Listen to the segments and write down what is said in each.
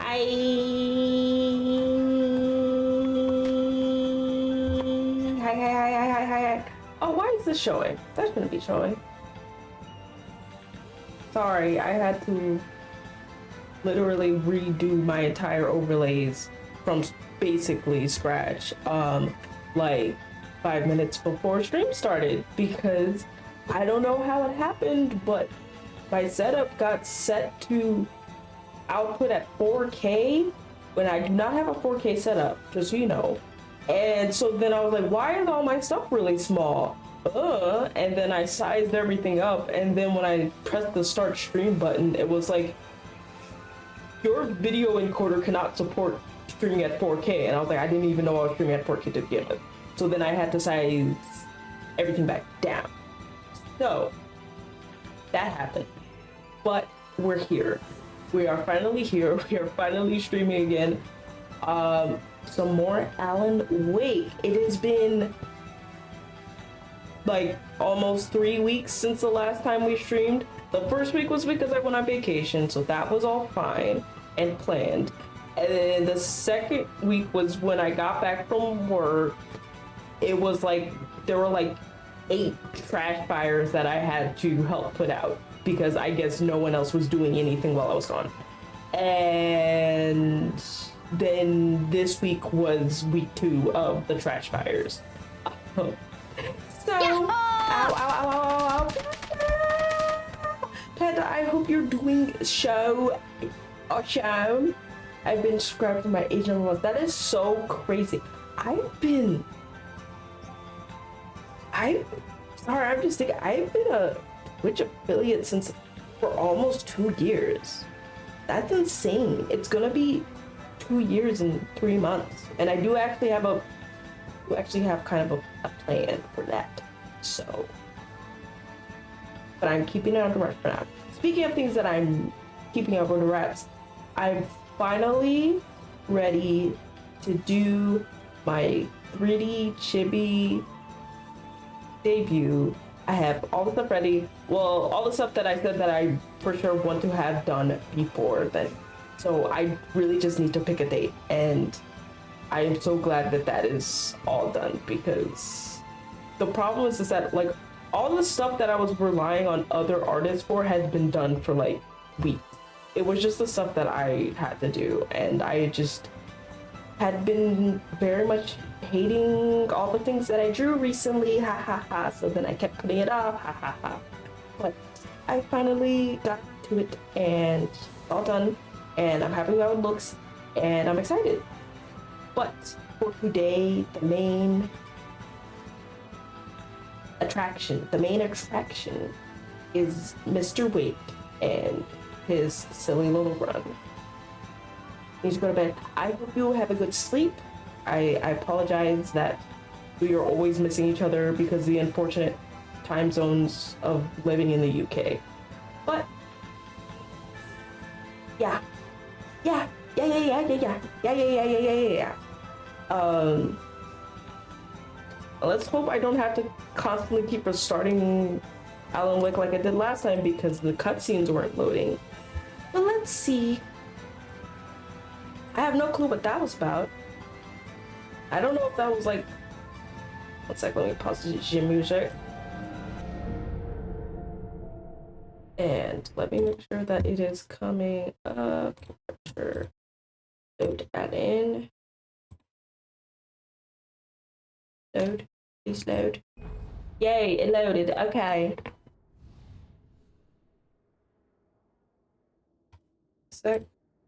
Hi. Oh, why is this showing? That shouldn't be showing. Sorry, I had to literally redo my entire overlays from basically scratch, like 5 minutes before stream started, because I don't know how it happened, but my setup got set to output at 4K when I do not have a 4K setup, just so you know. And so then I was like, why is all my stuff really small? And then I sized everything up, and then when I pressed the start stream button, it was like, your video encoder cannot support streaming at 4K. And I was like, I didn't even know I was streaming at 4K to begin with. So then I had to size everything back down. So that happened. But we're here. We are finally here. We are finally streaming again. Some more Alan Wake. It has been like almost 3 weeks since the last time we streamed. The first week was because I went on vacation, so that was all fine and planned. And then the second week was when I got back from work. It was like there were like 8 trash fires that I had to help put out because I guess no one else was doing anything while I was gone. And then this week was week 2 of the trash fires. So, ow. Panda, I hope you're doing so Awesome. I've been subscribed to my age number 1. That is so crazy. I'm sorry, I'm just thinking, I've been a Twitch affiliate since for almost 2 years. That's insane. It's gonna be 2 years and 3 months. And I do actually have kind of a plan for that. So, but I'm keeping it under wraps for now. Speaking of things that I'm keeping up under wraps, I'm finally ready to do my 3D chibi debut. I have all the stuff ready. Well, all the stuff that I said that I for sure want to have done before then. So I really just need to pick a date, and I am so glad that that is all done, because the problem is that like all the stuff that I was relying on other artists for had been done for like weeks. It was just the stuff that I had to do, and I just had been very much hating all the things that I drew recently, ha ha ha. So then I kept putting it off, ha ha ha. But I finally got to it, and it's all done, and I'm happy with how it looks, and I'm excited. But for today, the main attraction is Mr. Wake and his silly little run. He needs to go to bed. I hope you have a good sleep. I apologize that we are always missing each other because of the unfortunate time zones of living in the UK. But yeah. Let's hope I don't have to constantly keep restarting Alan Wake like I did last time because the cutscenes weren't loading. But let's see. I have no clue what that was about. I don't know if that was like... One sec, let me pause the gym music. And let me make sure that it is coming up. Sure. Load that in. Load. Please load. Yay, it loaded. Okay. Sec.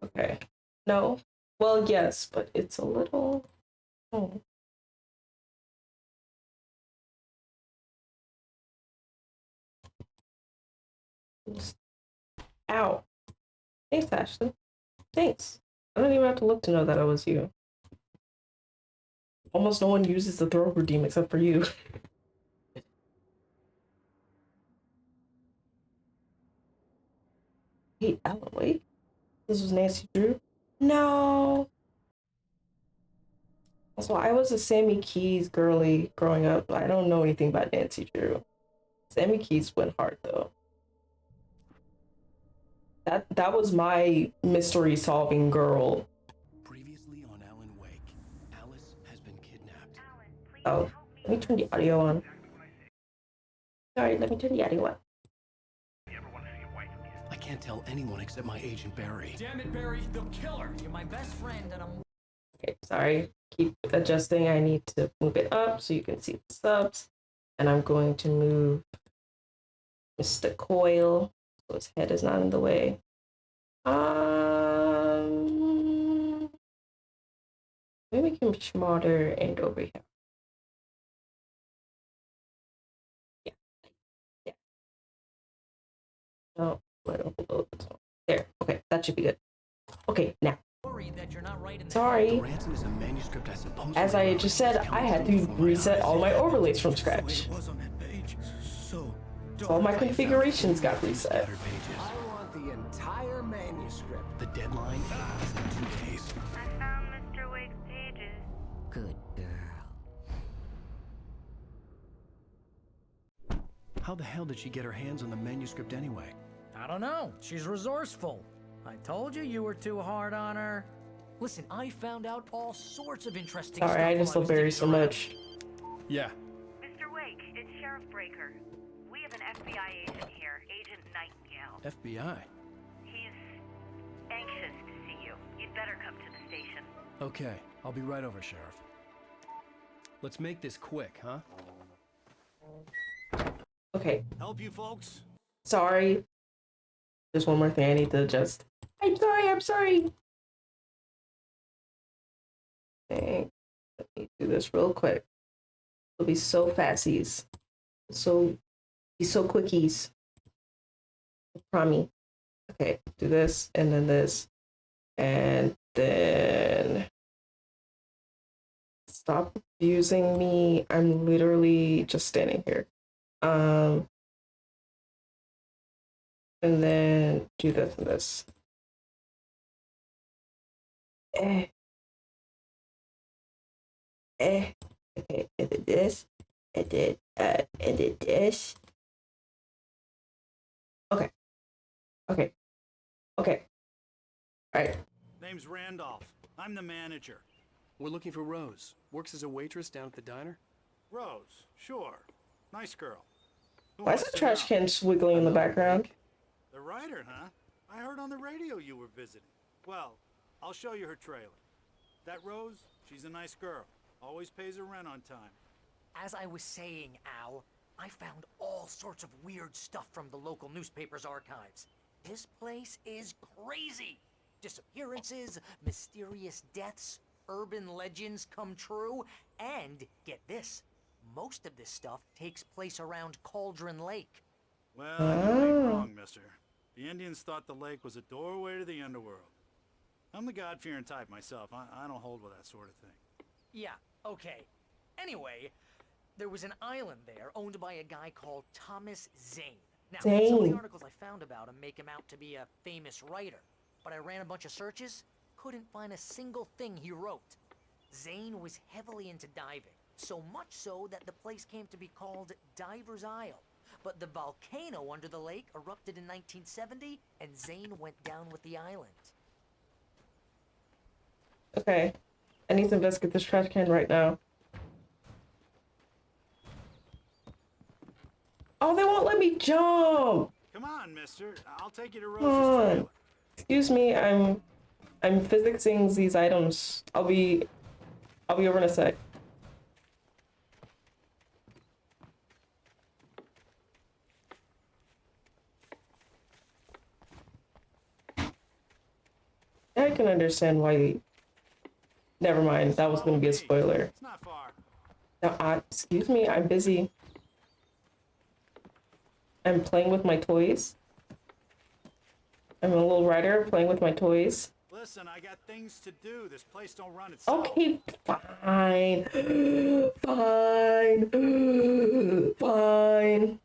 Okay. No. Well, yes, but it's a little... Oh. Ow. Thanks, Ashley. Thanks. I don't even have to look to know that it was you. Almost no one uses the throw redeem except for you. Hey, Alan, wait. This was Nancy Drew? No. Also, I was a Sammy Keys girly growing up. I don't know anything about Nancy Drew. Sammy Keys went hard though. That was my mystery solving girl. Previously on Alan Wake, Alice has been kidnapped. Oh, let me turn the audio on. Sorry, let me turn the audio on. I can't tell anyone except my agent Barry. Damn it, Barry, they'll kill her. You're my best friend, and I'm... Okay, sorry. Keep adjusting. I need to move it up so you can see the subs. And I'm going to move Mr. Coyle so his head is not in the way. Let me make him smarter and over here. Yeah. No, let him load this one. There. Okay, that should be good. Okay, now. Sorry. As I just said, I had to reset all my overlays from scratch. All my configurations got reset. I want the entire manuscript. The deadline is in 2 days. I found Mr. Wake's pages. Good girl. How the hell did she get her hands on the manuscript anyway? I don't know. She's resourceful. I told you you were too hard on her. Listen, I found out all sorts of interesting stuff. Sorry, I just love Barry so much. Yeah. Mr. Wake, it's Sheriff Breaker. We have an FBI agent here, Agent Nightingale. FBI? He's anxious to see you. You'd better come to the station. Okay, I'll be right over, Sheriff. Let's make this quick, huh? Okay. Help you folks? Sorry. There's one more thing I need to adjust. I I'm sorry. Okay, let me do this real quick. It'll be so fasties. So, be so quickies. Promise. Okay, do this and then this. And then stop abusing me. I'm literally just standing here. And then do this and this. Eh. Okay, and then this. And then this. Okay. Okay. Okay. All right. Name's Randolph. I'm the manager. We're looking for Rose. Works as a waitress down at the diner. Rose, sure. Nice girl. Who Why is wants the to know? trash can swiggling in the background? The writer, huh? I heard on the radio you were visiting. Well, I'll show you her trailer. That Rose, she's a nice girl. Always pays her rent on time. As I was saying, Al, I found all sorts of weird stuff from the local newspaper's archives. This place is crazy. Disappearances, mysterious deaths, urban legends come true, and get this, most of this stuff takes place around Cauldron Lake. Well, you ain't wrong, mister. The Indians thought the lake was a doorway to the underworld. I'm the God-fearing type myself. I don't hold with that sort of thing. Yeah, okay. Anyway, there was an island there owned by a guy called Thomas Zane. Now, some of Zane. the articles I found about him make him out to be a famous writer, but I ran a bunch of searches, couldn't find a single thing he wrote. Zane was heavily into diving, so much so that the place came to be called Diver's Isle. But the volcano under the lake erupted in 1970, and Zane went down with the island. Okay. I need to investigate this trash can right now. Oh, they won't let me jump. Come on, mister. I'll take you to Come Rose's on. trailer. Excuse me, I'm physicsing these items. I'll be over in a sec. I can understand why. Never mind, that was gonna be a spoiler. It's not far. Now, excuse me, I'm busy. I'm playing with my toys. I'm a little writer playing with my toys. Listen, I got things to do. This place don't run itself. Okay, fine. Fine. Fine.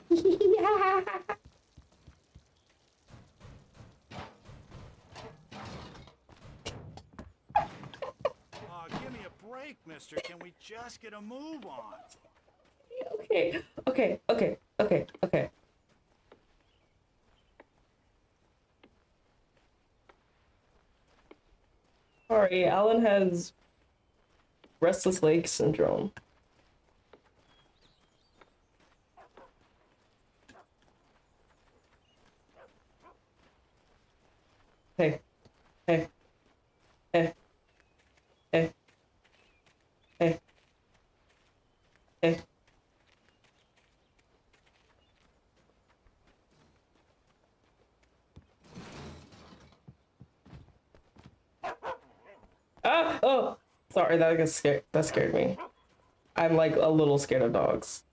Yeah. Oh, give me a break, mister. Can we just get a move on? Okay, okay, okay, okay, okay. Sorry, Alan has restless leg syndrome. Hey, hey, hey, hey, hey, hey. Ah! Oh! Sorry, that scared me. I'm like a little scared of dogs.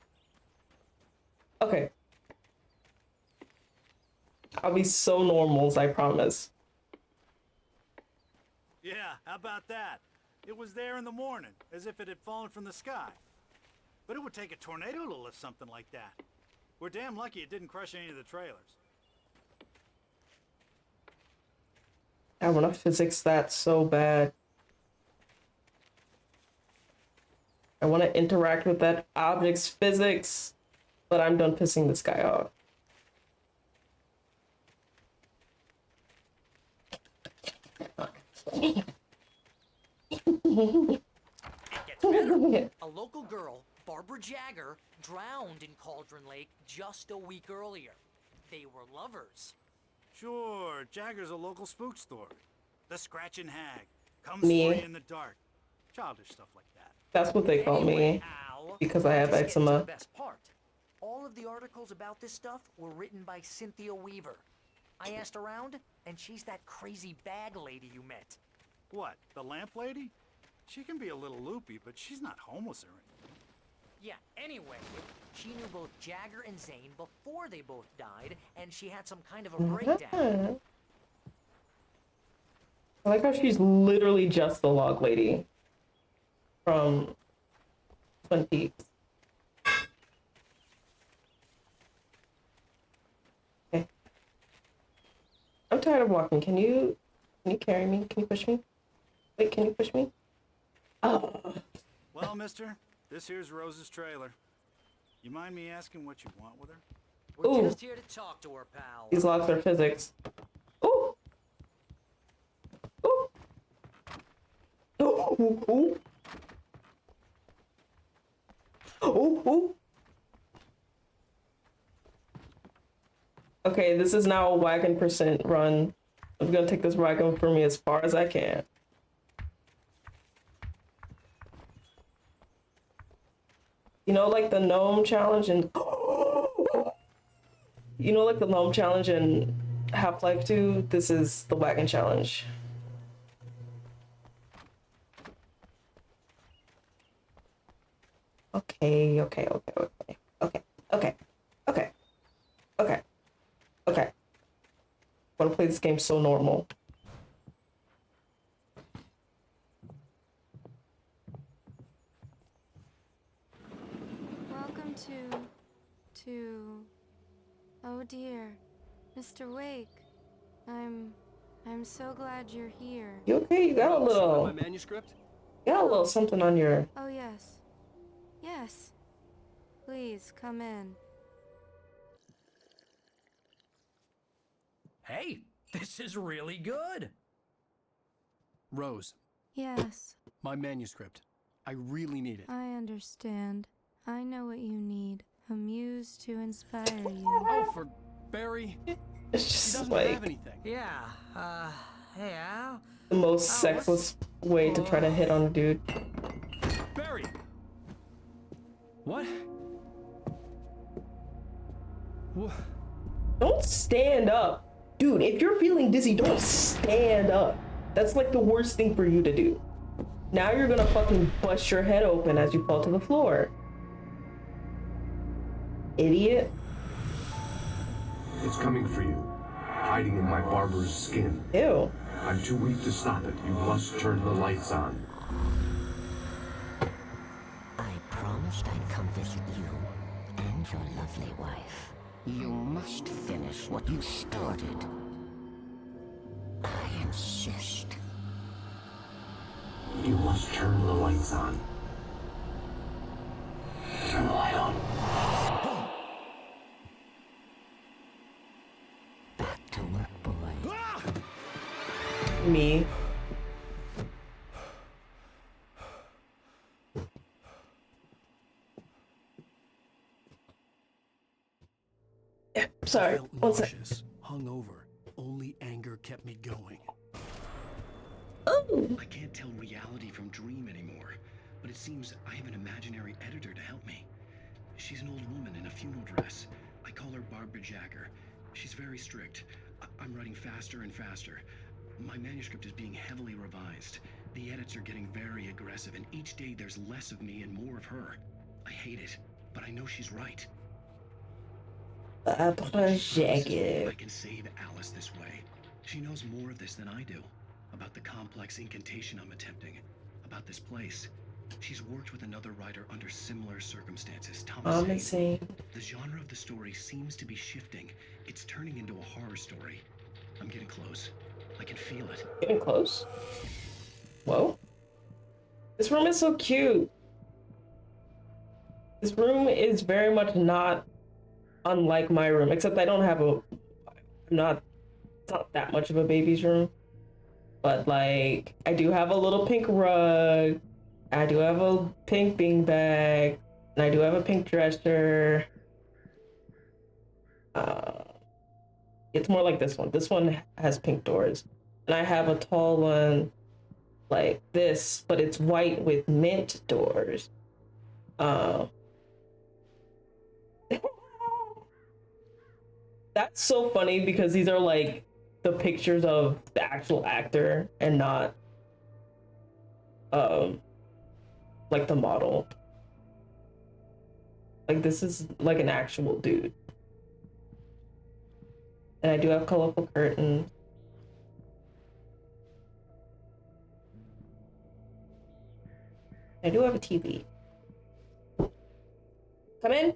Okay. I'll be so normals, I promise. Yeah, how about that? It was there in the morning, as if it had fallen from the sky. But it would take a tornado to lift something like that. We're damn lucky it didn't crush any of the trailers. I want to physics that so bad. I want to interact with that object's physics, but I'm done pissing this guy off. It gets better. A local girl, Barbara Jagger, drowned in Cauldron Lake just a week earlier. They were lovers. Sure, Jagger's a local spook story. The Scratching Hag. Comes Me. for you in the dark. Childish stuff like that. That's what they call Anyway, me Al, because I have let's get into the eczema. best part. All of the articles about this stuff were written by Cynthia Weaver. I asked around, and she's that crazy bag lady you met. What, the lamp lady? She can be a little loopy, but she's not homeless or anything. Yeah, anyway, she knew both Jagger and Zane before they both died, and she had some kind of a breakdown. I like how she's literally just the log lady from Twin Peaks. Okay. I'm tired of walking. Can you carry me? Can you push me? Wait, can you push me? Oh. Well, mister, this here's Rose's trailer. You mind me asking what you want with her? We're Ooh. just here to talk to her, pal. These locks are physics. Ooh. Ooh. Ooh. Ooh. Ooh. Ooh. Okay, this is now a wagon percent run. I'm gonna take this wagon for me as far as I can. You know, like the gnome challenge and you know, like the gnome challenge in Half-Life 2. This is the wagon challenge. Okay. Okay. I want to play this game so normal. Welcome to... Oh dear, Mr. Wake. I'm so glad you're here. You okay? You got a Rose, you little... got my manuscript? You got a little something on your... Oh yes. Yes. Please, come in. Hey, this is really good. Rose, Yes, my manuscript. I really need it. I understand. I know what you need. A muse to inspire you. Oh, for Barry, It's she just doesn't like have anything. Yeah, hey, Al? the most Oh, sexless way to try to hit on a dude. Barry! What? What? Don't stand up. Dude, if you're feeling dizzy, don't stand up. That's like the worst thing for you to do. Now you're gonna fucking bust your head open as you fall to the floor. Idiot. It's coming for you, hiding in my barber's skin. Ew. I'm too weak to stop it. You must turn the lights on. I promised I'd come visit you and your lovely wife. You must finish what you started. I insist. You must turn the lights on. Turn the light on. Back to work, boy. Me. Yeah, sorry. I felt One sec. nauseous, hungover. Only anger kept me going. Oh. I can't tell reality from dream anymore, but it seems I have an imaginary editor to help me. She's an old woman in a funeral dress. I call her Barbara Jagger. She's very strict. I'm writing faster and faster. My manuscript is being heavily revised. The edits are getting very aggressive, and each day there's less of me and more of her. I hate it, but I know she's right. Barbara I Jagger. can save Alice this way. She knows more of this than I do. About the complex incantation I'm attempting. About this place. She's worked with another writer under similar circumstances, Thomas Hayne. The genre of the story seems to be shifting. It's turning into a horror story. I'm getting close. I can feel it. Getting close. Whoa. This room is so cute. This room is very much not unlike my room, except I don't have a... It's not that much of a baby's room. But, like, I do have a little pink rug. I do have a pink beanbag. And I do have a pink dresser. It's more like this one. This one has pink doors. And I have a tall one like this, but it's white with mint doors. Um, that's so funny because these are like the pictures of the actual actor and not um like the model. Like this is like an actual dude. And I do have colorful curtains. I do have a TV. Come in.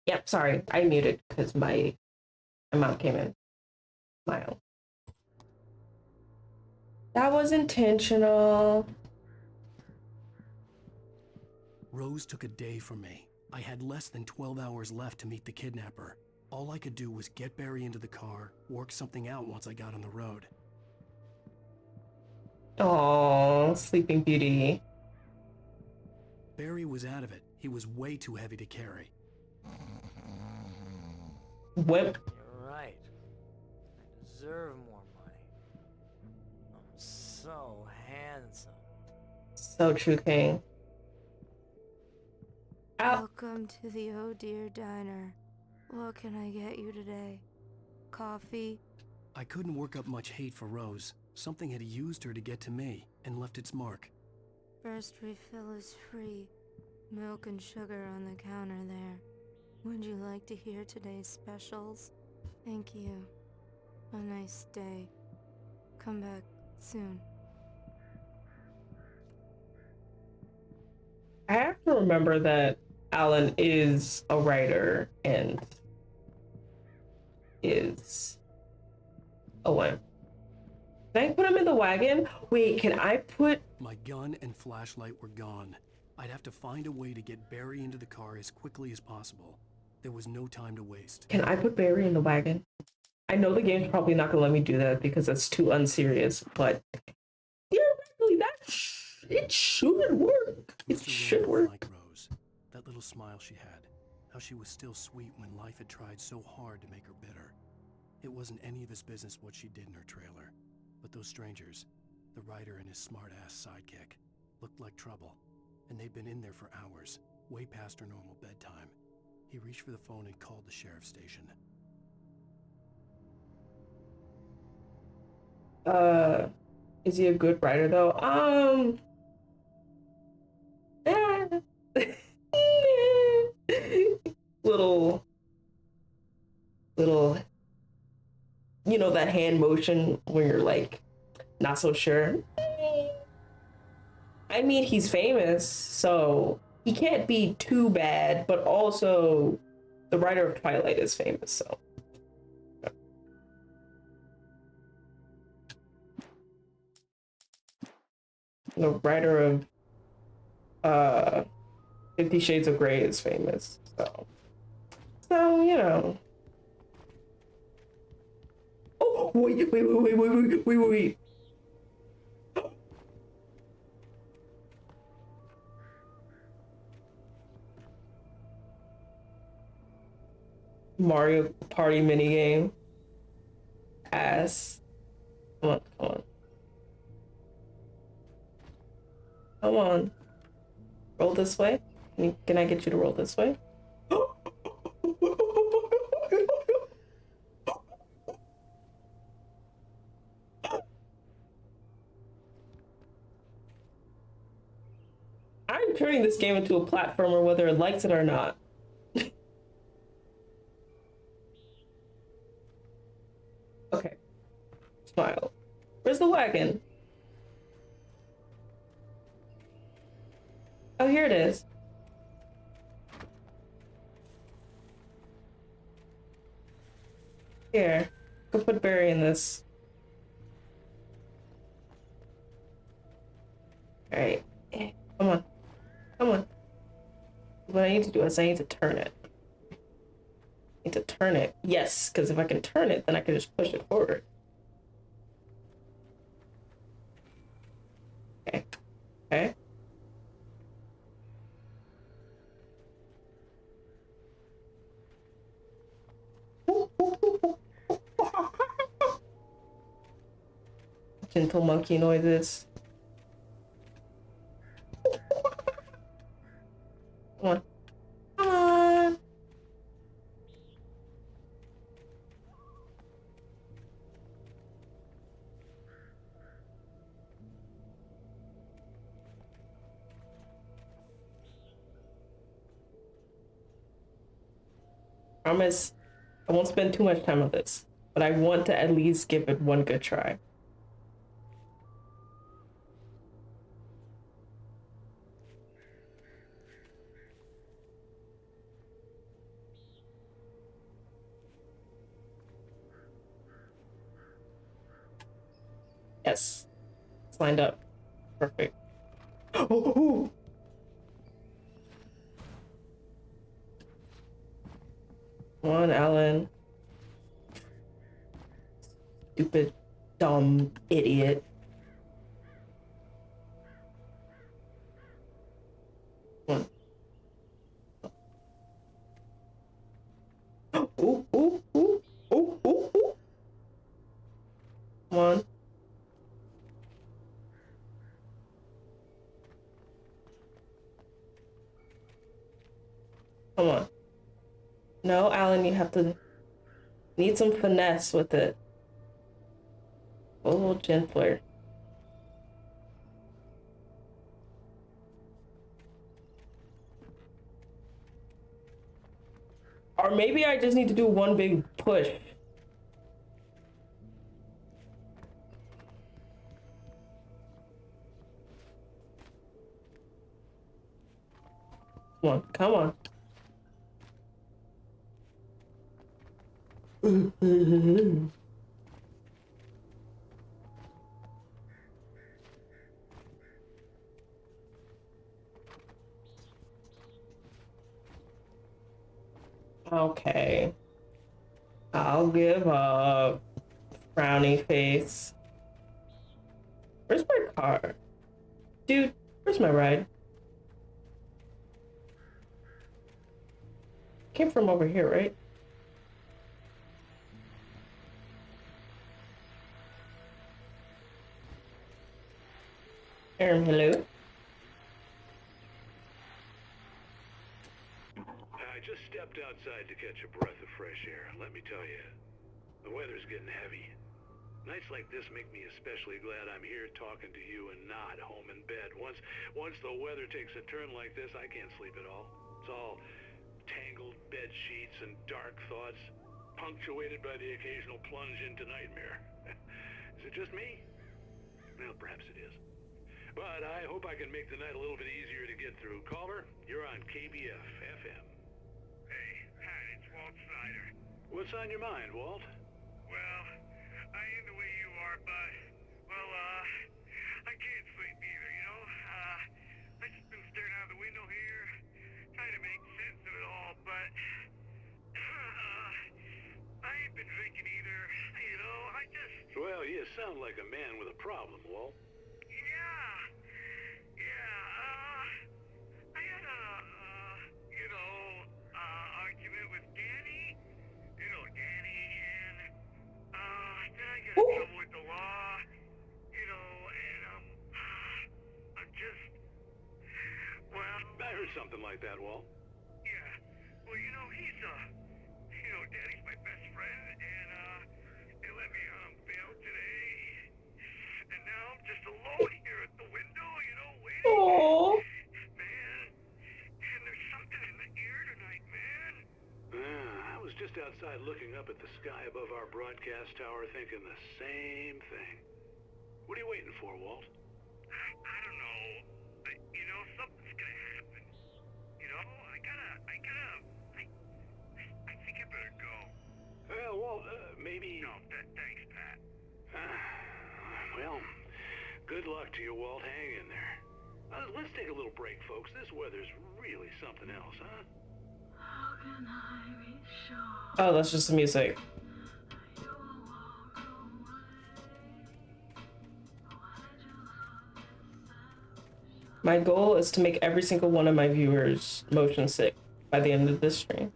Yep, sorry. I muted because my mom came in. My own. That was intentional. Rose took a day from me. I had less than 12 hours left to meet the kidnapper. All I could do was get Barry into the car, work something out once I got on the road. Oh, Sleeping Beauty. Barry was out of it. He was way too heavy to carry. Whip. You're right. I deserve more money. I'm so handsome. So true, King. Ow. Welcome to the Oh Dear Diner. What can I get you today? Coffee? I couldn't work up much hate for Rose. Something had used her to get to me and left its mark. First refill is free. Milk and sugar on the counter there. Would you like to hear today's specials? Thank you. A nice day. Come back soon. I have to remember that Alan is a writer and is a what? Can I put him in the wagon? Wait, can I put... My gun and flashlight were gone. I'd have to find a way to get Barry into the car as quickly as possible. There was no time to waste. Can I put Barry in the wagon? I know the game's probably not gonna let me do that because that's too unserious, but theoretically, it should work. It Mr. should Randolph work. liked Rose. That little smile she had. How she was still sweet when life had tried so hard to make her bitter. It wasn't any of his business what she did in her trailer. But those strangers, the writer and his smart-ass sidekick, looked like trouble. And they'd been in there for hours, way past her normal bedtime. He reached for the phone and called the sheriff's station. Is he a good writer though? little, you know, that hand motion when you're like not so sure. I mean, he's famous, so he can't be too bad, but also the writer of Twilight is famous, so. The writer of 50 Shades of Grey is famous, so you know. Oh, wait. Mario Party minigame. Ass. Come on. Come on. Roll this way. Can I get you to roll this way? I'm turning this game into a platformer whether it likes it or not. Okay. Smile. Where's the wagon? Oh, here it is. Here. Go put Barry in this. Alright. Come on. What I need to do is I need to turn it. Yes, because if I can turn it, then I can just push it forward. Okay. Gentle monkey noises. Come on. Promise I won't spend too much time on this, but I want to at least give it one good try. Yes. It's lined up. Perfect. Oh! Come on, Alan. Stupid, dumb idiot. Come on. Ooh. Come on. Come on. No, Alan, you have to need some finesse with it. A little gentler. Or maybe I just need to do one big push. Come on. Okay. I'll give up. Frowny face. Where's my car? Dude, where's my ride? Came from over here, right? Hello? I just stepped outside to catch a breath of fresh air. Let me tell you, the weather's getting heavy. Nights like this make me especially glad I'm here talking to you and not home in bed. Once the weather takes a turn like this, I can't sleep at all. It's all tangled bed sheets and dark thoughts, punctuated by the occasional plunge into nightmare. Is it just me? Well, perhaps it is. But I hope I can make the night a little bit easier to get through. Caller, you're on KBF FM. Hey, Pat, it's Walt Snyder. What's on your mind, Walt? Well, I ain't the way you are, but, well, I can't sleep either, you know? I just been staring out the window here, trying to make sense of it all, but, I ain't been drinking either, you know? I just... Well, you sound like a man with a problem, Walt. I had a, argument with Danny, Danny, and, then I got in trouble with the law, and, I'm just, well... I heard something like that, Walt. Yeah, well, he's, Danny's my best friend, and, they let me on bail today, and now I'm just alone here at the window, waiting. Aww. Man, and there's something in the air tonight, man. I was just outside looking up at the sky above our broadcast tower thinking the same thing. What are you waiting for, Walt? I don't know. Something's gonna happen. I think I better go. Well, Walt, maybe... No, thanks, Pat. Well, good luck to you, Walt. Hang in there. Let's take a little break, folks. This weather's really something else, huh? How can I be sure? Oh, that's just the music. My goal is to make every single one of my viewers motion sick by the end of this stream.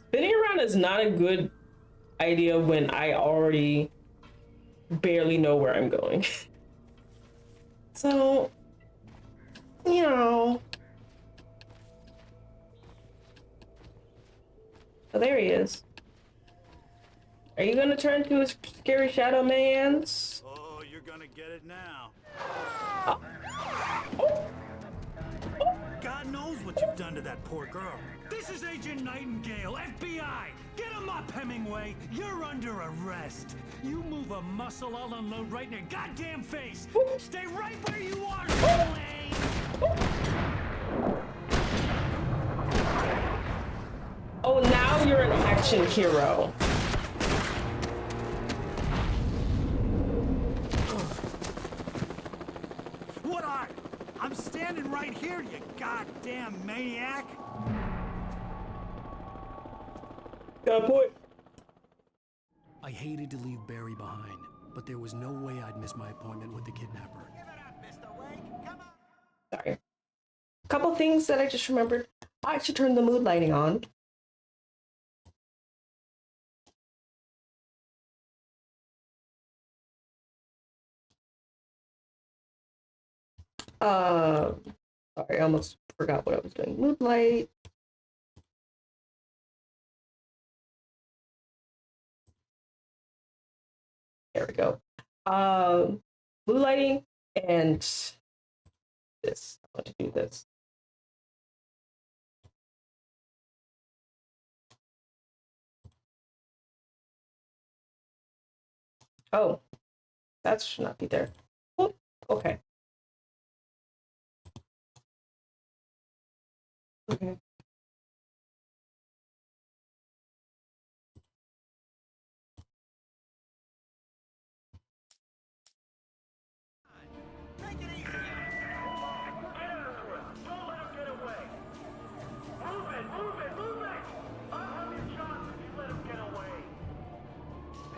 Spinning around is not a good idea when I already barely know where I'm going. So, oh, there he is. Are you gonna turn to a scary shadow man's? Oh, you're gonna get it now. God knows what you've done to that poor girl. This is Agent Nightingale, FBI! Get him up, Hemingway! You're under arrest! You move a muscle, I'll unload right in your goddamn face! Stay right where you are, Slade! Oh, now you're an action hero. What are you? I'm standing right here, you goddamn maniac! Good point. I hated to leave Barry behind, but there was no way I'd miss my appointment with the kidnapper. Sorry. Couple things that I just remembered. I should turn the mood lighting on. Sorry, I almost forgot what I was doing. Mood light. There we go. Blue lighting and this. I want to do this. Oh, that should not be there. Oh, okay. Okay.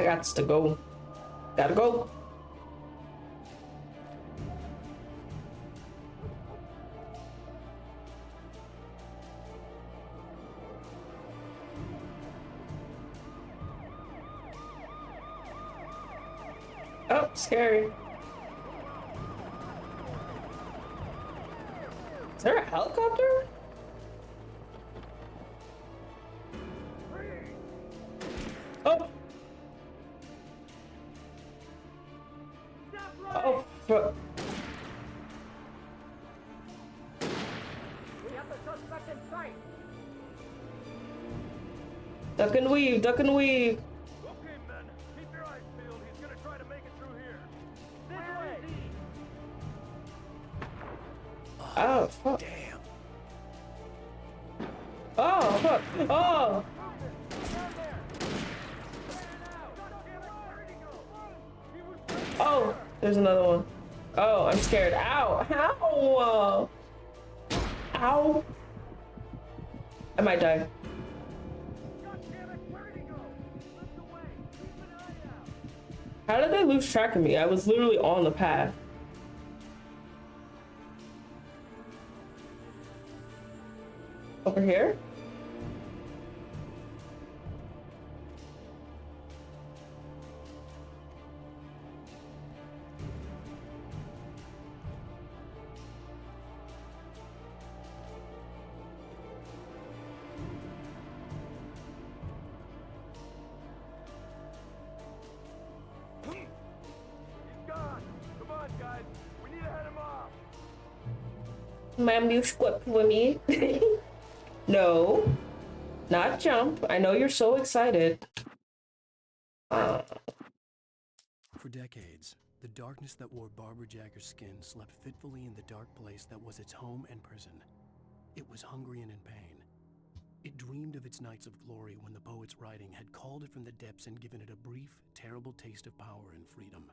I got to go. Gotta go. Oh, scary. Is there a helicopter? Oh. Oh, fuck. We have the suspect in sight. Duck and weave, duck and weave. Okay, men, keep your eyes peeled. He's gonna try to make it through here. This way! Oh, fuck. Damn. Oh, fuck. Oh. Oh, there's another one. Oh, I'm scared. Ow. Ow. Ow. I might die. How did they lose track of me? I was literally on the path. Over here? Ma'am, you squat with me. No, not jump. I know you're so excited. For decades, the darkness that wore Barbara Jagger's skin slept fitfully in the dark place that was its home and prison. It was hungry and in pain. It dreamed of its nights of glory when the poet's writing had called it from the depths and given it a brief, terrible taste of power and freedom.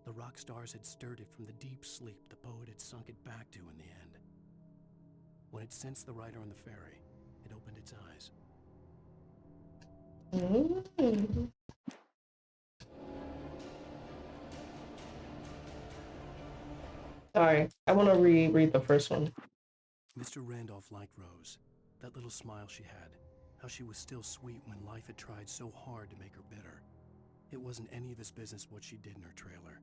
The rock stars had stirred it from the deep sleep the poet had sunk it back to in the end. When it sensed the writer on the ferry, it opened its eyes. Sorry, I want to reread the first one. Mr. Randolph liked Rose, that little smile she had, how she was still sweet when life had tried so hard to make her bitter. It wasn't any of his business what she did in her trailer,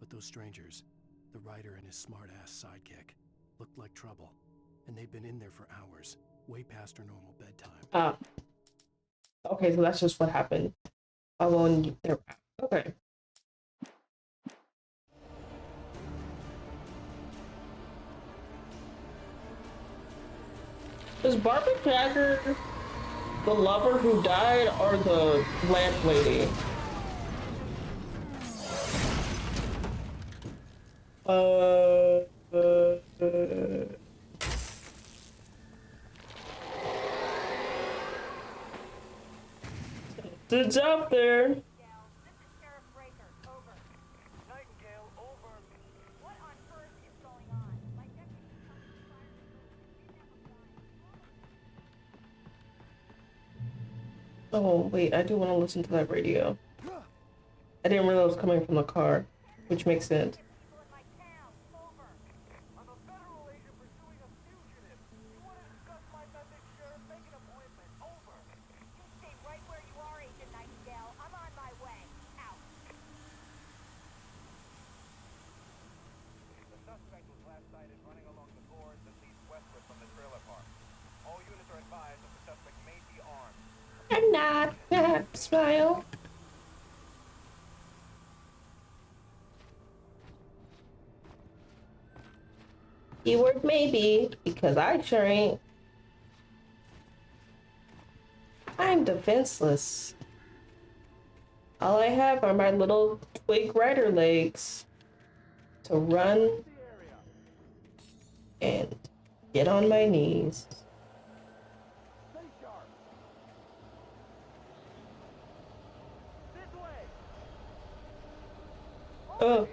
but those strangers, the writer and his smart-ass sidekick, looked like trouble, and they'd been in there for hours, way past her normal bedtime. Okay, so that's just what happened. Okay. Is Barbara Jagger the lover who died or the lamp lady? It's up there. Oh, wait, I do want to listen to that radio. I didn't realize it was coming from the car, which makes sense. I'm not. Smile. Keyword maybe, because I sure ain't. I'm defenseless. All I have are my little twig rider legs to run and get on my knees. Oh.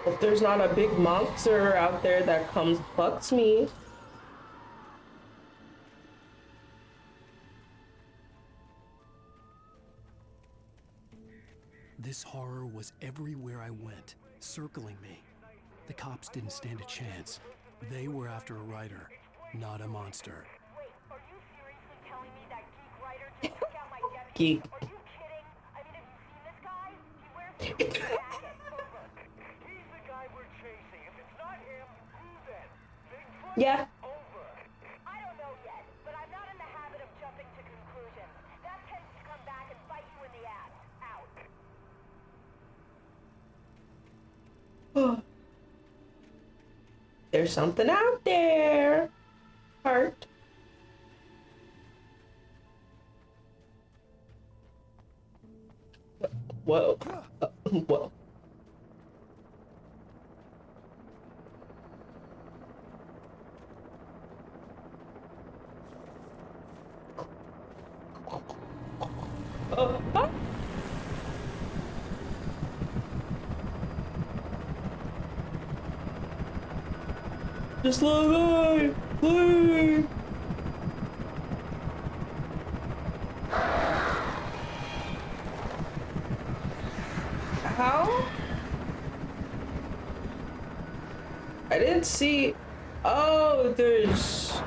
Hope there's not a big monster out there that comes fucks me. This horror was everywhere I went, circling me. The cops didn't stand a chance. They were after a writer, not a monster. Wait, are you seriously telling me that geek writer just took out my deputy? Geek. Are you kidding? I mean, have you seen this guy? He wears a green jacket. Over. He's the guy we're chasing. If it's not him, who then? Bigfoot? Yeah. Over. I don't know yet, but I'm not in the habit of jumping to conclusions. That tends to come back and bite you in the ass. Out. There's something out there. Heart. Whoa. Whoa. Huh? Just look, please. How? I didn't see. Oh, there's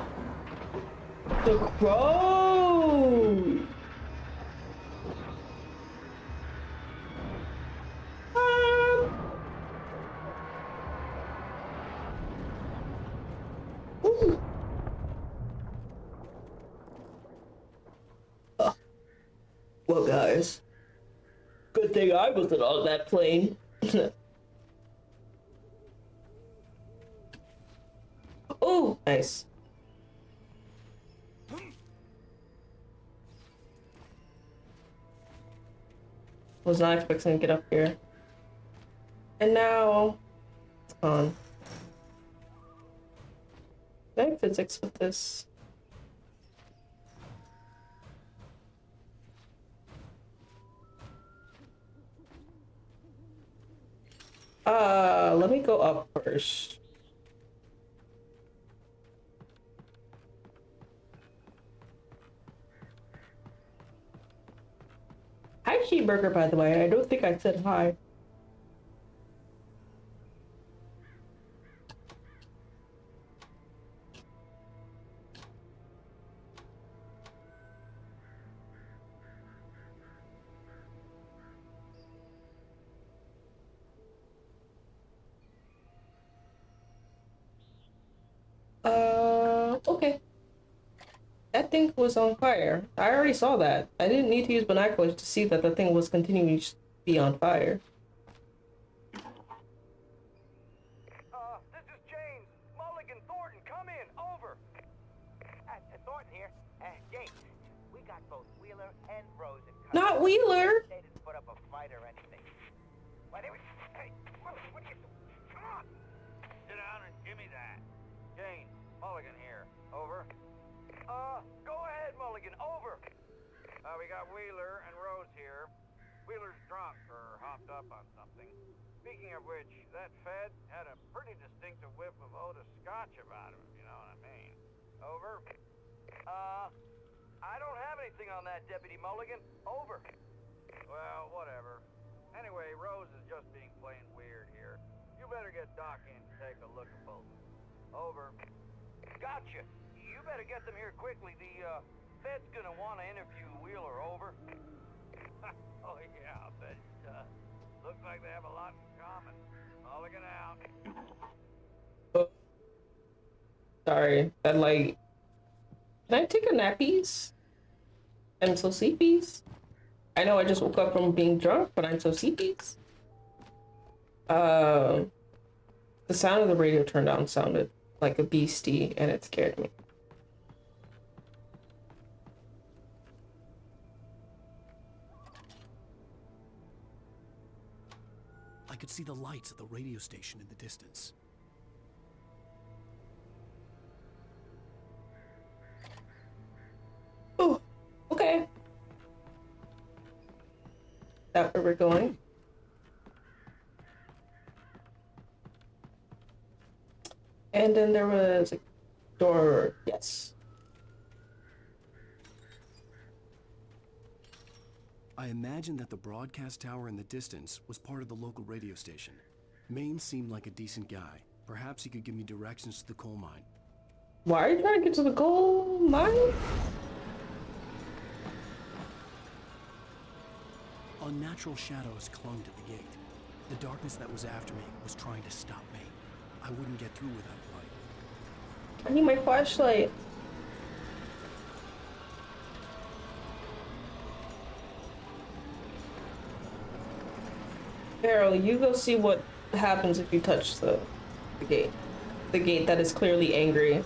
the crow. Ooh. Well, guys, good thing I wasn't on that plane. Oh, nice. Was not expecting to get up here. And now it's gone. Can I physics with this? Let me go up first. Hi, Cheeseburger, by the way. I don't think I said hi. Okay. That thing was on fire. I already saw that. I didn't need to use binoculars to see that the thing was continuing to be on fire. This is James. Mulligan, Thornton, come in. Over. Thornton here. James, we got both Wheeler and Rose in custody. Not Wheeler! They didn't put up a fight or anything. Why, they were... Hey, what are you... Come on! Sit down and give me that. James, Mulligan here. Over. Go ahead, Mulligan. Over. We got Wheeler and Rose here. Wheeler's drunk or hopped up on something. Speaking of which, that Fed had a pretty distinctive whiff of Otis Scotch about him, if you know what I mean. Over. I don't have anything on that, Deputy Mulligan. Over. Well, whatever. Anyway, Rose is just being plain weird here. You better get Doc in to take a look at both. Over. Gotcha. You better get them here quickly. The, Fed's gonna want to interview Wheeler. Over. Oh, yeah, I bet it does. Looks like they have a lot in common. Mulligan out. Oh. Sorry. That, like... Can I take a nappies? I'm so sleepies. I know I just woke up from being drunk, but I'm so sleepies. The sound of the radio turned on sounded like a beastie, and it scared me. I could see the lights of the radio station in the distance. Oh, okay. That where we're going? And then there was a door. Yes. I imagined that the broadcast tower in the distance was part of the local radio station. Maine seemed like a decent guy. Perhaps he could give me directions to the coal mine. Why are you trying to get to the coal mine? Unnatural shadows clung to the gate. The darkness that was after me was trying to stop me. I wouldn't get through without light. I need my flashlight. Carol, you go see what happens if you touch the gate. The gate that is clearly angry.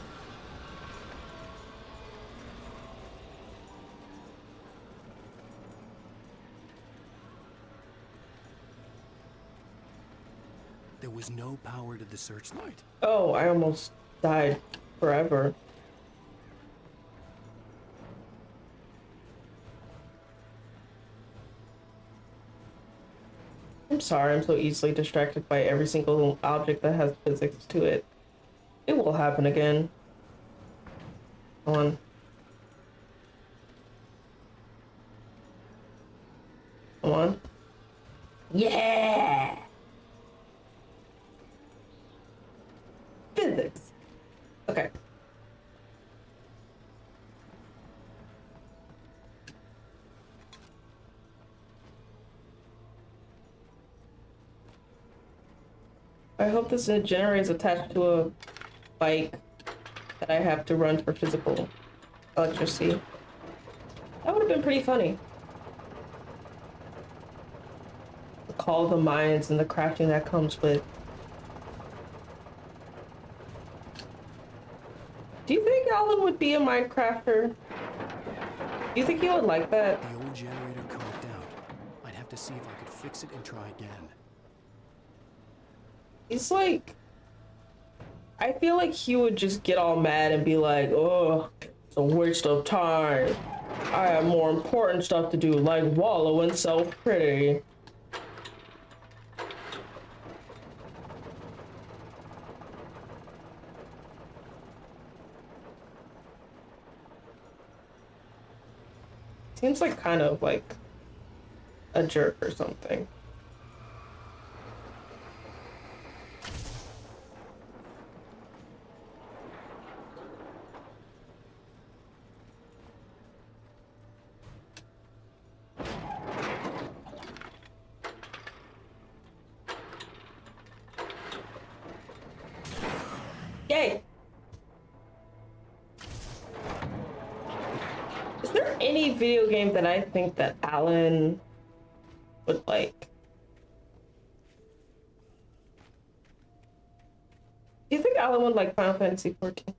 There was no power to the searchlight. Oh, I almost died forever. I'm sorry, I'm so easily distracted by every single object that has physics to it. It will happen again. Come on. Come on. Yeah! Physics. Okay. I hope this generator is attached to a bike that I have to run for physical electricity. That would have been pretty funny. Call the mines and the crafting that comes with. Do you think Alan would be a Minecrafter? Do you think he would like that? The old generator conked out. I'd have to see if I could fix it and try again. He's like, I feel like he would just get all mad and be like, oh, it's a waste of time. I have more important stuff to do, like wallow in self-pity. Seems like kind of like a jerk or something. Yay! Is there any video game that I think that Alan would like? Do you think Alan would like Final Fantasy 14?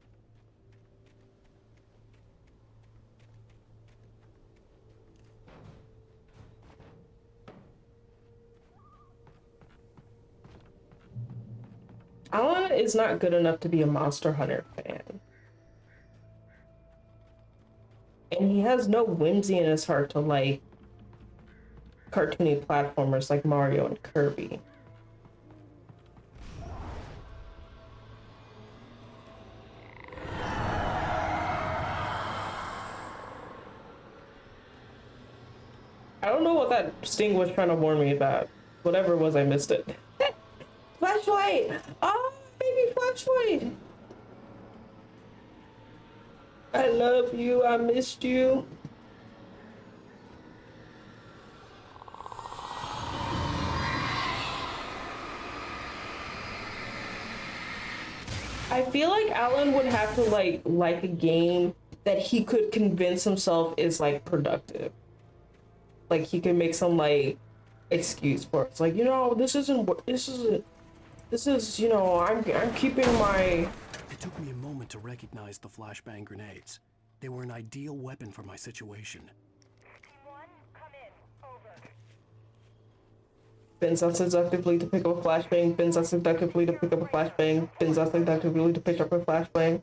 Alan is not good enough to be a Monster Hunter fan. And he has no whimsy in his heart to like cartoony platformers like Mario and Kirby. I don't know what that sting was trying to warn me about. Whatever it was, I missed it. Flashlight! Oh, baby flashlight! I love you, I missed you. I feel like Alan would have to like a game that he could convince himself is like productive. Like he can make some like excuse for it. It's like, you know, this is, you know, I'm keeping my... It took me a moment to recognize the flashbang grenades. They were an ideal weapon for my situation. Bends us seductively to pick up a flashbang, bends us seductively to pick up a flashbang, bends us seductively to pick up a flashbang.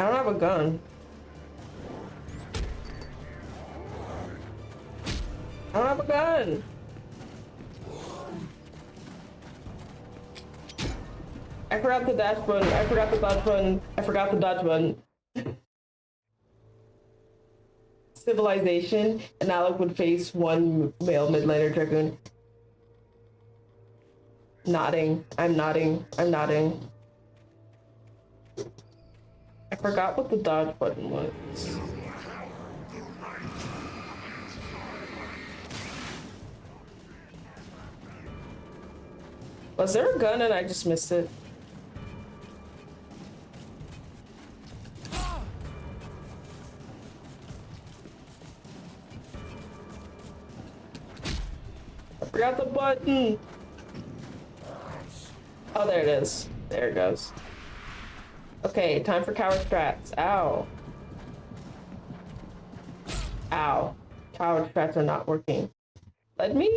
I don't have a gun. I don't have a gun. I forgot the dash button. I forgot the dodge button. I forgot the dodge button. Civilization, and Alec would face one male midlaner dragoon. Nodding. I'm nodding. I'm nodding. I forgot what the dodge button was. Was there a gun and I just missed it? I forgot the button. Oh, there it is. There it goes. Okay, time for coward strats. Ow. Ow. Coward strats are not working. Let me...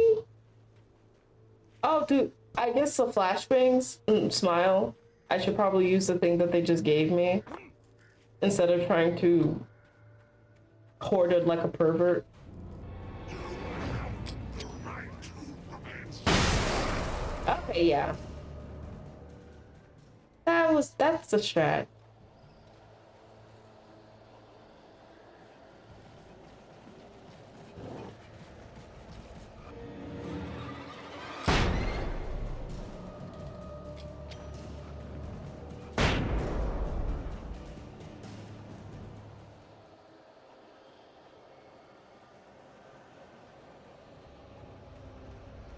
Oh, dude. I guess the flashbangs. Smile. I should probably use the thing that they just gave me instead of trying to hoard it like a pervert. Okay, yeah. That's a strat.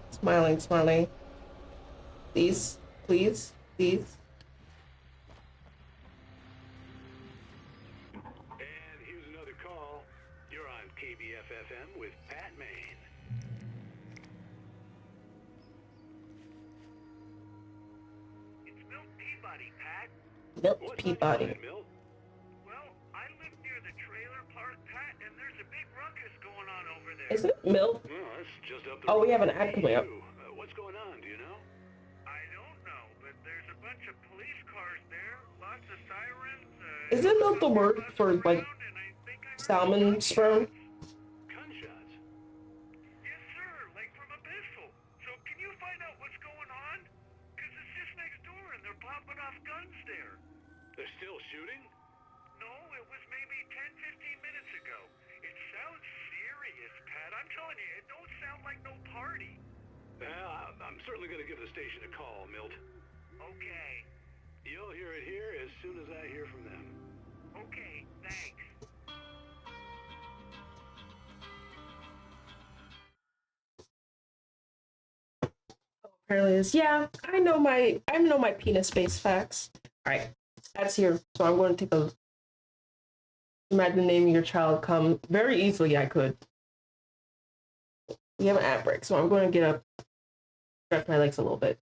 Smiling, smiling. Please, please, please. And here's another call. You're on KBFFM with Pat Maine. It's Milt Peabody, Pat. Milt What's Peabody. on your mind, Milt? Well, I live near the trailer park, Pat, and there's a big ruckus going on over there. Isn't it Milt? Well, that's just up the Oh, we road have an from ad coming up. you. What's going on? Do you know? I don't know, but there's a bunch of police cars there, lots of sirens. Isn't Milt the word for, like, salmon sperm? Gunshots? Yes, sir, like from a pistol. So can you find out what's going on? Because it's just next door and they're popping off guns there. They're still shooting? No, it was maybe 10, 15 minutes ago. It sounds serious, Pat. I'm telling you, it don't sound like no party. Well, I'm certainly going to give the station a call, Milt. Okay. You'll hear it here as soon as I hear from them. Okay, thanks. Apparently is. Yeah, I know my penis-based facts. Alright. That's here. So I'm going to take a imagine naming your child come very easily I could. We have an ad break, so I'm going to get up, stretch my legs a little bit.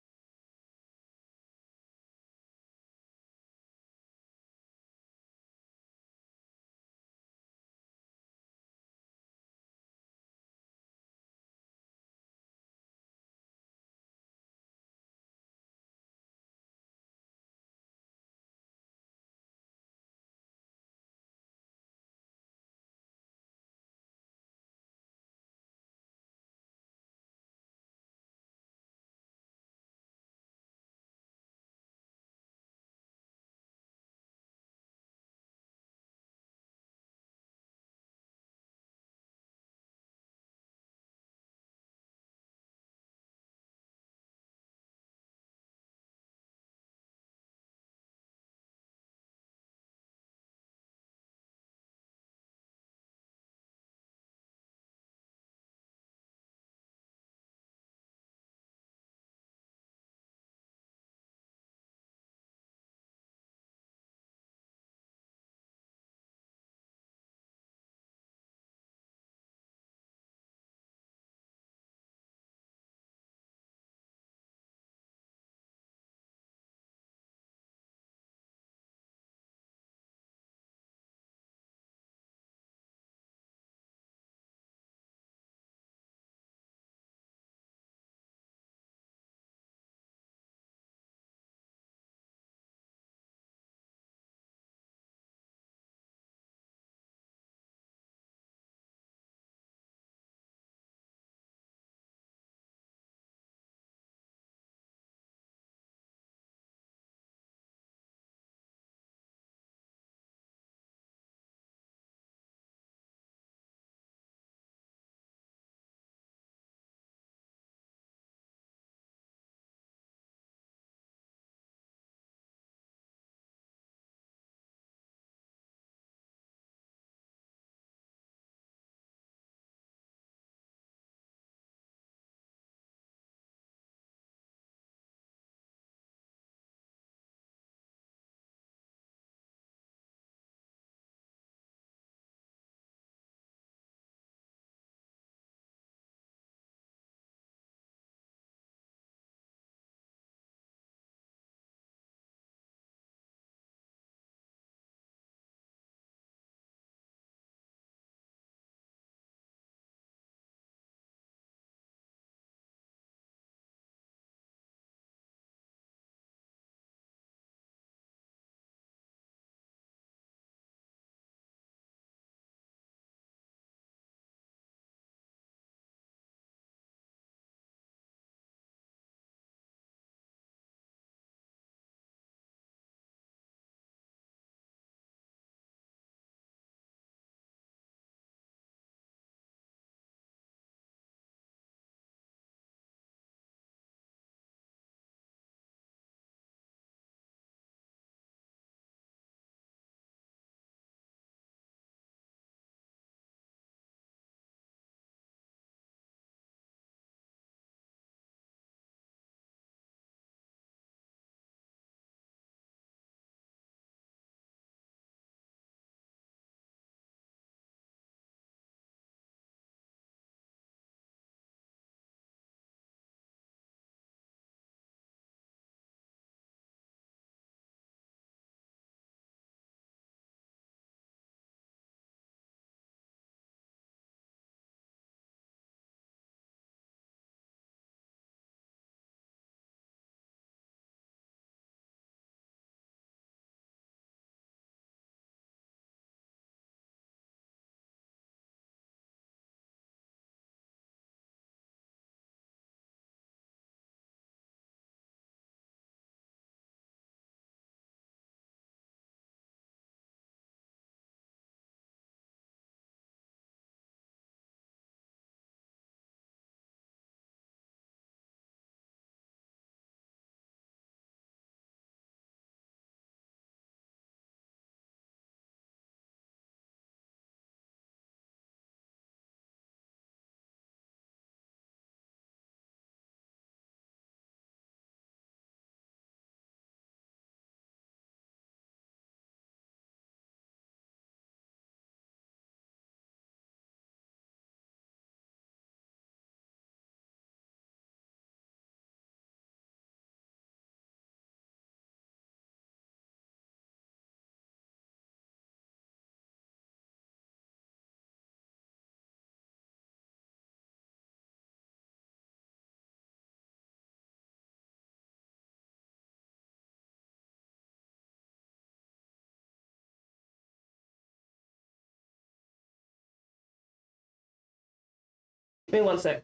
Give me 1 sec.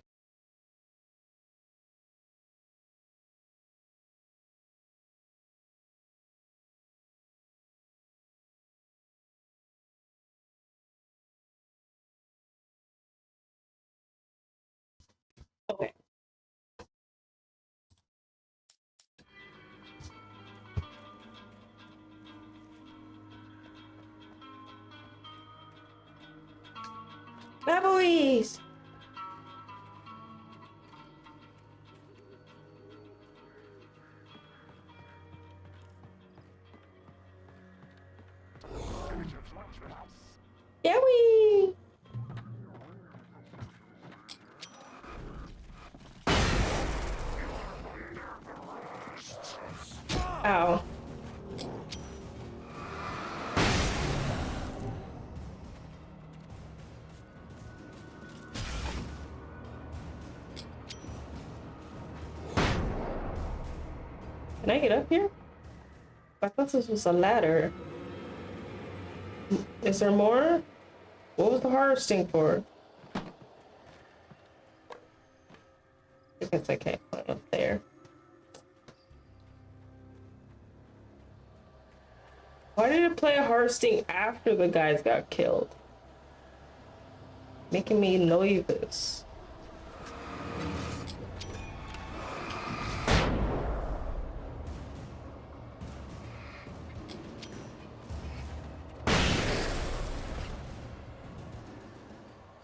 Okay. Bad boys! Yeah, we. Ow. Can I get up here? I thought this was a ladder. Is there more? What was the harvesting for? I guess I can't climb up there. Why did it play harvesting after the guys got killed? Making me nervous.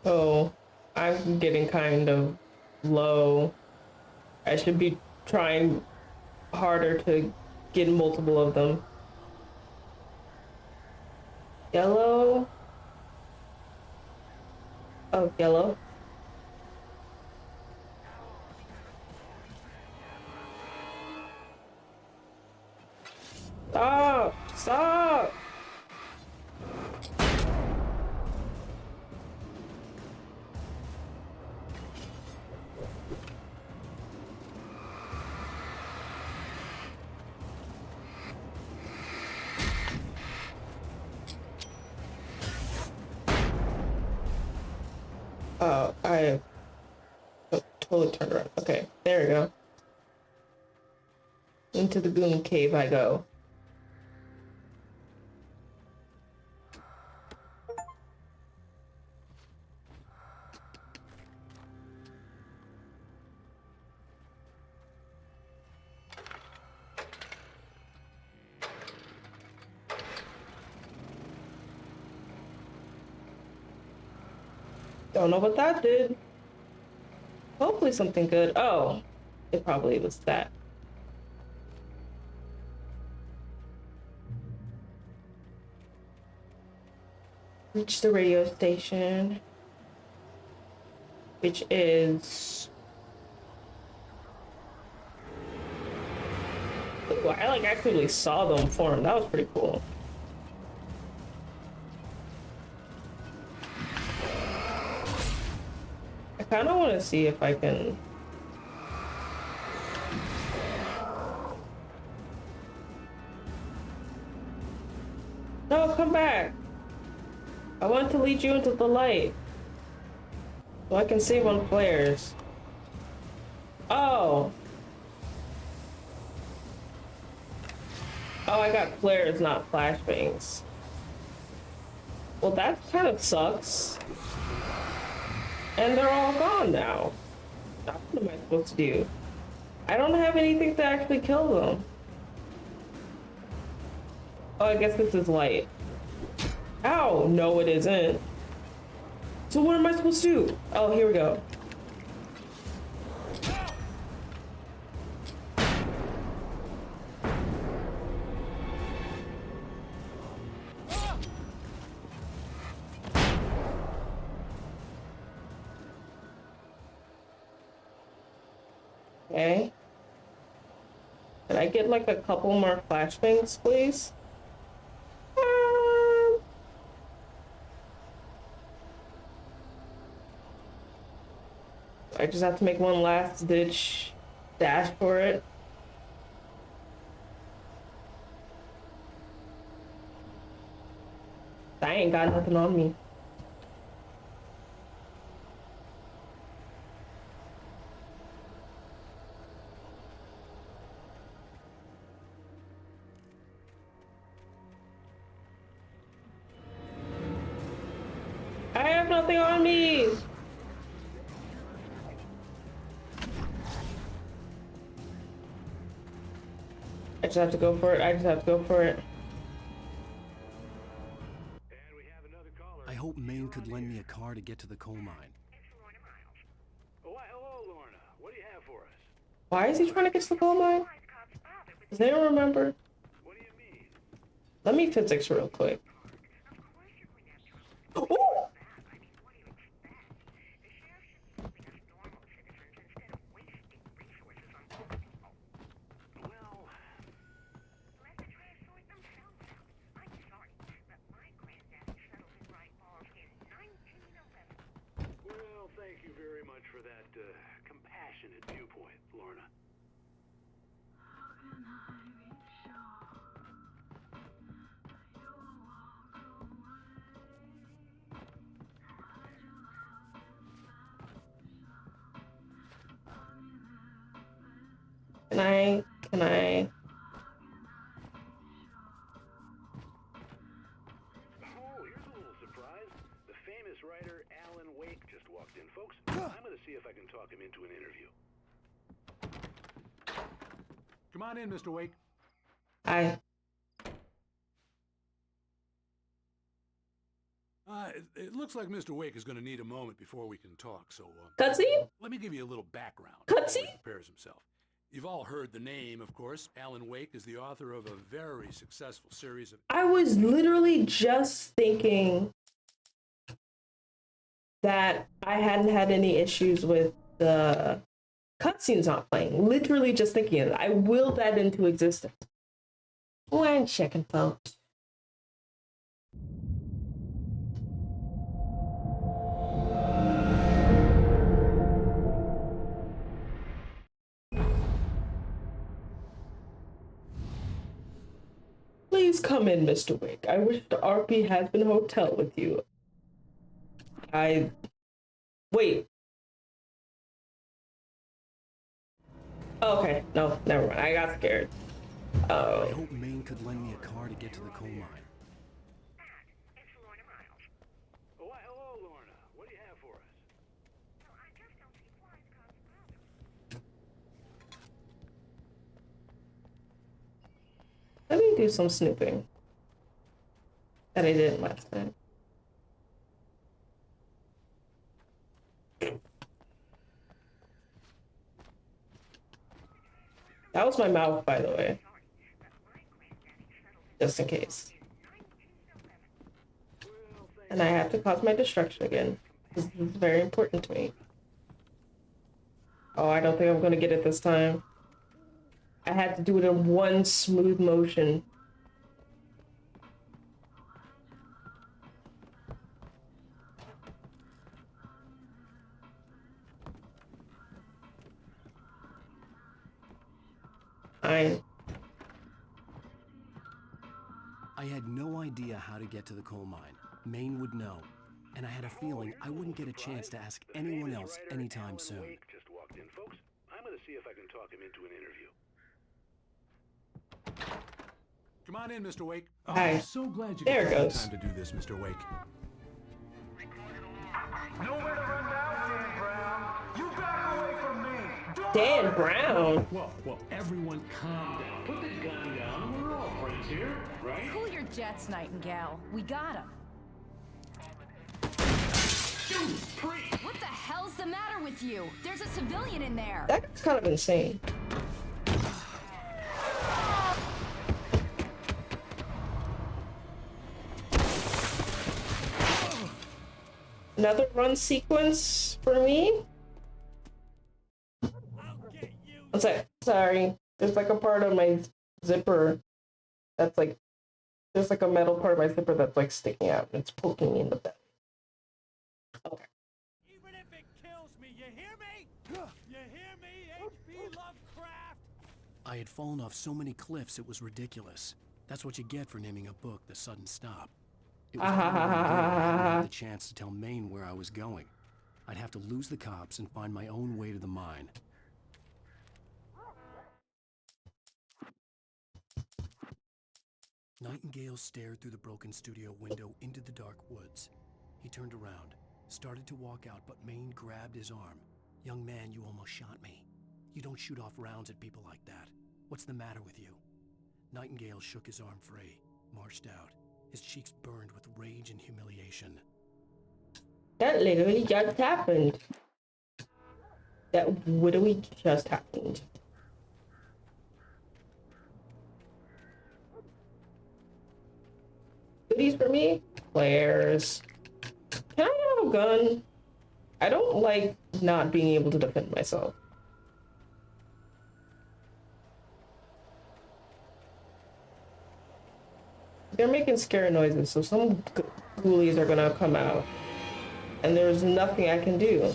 Oh, I'm getting kind of low. I should be trying harder to get multiple of them. Yellow. Oh, yellow. Stop! Stop! Oh, I totally turned around. Okay, there we go. Into the goon cave I go. Don't know what that did. Hopefully something good. Oh, it probably was that. Reach the radio station, which is... Ooh, I like actually saw them form. That was pretty cool. I kind of want to see if I can... No, come back. I want to lead you into the light so I can save on flares. Oh. Oh, I got flares, not flashbangs. Well, that kind of sucks. And they're all gone now. What am I supposed to do? I don't have anything to actually kill them. Oh, I guess this is light. Ow! No, it isn't. So what am I supposed to do? Oh, here we go. Okay. Can I get like a couple more flashbangs, please? I just have to make one last ditch dash for it. I ain't got nothing on me. I have nothing on me. I just have to go for it. I just have to go for it. I hope Maine could lend me a car to get to the coal mine. Oh, hello, Lorna. What do you have for us? Why is he trying to get to the coal mine? Does anyone remember? What do you mean? Let me physics real quick. Ooh! Well, thank you very much for that compassionate viewpoint, Lorna. Can I? Can I? Oh, here's a little surprise. The famous writer Alan Wake just walked in, folks. I'm gonna see if I can talk him into an interview. Come on in, Mr. Wake. I. It looks like Mr. Wake is going to need a moment before we can talk, so... Cutscene? Let me give you a little background. Cutscene? Before he prepares himself. You've all heard the name, of course. Alan Wake is the author of a very successful series of... I was literally just thinking that I hadn't had any issues with the cutscenes not playing. Literally just thinking it. I willed that into existence. One second, folks. Please come in, Mr. Wick. I wish the RP has been hotel with you. Wait. Okay, no, never mind. I got scared. I hope Maine could lend me a car to get to the coal mine. Oh, hello, Lorna. What do you have for us? Let me do some snooping that I did last time. That was my mouth, by the way. Just in case. And I have to cause my destruction again. This is very important to me. Oh, I don't think I'm gonna get it this time. I had to do it in one smooth motion. I had no idea how to get to the coal mine. Maine would know. And I had a feeling I wouldn't get a chance to ask anyone else anytime soon. Wake just walked in, folks. I'm gonna see if I can talk him into an interview. Come on in, Mr. Wake. Hi. I'm so glad you There it could find goes. time to do this, Mr. Wake. Nowhere to run now, Dan Brown. You back away from me. Dan Brown. Well, everyone calm down. Put the gun down. We're all friends here, right? Cool your jets, Nightingale. We got him. What the hell's the matter with you? There's a civilian in there. That's kind of insane. Another run sequence for me? One sec. Sorry. There's like a part of my zipper that's like, there's like a metal part of my zipper that's like sticking out and it's poking me in the belly. Okay. Even if it kills me, you hear me? You hear me, H.P. Lovecraft? I had fallen off so many cliffs it was ridiculous. That's what you get for naming a book The Sudden Stop. It was probably good I hadn't had the chance to tell Maine where I was going. I'd have to lose the cops and find my own way to the mine. Nightingale stared through the broken studio window into the dark woods. He turned around, started to walk out, but Maine grabbed his arm. "Young man, you almost shot me. You don't shoot off rounds at people like that. What's the matter with you?" Nightingale shook his arm free, marched out, his cheeks burned with rage and humiliation. That literally just happened. That literally just happened. Goodies for me? Flares. Can I have a gun? I don't like not being able to defend myself. They're making scary noises, so some ghoulies are gonna come out. And there's nothing I can do.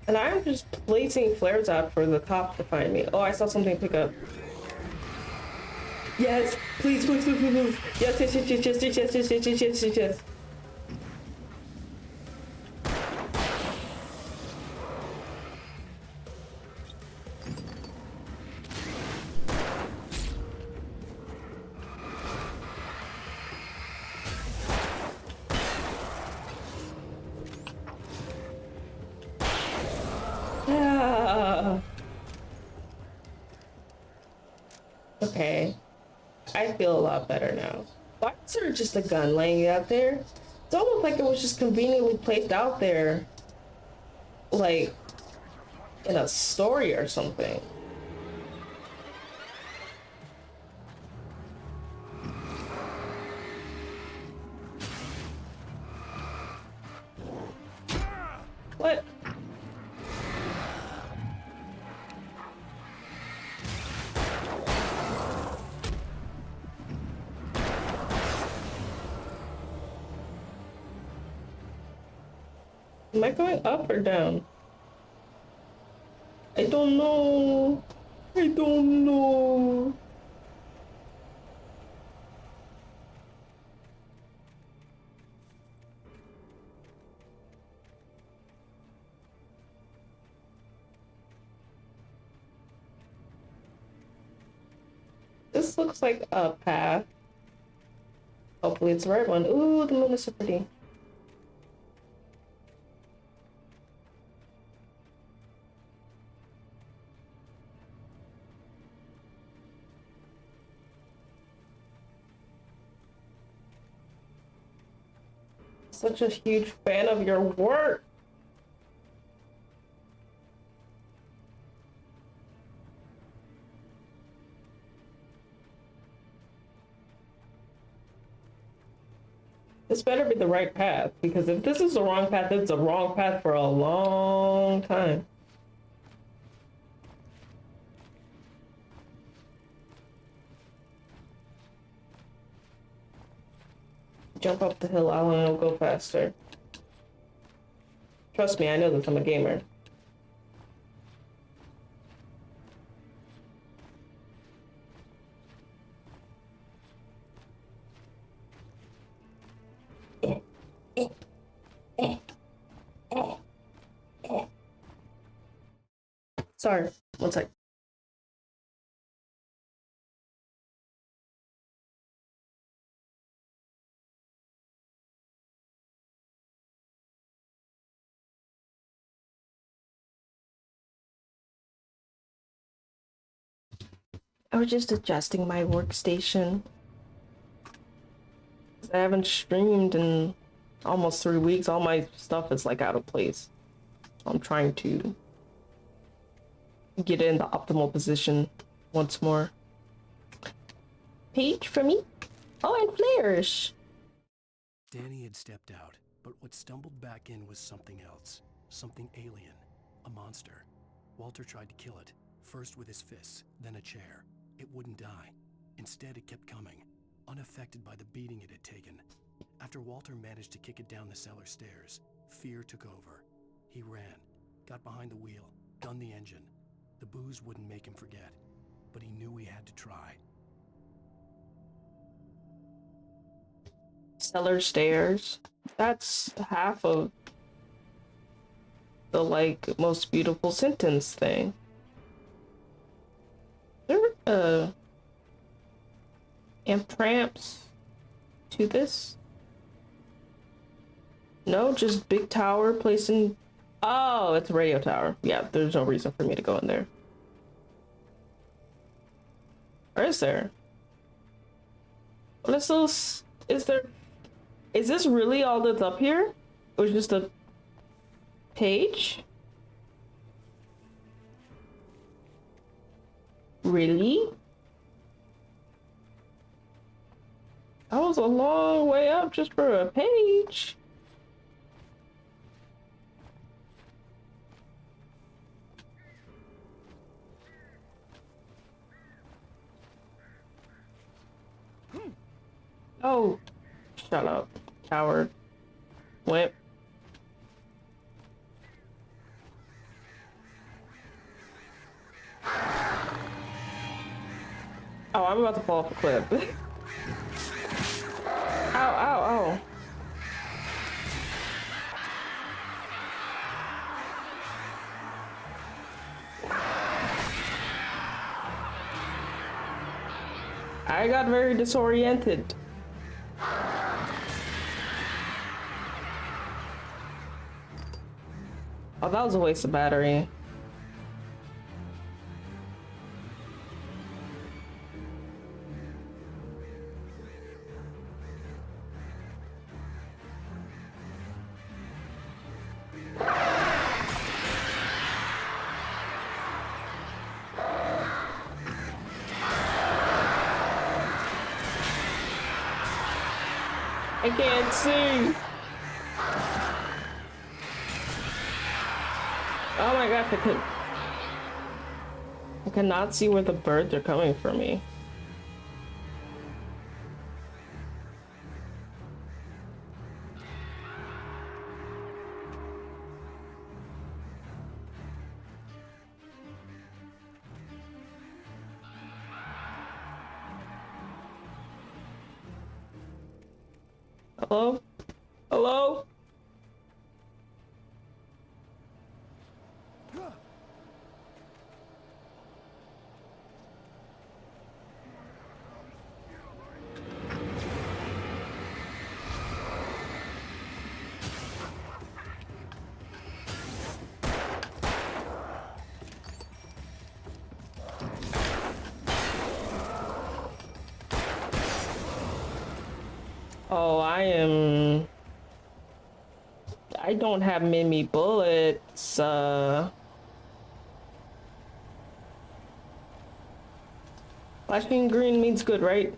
And I'm just placing flares out for the cop to find me. Oh, I saw something pick up. Yes, please, please, please, please, please. Yes, yes, yes, yes, yes, yes, yes, yes, yes, yes, yes, yes. Okay, I feel a lot better now. Why is there just a gun laying out there? It's almost like it was just conveniently placed out there, like in a story or something. What? Am I going up or down? I don't know. I don't know. This looks like a path. Hopefully it's the right one. Ooh, the moon is so pretty. Such a huge fan of your work. This better be the right path, because if this is the wrong path, it's the wrong path for a long time. Jump up the hill, I'll go faster. Trust me, I know this, I'm a gamer. Sorry, one sec. I was just adjusting my workstation. I haven't streamed in almost 3 weeks. All my stuff is like out of place. I'm trying to get in the optimal position once more. Page for me? Oh, and flares. Danny had stepped out, but what stumbled back in was something else. Something alien. A monster. Walter tried to kill it, first with his fists, then a chair. It wouldn't die. Instead, it kept coming, unaffected by the beating it had taken. After Walter managed to kick it down the cellar stairs, fear took over. He ran, got behind the wheel, gunned the engine. The booze wouldn't make him forget, but he knew he had to try. Cellar stairs. That's half of the, like, most beautiful sentence thing. amp tramps to this? No, just big tower placing. Oh, it's a radio tower. Yeah, there's no reason for me to go in there. Or is there? What is this? Is there? Is this really all that's up here? Or just a page? Really? That was a long way up just for a page. Oh, shut up, coward. Wimp. Oh, I'm about to fall off a cliff. Ow, ow, ow. I got very disoriented. Oh, that was a waste of battery. I can't see. Oh my gosh, I cannot see where the birds are coming from me. Hello? Hello? Oh, I don't have many bullets. Flashing green means good, right?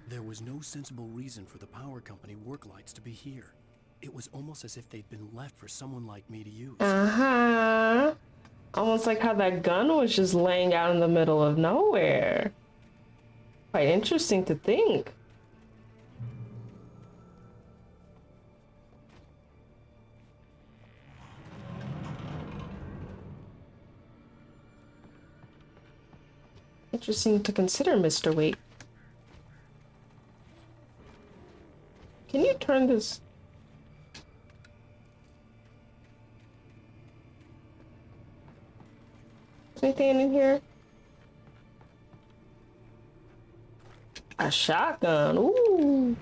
There was no sensible reason for the power company work lights to be here. It was almost as if they'd been left for someone like me to use. Uh-huh. Almost like how that gun was just laying out in the middle of nowhere. Quite interesting to think. Interesting to consider, Mr. Wait. Can you turn this? Anything in here? A shotgun. Ooh.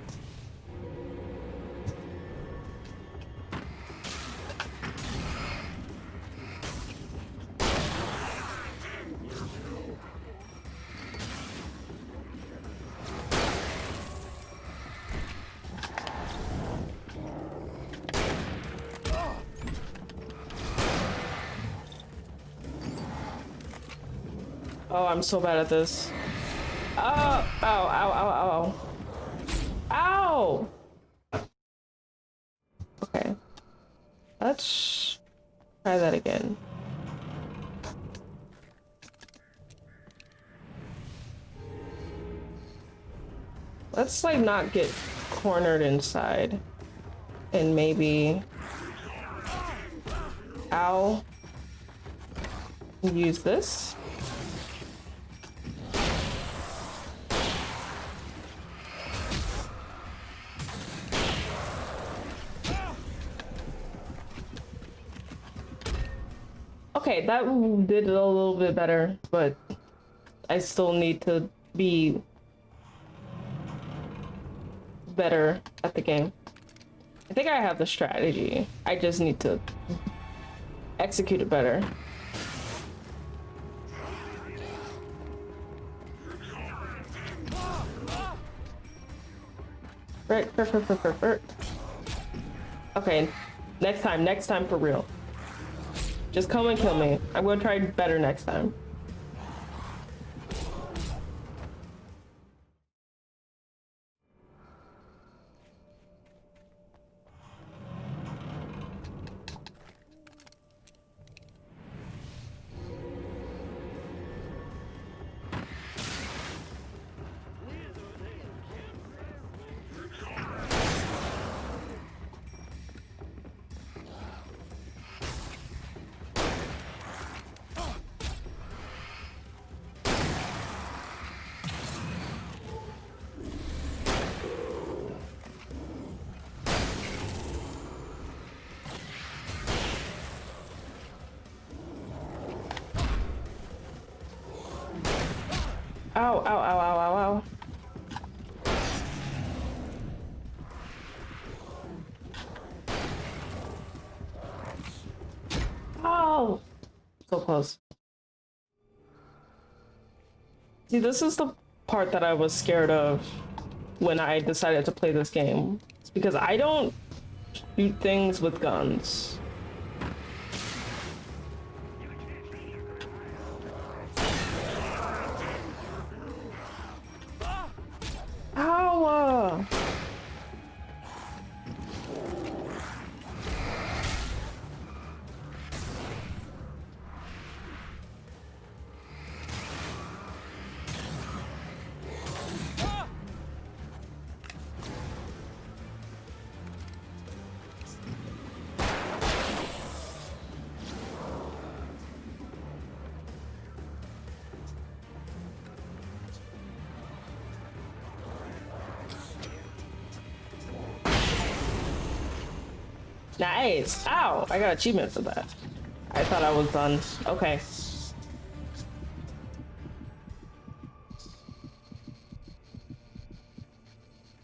Oh, I'm so bad at this. Oh, ow, ow, ow, ow. Ow! Okay. Let's try that again. Let's like not get cornered inside. And maybe... Ow. Use this. Okay, that did it a little bit better, but I still need to be better at the game. I think I have the strategy. I just need to execute it better. Right. Okay, next time for real. Just come and kill me. I'm gonna try better next time. Ow, ow, ow, ow, ow, ow. Oh, so close. See, this is the part that I was scared of when I decided to play this game. It's because I don't shoot things with guns. Ow! Nice. Ow! I got achievement for that. I thought I was done. Okay.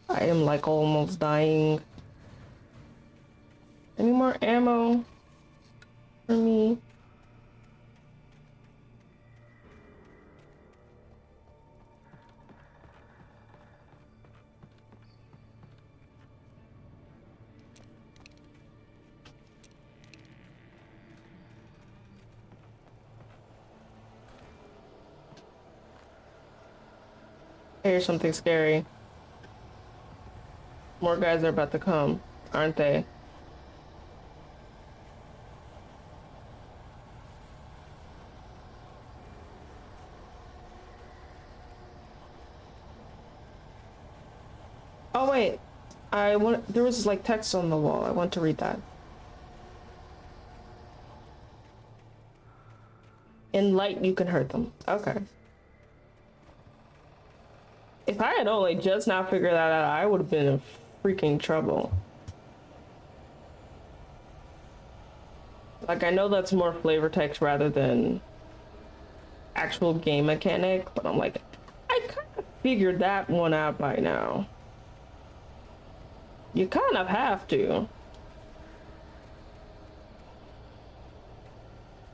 I am like almost dying. Any more ammo for me? I hear something scary. More guys are about to come, aren't they? Oh wait, there was like text on the wall. I want to read that. In light, you can hurt them. Okay. If I had only just now figured that out, I would have been in freaking trouble. Like, I know that's more flavor text rather than actual game mechanic, but I'm like, I kind of figured that one out by now. You kind of have to.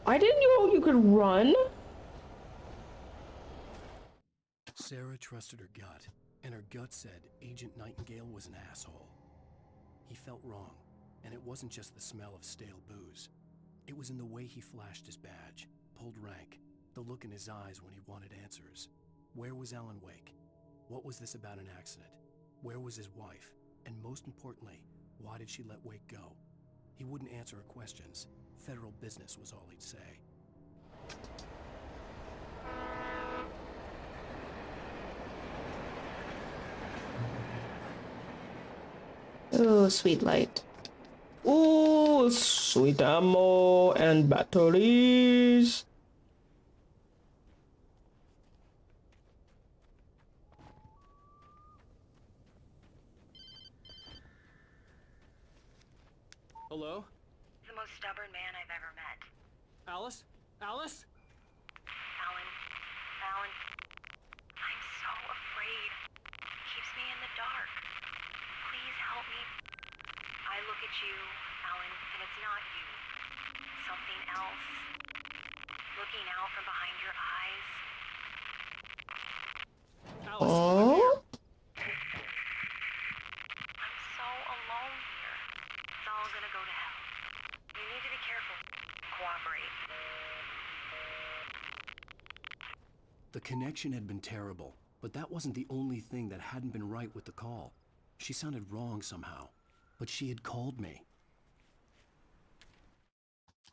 I didn't know you could run. Sarah trusted her gut, and her gut said Agent Nightingale was an asshole. He felt wrong, and it wasn't just the smell of stale booze. It was in the way he flashed his badge, pulled rank, the look in his eyes when he wanted answers. Where was Alan Wake? What was this about an accident? Where was his wife? And most importantly, why did she let Wake go? He wouldn't answer her questions. Federal business was all he'd say. Oh, sweet light. Ooh, sweet ammo and batteries. Hello? He's the most stubborn man I've ever met. Alice? Alice? Alan. you, Alan, and it's not you. Something else. Looking out from behind your eyes. Alice, I'm here. I'm so alone here. It's all gonna go to hell. You need to be careful. Cooperate. The connection had been terrible, but that wasn't the only thing that hadn't been right with the call. She sounded wrong somehow, but she had called me.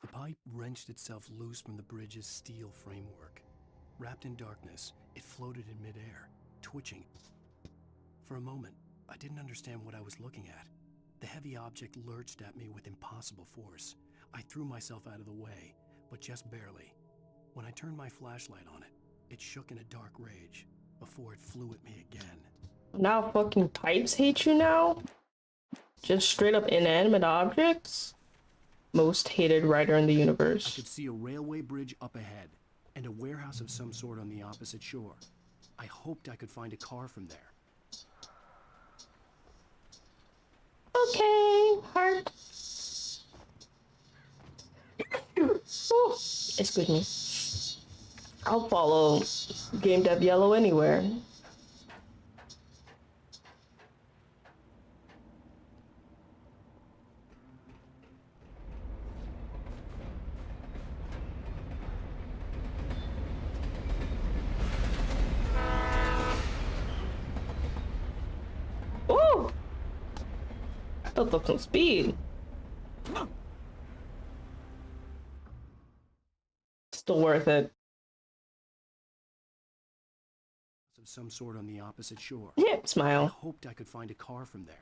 The pipe wrenched itself loose from the bridge's steel framework. Wrapped in darkness, it floated in midair, twitching. For a moment, I didn't understand what I was looking at. The heavy object lurched at me with impossible force. I threw myself out of the way, but just barely. When I turned my flashlight on it, it shook in a dark rage before it flew at me again. Now fucking pipes hate you now? Just straight up inanimate objects? Most hated writer in the universe. I could see a railway bridge up ahead and a warehouse of some sort on the opposite shore. I hoped I could find a car from there. Okay, heart. Ooh, excuse me. I'll follow Game Dev Yellow anywhere. Ooh! Built up some speed. Still worth it. Of some sort on the opposite shore. Yeah, smile. I hoped I could find a car from there.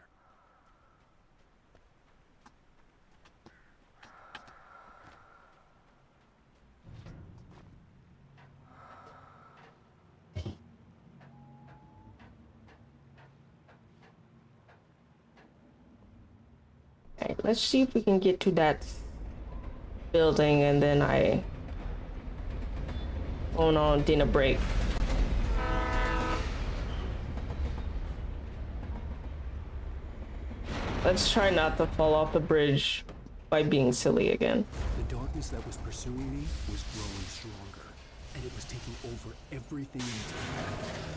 Alright, let's see if we can get to that building and then I going on dinner break. Let's try not to fall off the bridge by being silly again. The darkness that was pursuing me was growing stronger, and it was taking over everything in its path.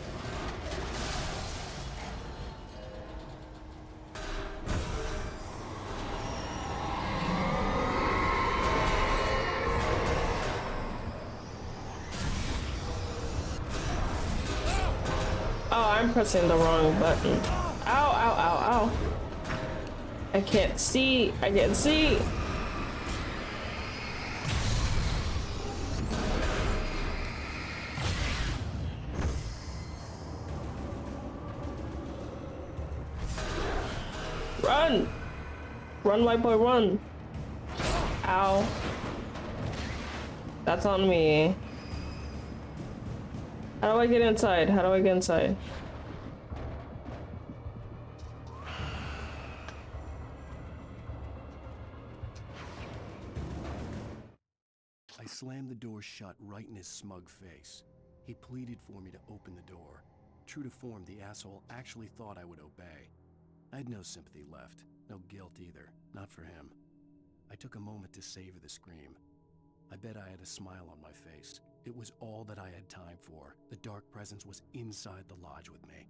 Oh, I'm pressing the wrong button. Ow, ow, ow, ow. I can't see. I can't see. Run! Run, white boy, run. Ow. That's on me. How do I get inside? How do I get inside? I slammed the door shut right in his smug face. He pleaded for me to open the door. True to form, the asshole actually thought I would obey. I had no sympathy left, no guilt either, not for him. I took a moment to savor the scream. I bet I had a smile on my face. It was all that I had time for. The dark presence was inside the lodge with me.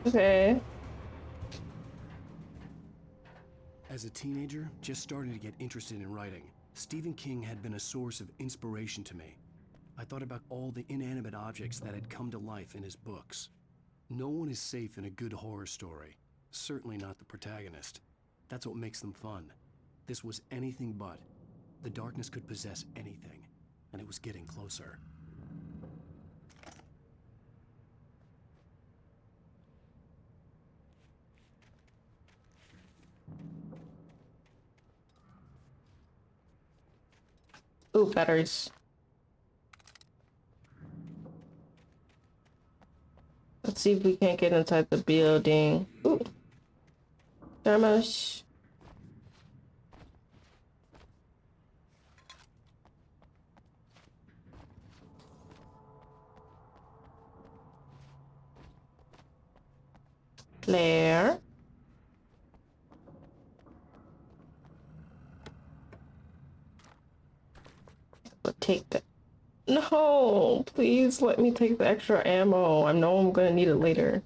Okay. As a teenager, just starting to get interested in writing, Stephen King had been a source of inspiration to me. I thought about all the inanimate objects that had come to life in his books. No one is safe in a good horror story. Certainly not the protagonist. That's what makes them fun. This was anything but. The darkness could possess anything, and it was getting closer. Ooh, batteries. Let's see if we can't get inside the building. Ooh. Thermos. Claire. But take the... No, please let me take the extra ammo. I know I'm gonna need it later.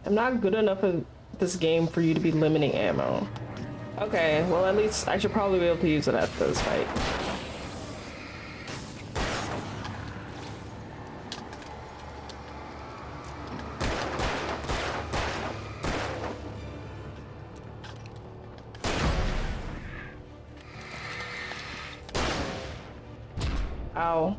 I'm not good enough at this game for you to be limiting ammo. Okay, well at least I should probably be able to use it at this fight. Ow.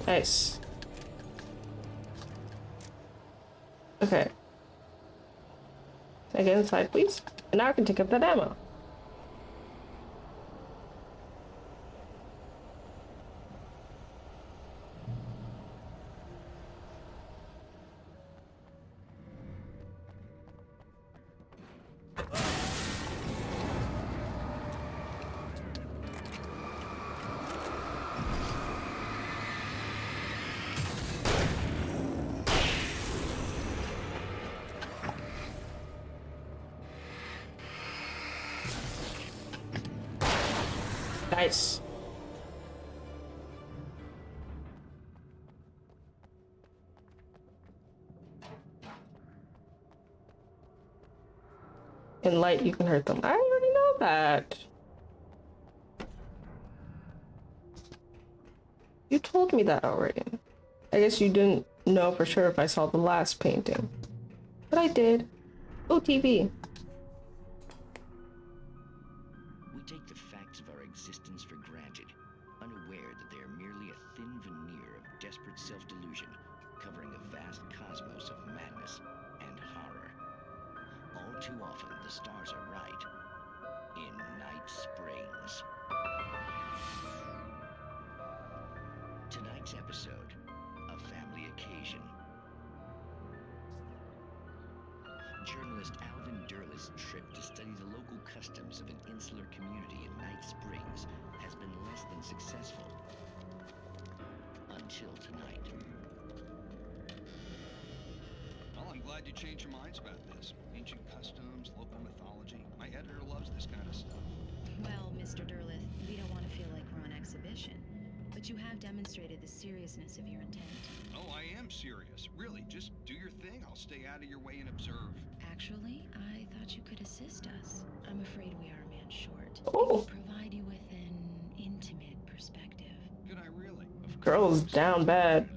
Nice. Okay. Can I get inside, please? And now I can take up that ammo. Nice. In light, you can hurt them. I already know that. You told me that already. I guess you didn't know for sure if I saw the last painting. But I did. Oh, TV. We take the facts of our existence for granted, unaware that they are merely a thin veneer of desperate self-delusion, covering a vast cosmos of madness and horror. All too often, the stars are right. In Night Springs. Tonight's episode, a family occasion. Journalist Alvin Durley's trip to study the local customs of an insular community in Night Springs has been less than successful. Until tonight. Well, I'm glad you changed your minds about this. Ancient customs, local mythology. My editor loves this kind of stuff. Well, Mr. Durlith, we don't want to feel like we're on exhibition, but you have demonstrated the seriousness of your intent. Oh, I am serious. Really, just do your thing. I'll stay out of your way and observe. Actually, I thought you could assist us. I'm afraid we are a man short. Oh. Provide you with an intimate perspective. Could I really? Girl's down bad.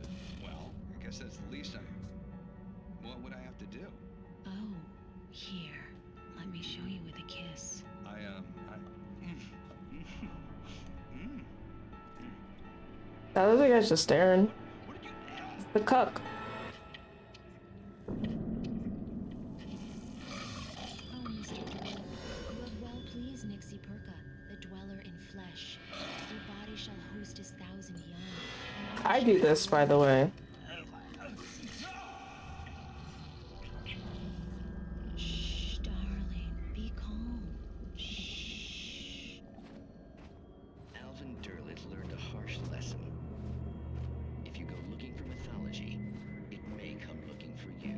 Well, I guess that's the least I... What would I have to do? Oh, here. Let me show you with a kiss. The other guy's just staring. The cuck. Oh, Mr. Durlith, you have well pleased Nixie Perka, the dweller in flesh. Your body shall host his 1,000 young. I do this, by the way. Shh, darling, be calm. Shh. Alvin Durlith learned a harsh lesson. If you go looking for mythology, it may come looking for you.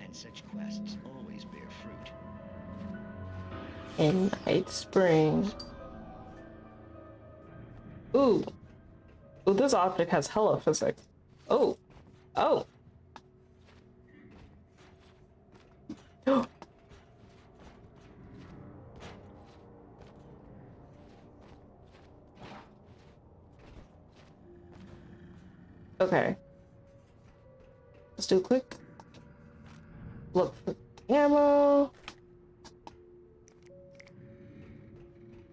And such quests always bear fruit. In Night Springs. Ooh. Ooh, this object has hella physics. Oh. Oh. Okay. Let's do a quick look for ammo.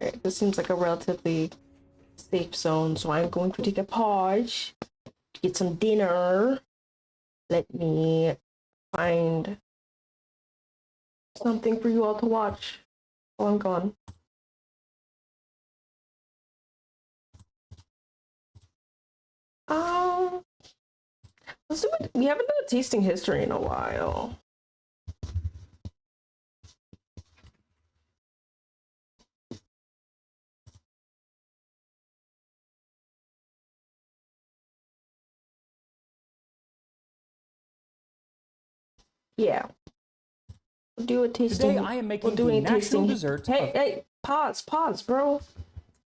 Okay, this seems like a relatively safe zone, so I'm going to take a pause to get some dinner. Let me find something for you all to watch while I'm gone. Let's do it. We haven't done a tasting history in a while. Yeah. We'll do a tasting. Today I am making the national dessert Hey, of... hey, pause, bro.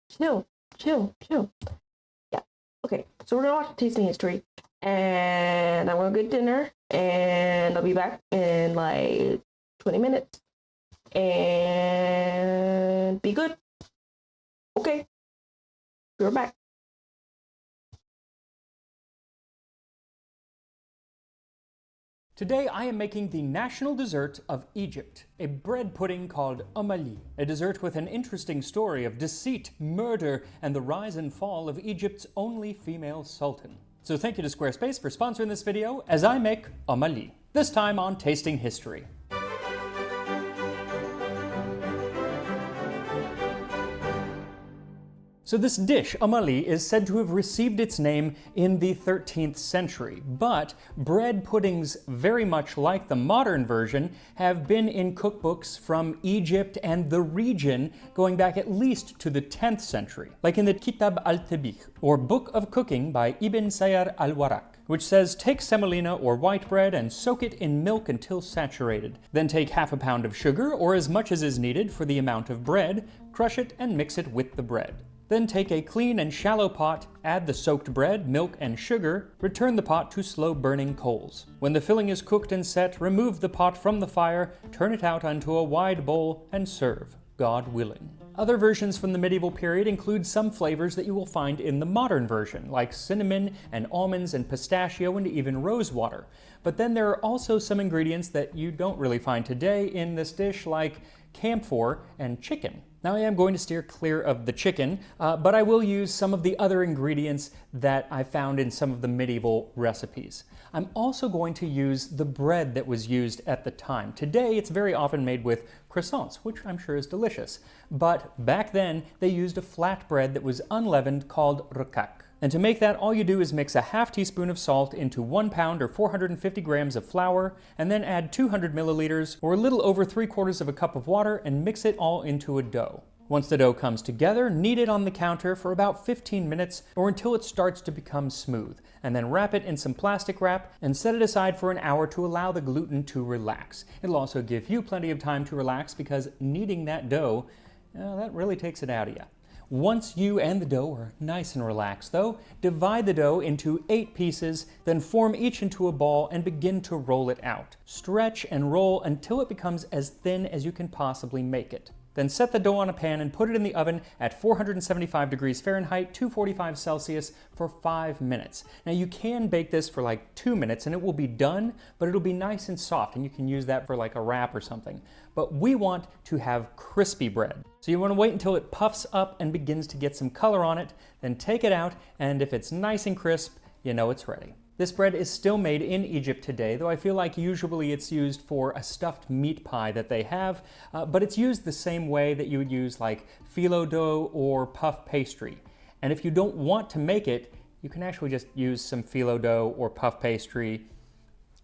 Chill. Yeah. Okay, so we're gonna watch tasting history, and I'm gonna get dinner, and I'll be back in like 20 minutes, and be good. Okay, we're back. Today I am making the national dessert of Egypt, a bread pudding called omali, a dessert with an interesting story of deceit, murder, and the rise and fall of Egypt's only female sultan. So thank you to Squarespace for sponsoring this video as I make omali, this time on Tasting History. So this dish, omali, is said to have received its name in the 13th century, but bread puddings, very much like the modern version, have been in cookbooks from Egypt and the region going back at least to the 10th century, like in the Kitab al-Tabikh, or Book of Cooking by Ibn Sayyar al-Warraq, which says, take semolina or white bread and soak it in milk until saturated. Then take half a pound of sugar, or as much as is needed for the amount of bread, crush it and mix it with the bread. Then take a clean and shallow pot, add the soaked bread, milk, and sugar, return the pot to slow burning coals. When the filling is cooked and set, remove the pot from the fire, turn it out onto a wide bowl, and serve, God willing. Other versions from the medieval period include some flavors that you will find in the modern version, like cinnamon and almonds and pistachio and even rose water. But then there are also some ingredients that you don't really find today in this dish, like camphor and chicken. Now I am going to steer clear of the chicken, but I will use some of the other ingredients that I found in some of the medieval recipes. I'm also going to use the bread that was used at the time. Today it's very often made with croissants, which I'm sure is delicious. But back then they used a flat bread that was unleavened called rukak. And to make that, all you do is mix a half teaspoon of salt into 1 pound or 450 grams of flour, and then add 200 milliliters or a little over 3/4 of a cup of water and mix it all into a dough. Once the dough comes together, knead it on the counter for about 15 minutes or until it starts to become smooth, and then wrap it in some plastic wrap and set it aside for an hour to allow the gluten to relax. It'll also give you plenty of time to relax because kneading that dough, that really takes it out of you. Once you and the dough are nice and relaxed though, divide the dough into 8 pieces, then form each into a ball and begin to roll it out. Stretch and roll until it becomes as thin as you can possibly make it. Then set the dough on a pan and put it in the oven at 475 degrees Fahrenheit, 245 Celsius for 5 minutes. Now you can bake this for like 2 minutes and it will be done, but it'll be nice and soft and you can use that for like a wrap or something. But we want to have crispy bread. So you want to wait until it puffs up and begins to get some color on it, then take it out, and if it's nice and crisp, you know it's ready. This bread is still made in Egypt today, though I feel like usually it's used for a stuffed meat pie that they have, but it's used the same way that you would use like phyllo dough or puff pastry. And if you don't want to make it, you can actually just use some phyllo dough or puff pastry.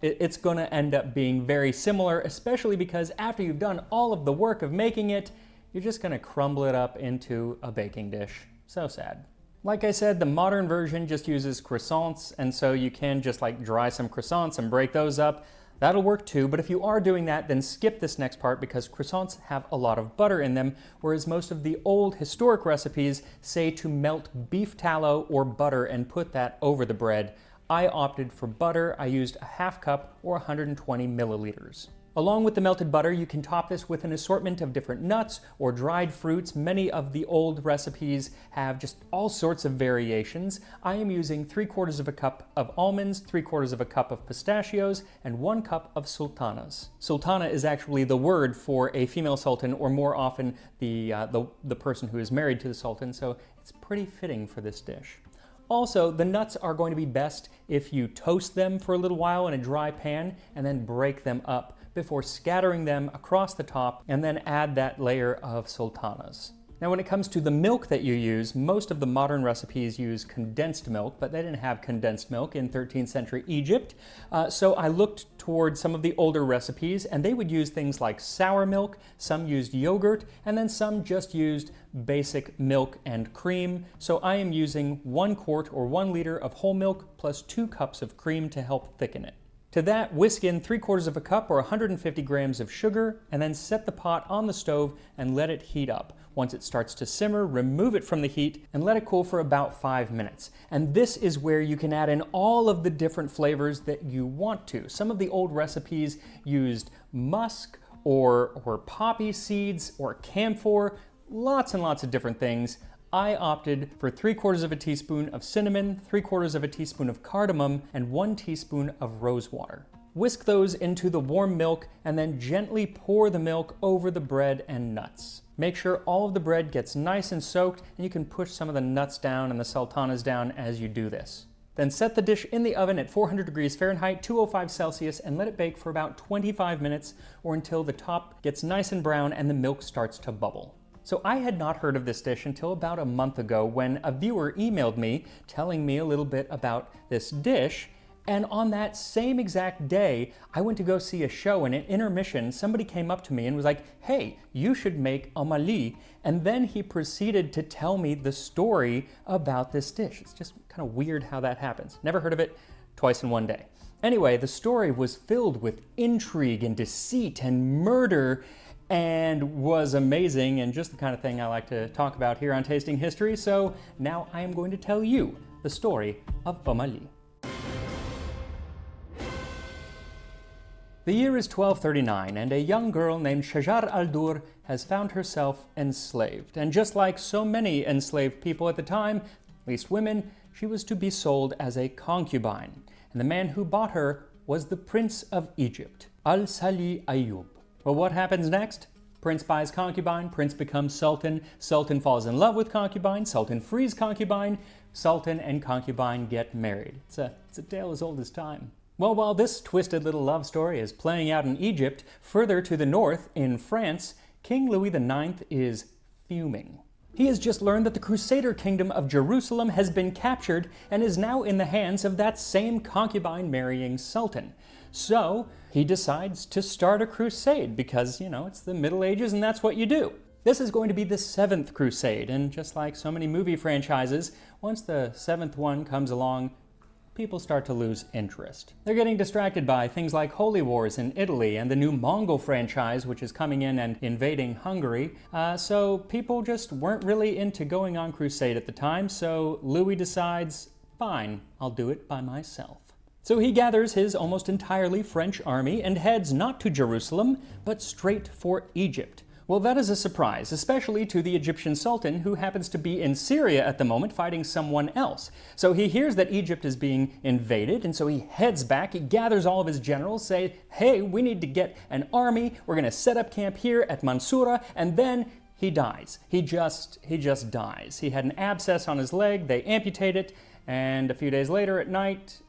It's going to end up being very similar, especially because after you've done all of the work of making it, you're just going to crumble it up into a baking dish. So sad. Like I said, the modern version just uses croissants, and so you can just like dry some croissants and break those up. That'll work too, but if you are doing that, then skip this next part because croissants have a lot of butter in them, whereas most of the old historic recipes say to melt beef tallow or butter and put that over the bread. I opted for butter. I used a half cup or 120 milliliters. Along with the melted butter, you can top this with an assortment of different nuts or dried fruits. Many of the old recipes have just all sorts of variations. I am using 3/4 of a cup of almonds, 3/4 of a cup of pistachios, and 1 cup of sultanas. Sultana is actually the word for a female sultan, or more often the person who is married to the sultan, so it's pretty fitting for this dish. Also, the nuts are going to be best if you toast them for a little while in a dry pan and then break them up before scattering them across the top and then add that layer of sultanas. Now when it comes to the milk that you use, most of the modern recipes use condensed milk, but they didn't have condensed milk in 13th century Egypt. So I looked toward some of the older recipes and they would use things like sour milk, some used yogurt, and then some just used basic milk and cream. So I am using 1 quart or 1 liter of whole milk plus 2 cups of cream to help thicken it. To that, whisk in 3/4 of a cup or 150 grams of sugar, and then set the pot on the stove and let it heat up. Once it starts to simmer, remove it from the heat and let it cool for about 5 minutes. And this is where you can add in all of the different flavors that you want to. Some of the old recipes used musk or poppy seeds or camphor, lots and lots of different things. I opted for 3/4 of a teaspoon of cinnamon, 3/4 of a teaspoon of cardamom, and 1 teaspoon of rosewater. Whisk those into the warm milk and then gently pour the milk over the bread and nuts. Make sure all of the bread gets nice and soaked, and you can push some of the nuts down and the sultanas down as you do this. Then set the dish in the oven at 400 degrees Fahrenheit, 205 Celsius, and let it bake for about 25 minutes or until the top gets nice and brown and the milk starts to bubble. So I had not heard of this dish until about a month ago when a viewer emailed me telling me a little bit about this dish. And on that same exact day, I went to go see a show, and at intermission, somebody came up to me and was like, hey, you should make amali. And then he proceeded to tell me the story about this dish. It's just kind of weird how that happens. Never heard of it, twice in one day. Anyway, the story was filled with intrigue and deceit and murder and was amazing and just the kind of thing I like to talk about here on Tasting History. So now I am going to tell you the story of amali. The year is 1239, and a young girl named Shajar al-Dur has found herself enslaved. And just like so many enslaved people at the time, at least women, she was to be sold as a concubine. And the man who bought her was the Prince of Egypt, Al-Salih Ayyub. Well, what happens next? Prince buys concubine, prince becomes sultan, sultan falls in love with concubine, sultan frees concubine, sultan and concubine get married. It's a tale as old as time. Well, while this twisted little love story is playing out in Egypt, further to the north, in France, King Louis IX is fuming. He has just learned that the Crusader kingdom of Jerusalem has been captured and is now in the hands of that same concubine-marrying sultan. So, he decides to start a crusade because, it's the Middle Ages and that's what you do. This is going to be the 7th crusade, and just like so many movie franchises, once the 7th one comes along, people start to lose interest. They're getting distracted by things like Holy Wars in Italy and the new Mongol franchise, which is coming in and invading Hungary. So people just weren't really into going on crusade at the time, so Louis decides, fine, I'll do it by myself. So he gathers his almost entirely French army and heads not to Jerusalem, but straight for Egypt. Well, that is a surprise, especially to the Egyptian Sultan, who happens to be in Syria at the moment fighting someone else. So he hears that Egypt is being invaded, and so he heads back, he gathers all of his generals, say, hey, we need to get an army, we're gonna set up camp here at Mansoura, and then he dies. He just dies. He had an abscess on his leg, they amputate it, and a few days later at night,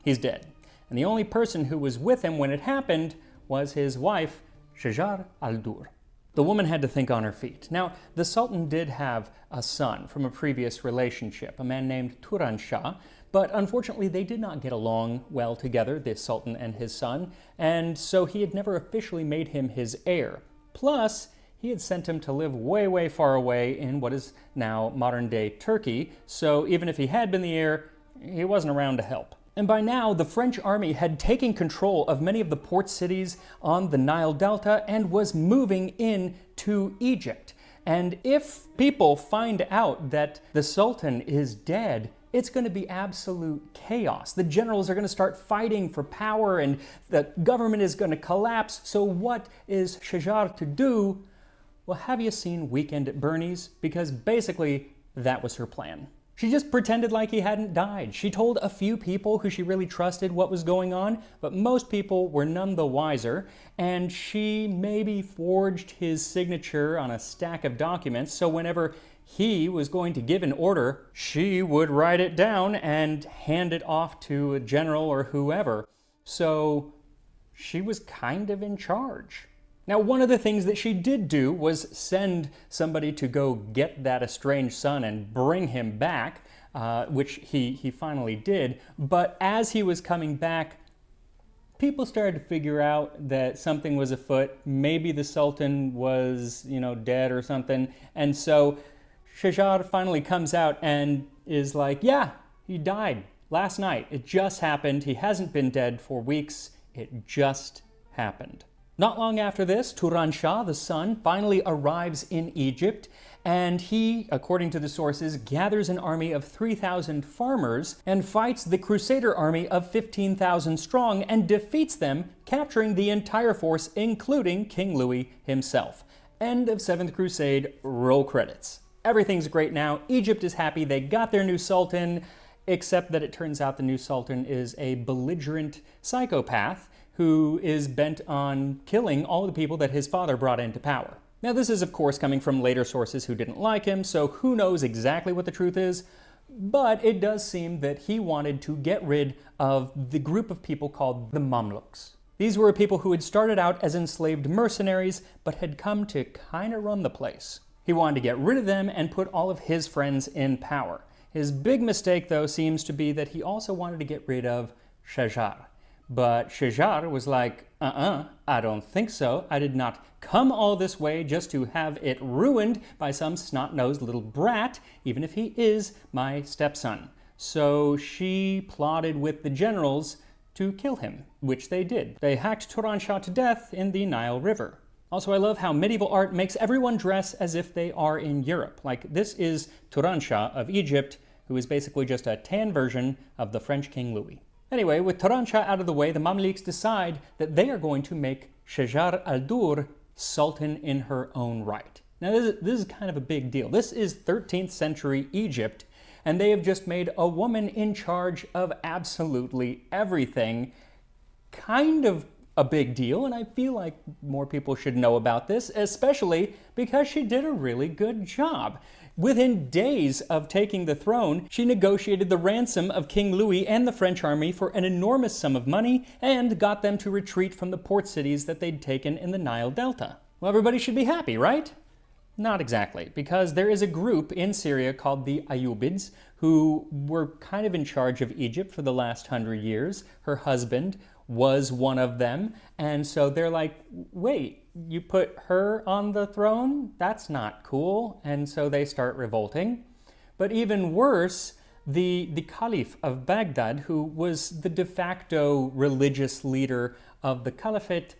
he's dead. And the only person who was with him when it happened was his wife, Shajar al-Dur. The woman had to think on her feet. Now, the Sultan did have a son from a previous relationship, a man named Turan Shah, but unfortunately they did not get along well together, the Sultan and his son, and so he had never officially made him his heir. Plus, he had sent him to live way, way far away in what is now modern-day Turkey, so even if he had been the heir, he wasn't around to help. And by now, the French army had taken control of many of the port cities on the Nile Delta and was moving in to Egypt. And if people find out that the Sultan is dead, it's going to be absolute chaos. The generals are going to start fighting for power and the government is going to collapse. So what is Shajar to do? Well, have you seen Weekend at Bernie's? Because basically, that was her plan. She just pretended like he hadn't died. She told a few people who she really trusted what was going on, but most people were none the wiser, and she maybe forged his signature on a stack of documents, so whenever he was going to give an order, she would write it down and hand it off to a general or whoever. So she was kind of in charge. Now, one of the things that she did do was send somebody to go get that estranged son and bring him back, which he finally did. But as he was coming back, people started to figure out that something was afoot. Maybe the Sultan was, dead or something. And so Shajar finally comes out and is like, yeah, he died. last night. It just happened. He hasn't been dead for weeks. It just happened. Not long after this, Turan Shah, the son, finally arrives in Egypt, and he, according to the sources, gathers an army of 3,000 farmers and fights the Crusader army of 15,000 strong and defeats them, capturing the entire force, including King Louis himself. End of 7th Crusade, roll credits. Everything's great now. Egypt is happy. They got their new sultan, except that it turns out the new sultan is a belligerent psychopath who is bent on killing all the people that his father brought into power. Now, this is, of course, coming from later sources who didn't like him, so who knows exactly what the truth is, but it does seem that he wanted to get rid of the group of people called the Mamluks. These were people who had started out as enslaved mercenaries, but had come to kind of run the place. He wanted to get rid of them and put all of his friends in power. His big mistake, though, seems to be that he also wanted to get rid of Shajar. But Shajar was like, I don't think so. I did not come all this way just to have it ruined by some snot-nosed little brat, even if he is my stepson. So she plotted with the generals to kill him, which they did. They hacked Turan Shah to death in the Nile River. Also, I love how medieval art makes everyone dress as if they are in Europe. Like, this is Turan Shah of Egypt, who is basically just a tan version of the French King Louis. Anyway, with Turan Shah out of the way, the Mamluks decide that they are going to make Shajar al-Dur sultan in her own right. Now, this is kind of a big deal. This is 13th century Egypt, and they have just made a woman in charge of absolutely everything. Kind of a big deal, and I feel like more people should know about this, especially because she did a really good job. Within days of taking the throne, she negotiated the ransom of King Louis and the French army for an enormous sum of money and got them to retreat from the port cities that they'd taken in the Nile Delta. Well, everybody should be happy, right? Not exactly, because there is a group in Syria called the Ayyubids who were kind of in charge of Egypt for the last 100 years. Her husband was one of them, and so they're like, wait, you put her on the throne? That's not cool. And so they start revolting. But even worse, the Caliph of Baghdad, who was the de facto religious leader of the caliphate,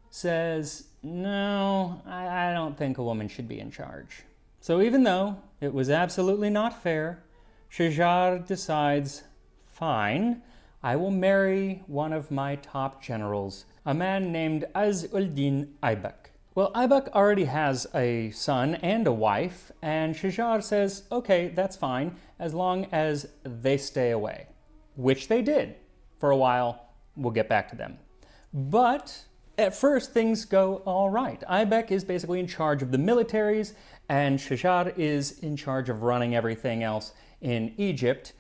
says, no, I don't think a woman should be in charge. So even though it was absolutely not fair, Shajar decides, fine, I will marry one of my top generals, a man named Az-ul-Din Aybak. Well, Aybak already has a son and a wife, and Shajar says, okay, that's fine, as long as they stay away. Which they did. For a while, we'll get back to them. But at first, things go all right. Aybak is basically in charge of the militaries, and Shajar is in charge of running everything else in Egypt.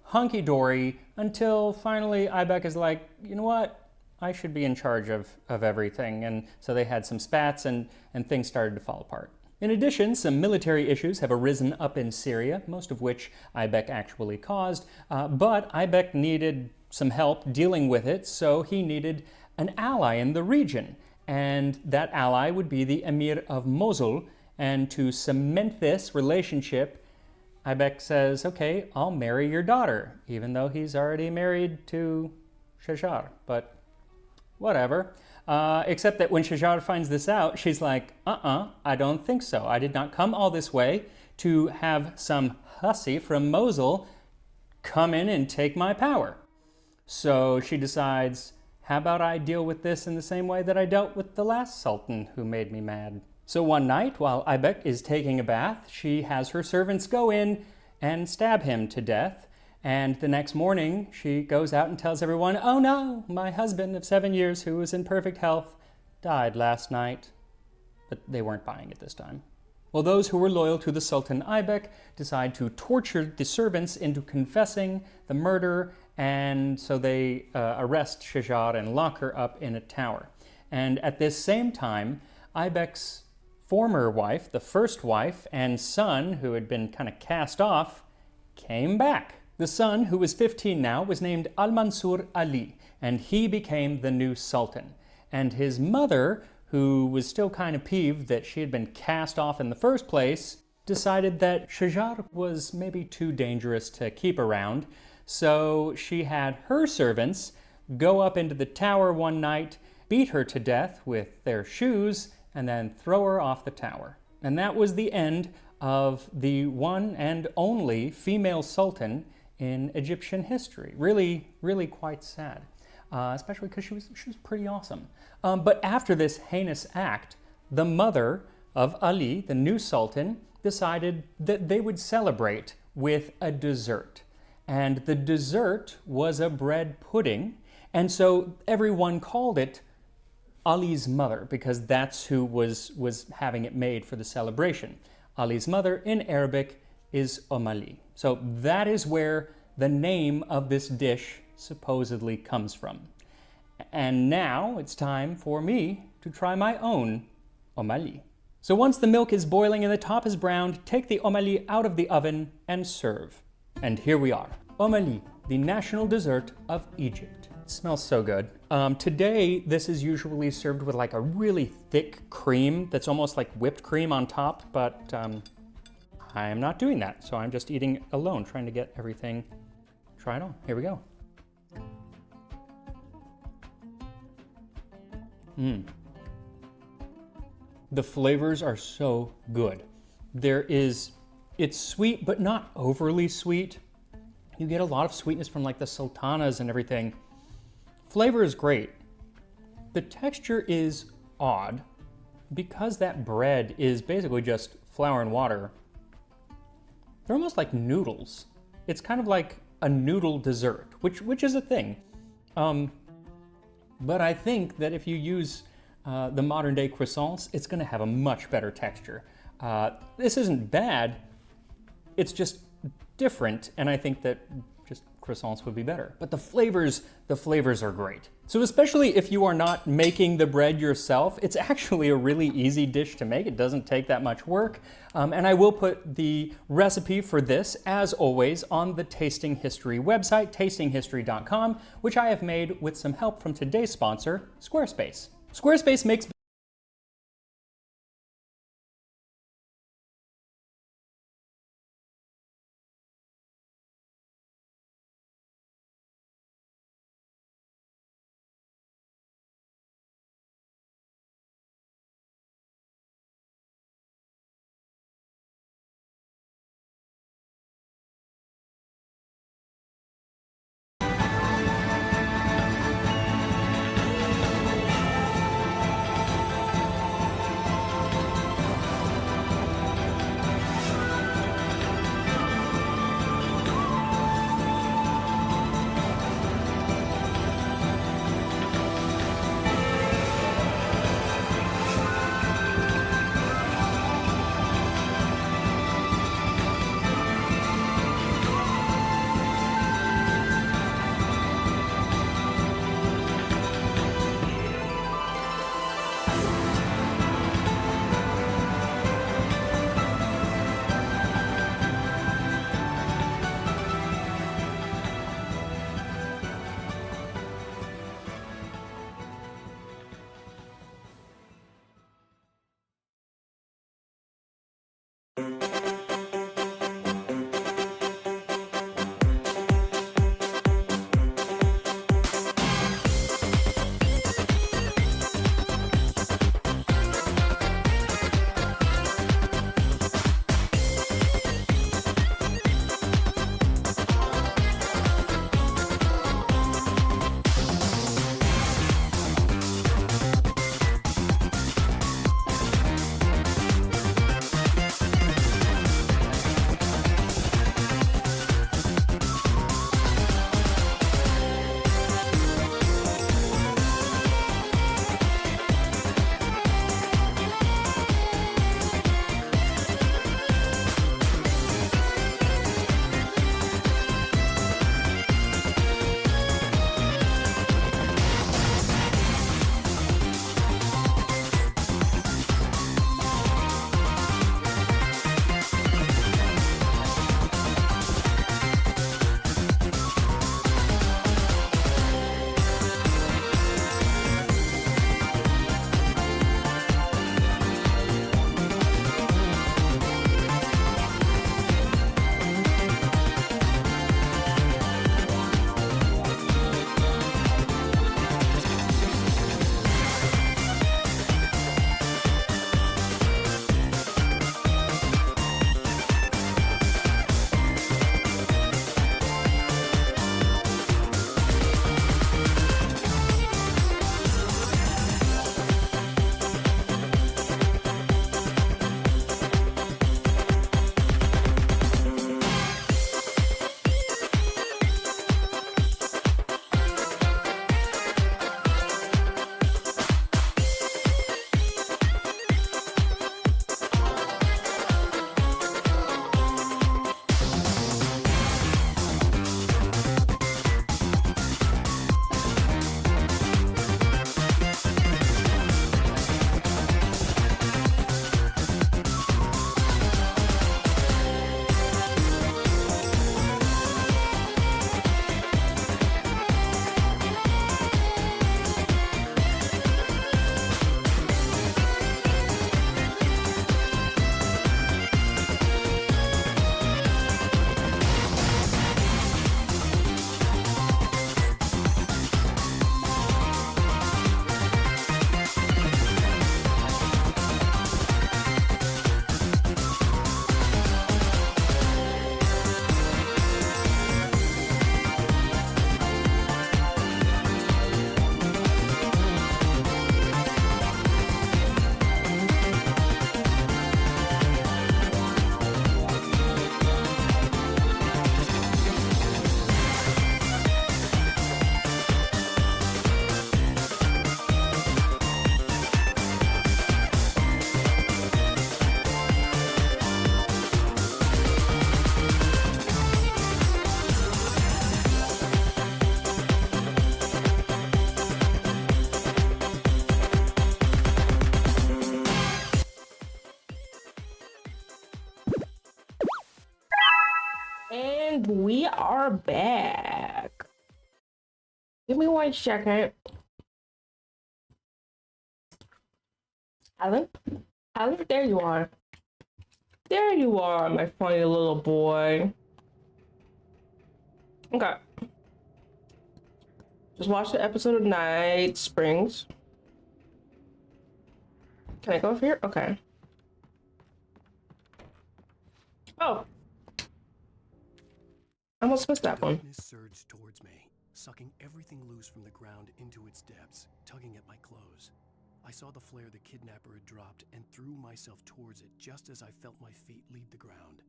Hunky-dory, until finally Aybak is like, you know what? I should be in charge of everything. And so they had some spats and things started to fall apart. In addition, some military issues have arisen up in Syria, most of which Aybak actually caused. But Aybak needed some help dealing with it, so he needed an ally in the region. And that ally would be the Emir of Mosul. And to cement this relationship, Aybak says, okay, I'll marry your daughter, even though he's already married to Shajar, but whatever. Except that when Shajar finds this out, she's like, I don't think so. I did not come all this way to have some hussy from Mosul come in and take my power. So she decides, how about I deal with this in the same way that I dealt with the last sultan who made me mad? So one night, while Aybak is taking a bath, she has her servants go in and stab him to death. And the next morning, she goes out and tells everyone, oh no, my husband of 7 years, who was in perfect health, died last night. But they weren't buying it this time. Well, those who were loyal to the Sultan Aybak decide to torture the servants into confessing the murder, and so they arrest Shajar and lock her up in a tower. And at this same time, Aybak's former wife, the first wife, and son, who had been kind of cast off, came back. The son, who was 15 now, was named Al-Mansur Ali, and he became the new sultan. And his mother, who was still kind of peeved that she had been cast off in the first place, decided that Shajar was maybe too dangerous to keep around. So she had her servants go up into the tower one night, beat her to death with their shoes, and then throw her off the tower. And that was the end of the one and only female sultan in Egyptian history. Really, really quite sad, especially because she was pretty awesome. But after this heinous act, the mother of Ali, the new sultan, decided that they would celebrate with a dessert. And the dessert was a bread pudding, and so everyone called it Ali's mother, because that's who was having it made for the celebration. Ali's mother in Arabic is Ali. So that is where the name of this dish supposedly comes from. And now it's time for me to try my own Ali. So once the milk is boiling and the top is browned, take the Ali out of the oven and serve. And here we are. Ali, the national dessert of Egypt. It smells so good. Today, this is usually served with like a really thick cream that's almost like whipped cream on top, but I am not doing that. So I'm just eating alone, trying to get everything tried on. Here we go. The flavors are so good. It's sweet, but not overly sweet. You get a lot of sweetness from like the sultanas and everything. Flavor is great. The texture is odd because that bread is basically just flour and water. They're almost like noodles. It's kind of like a noodle dessert, which is a thing. But I think that if you use the modern day croissants, it's gonna have a much better texture. This isn't bad, it's just different, and I think that just croissants would be better. But the flavors are great. So especially if you are not making the bread yourself, it's actually a really easy dish to make. It doesn't take that much work. And I will put the recipe for this, as always, on the Tasting History website, tastinghistory.com, which I have made with some help from today's sponsor, Squarespace. Squarespace makes And we are back. Give me 1 second. Alan? Alan, there you are. There you are, my funny little boy. Okay. Just watched the episode of Night Springs. Can I go over here? Okay. Oh. I almost missed that one. Darkness surged towards me, sucking everything loose from the ground into its depths, tugging at my clothes. I saw the flare the kidnapper had dropped and threw myself towards it just as I felt my feet leave the ground.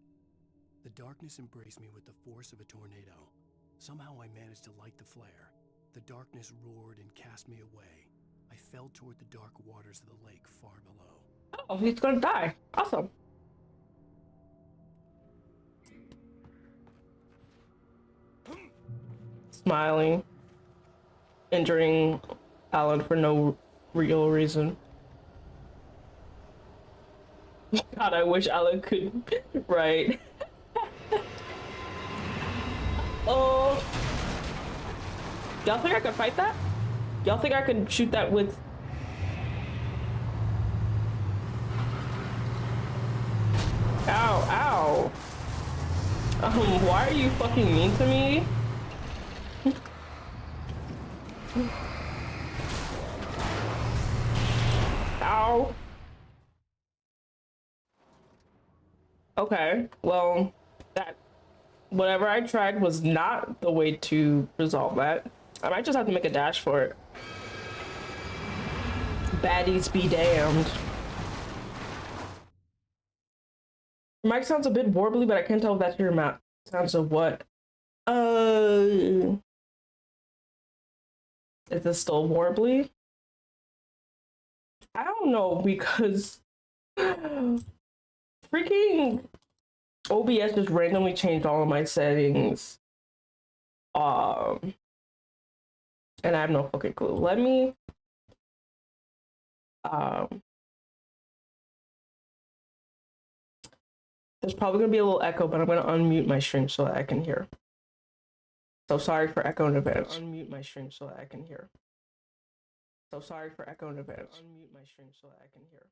The darkness embraced me with the force of a tornado. Somehow I managed to light the flare. The darkness roared and cast me away. I fell toward the dark waters of the lake far below. Oh, he's gonna die. Awesome. Smiling. Injuring Alan for no real reason. God, I wish Alan could. Right. Oh. Y'all think I could fight that? Y'all think I could shoot that with... Ow, ow. Why are you fucking mean to me? Ow. Okay, well, that... Whatever I tried was not the way to resolve that. I might just have to make a dash for it. Baddies be damned. Your mic sounds a bit warbly, but I can't tell if that's your mouth. Sounds of what? Is this still warbly? I don't know, because freaking OBS just randomly changed all of my settings. And I have no fucking clue. Let me there's probably gonna be a little echo, but I'm gonna unmute my stream so that I can hear. So sorry for echo in advance. Unmute my stream so that I can hear. So sorry for echo in advance. Unmute my stream so that I can hear.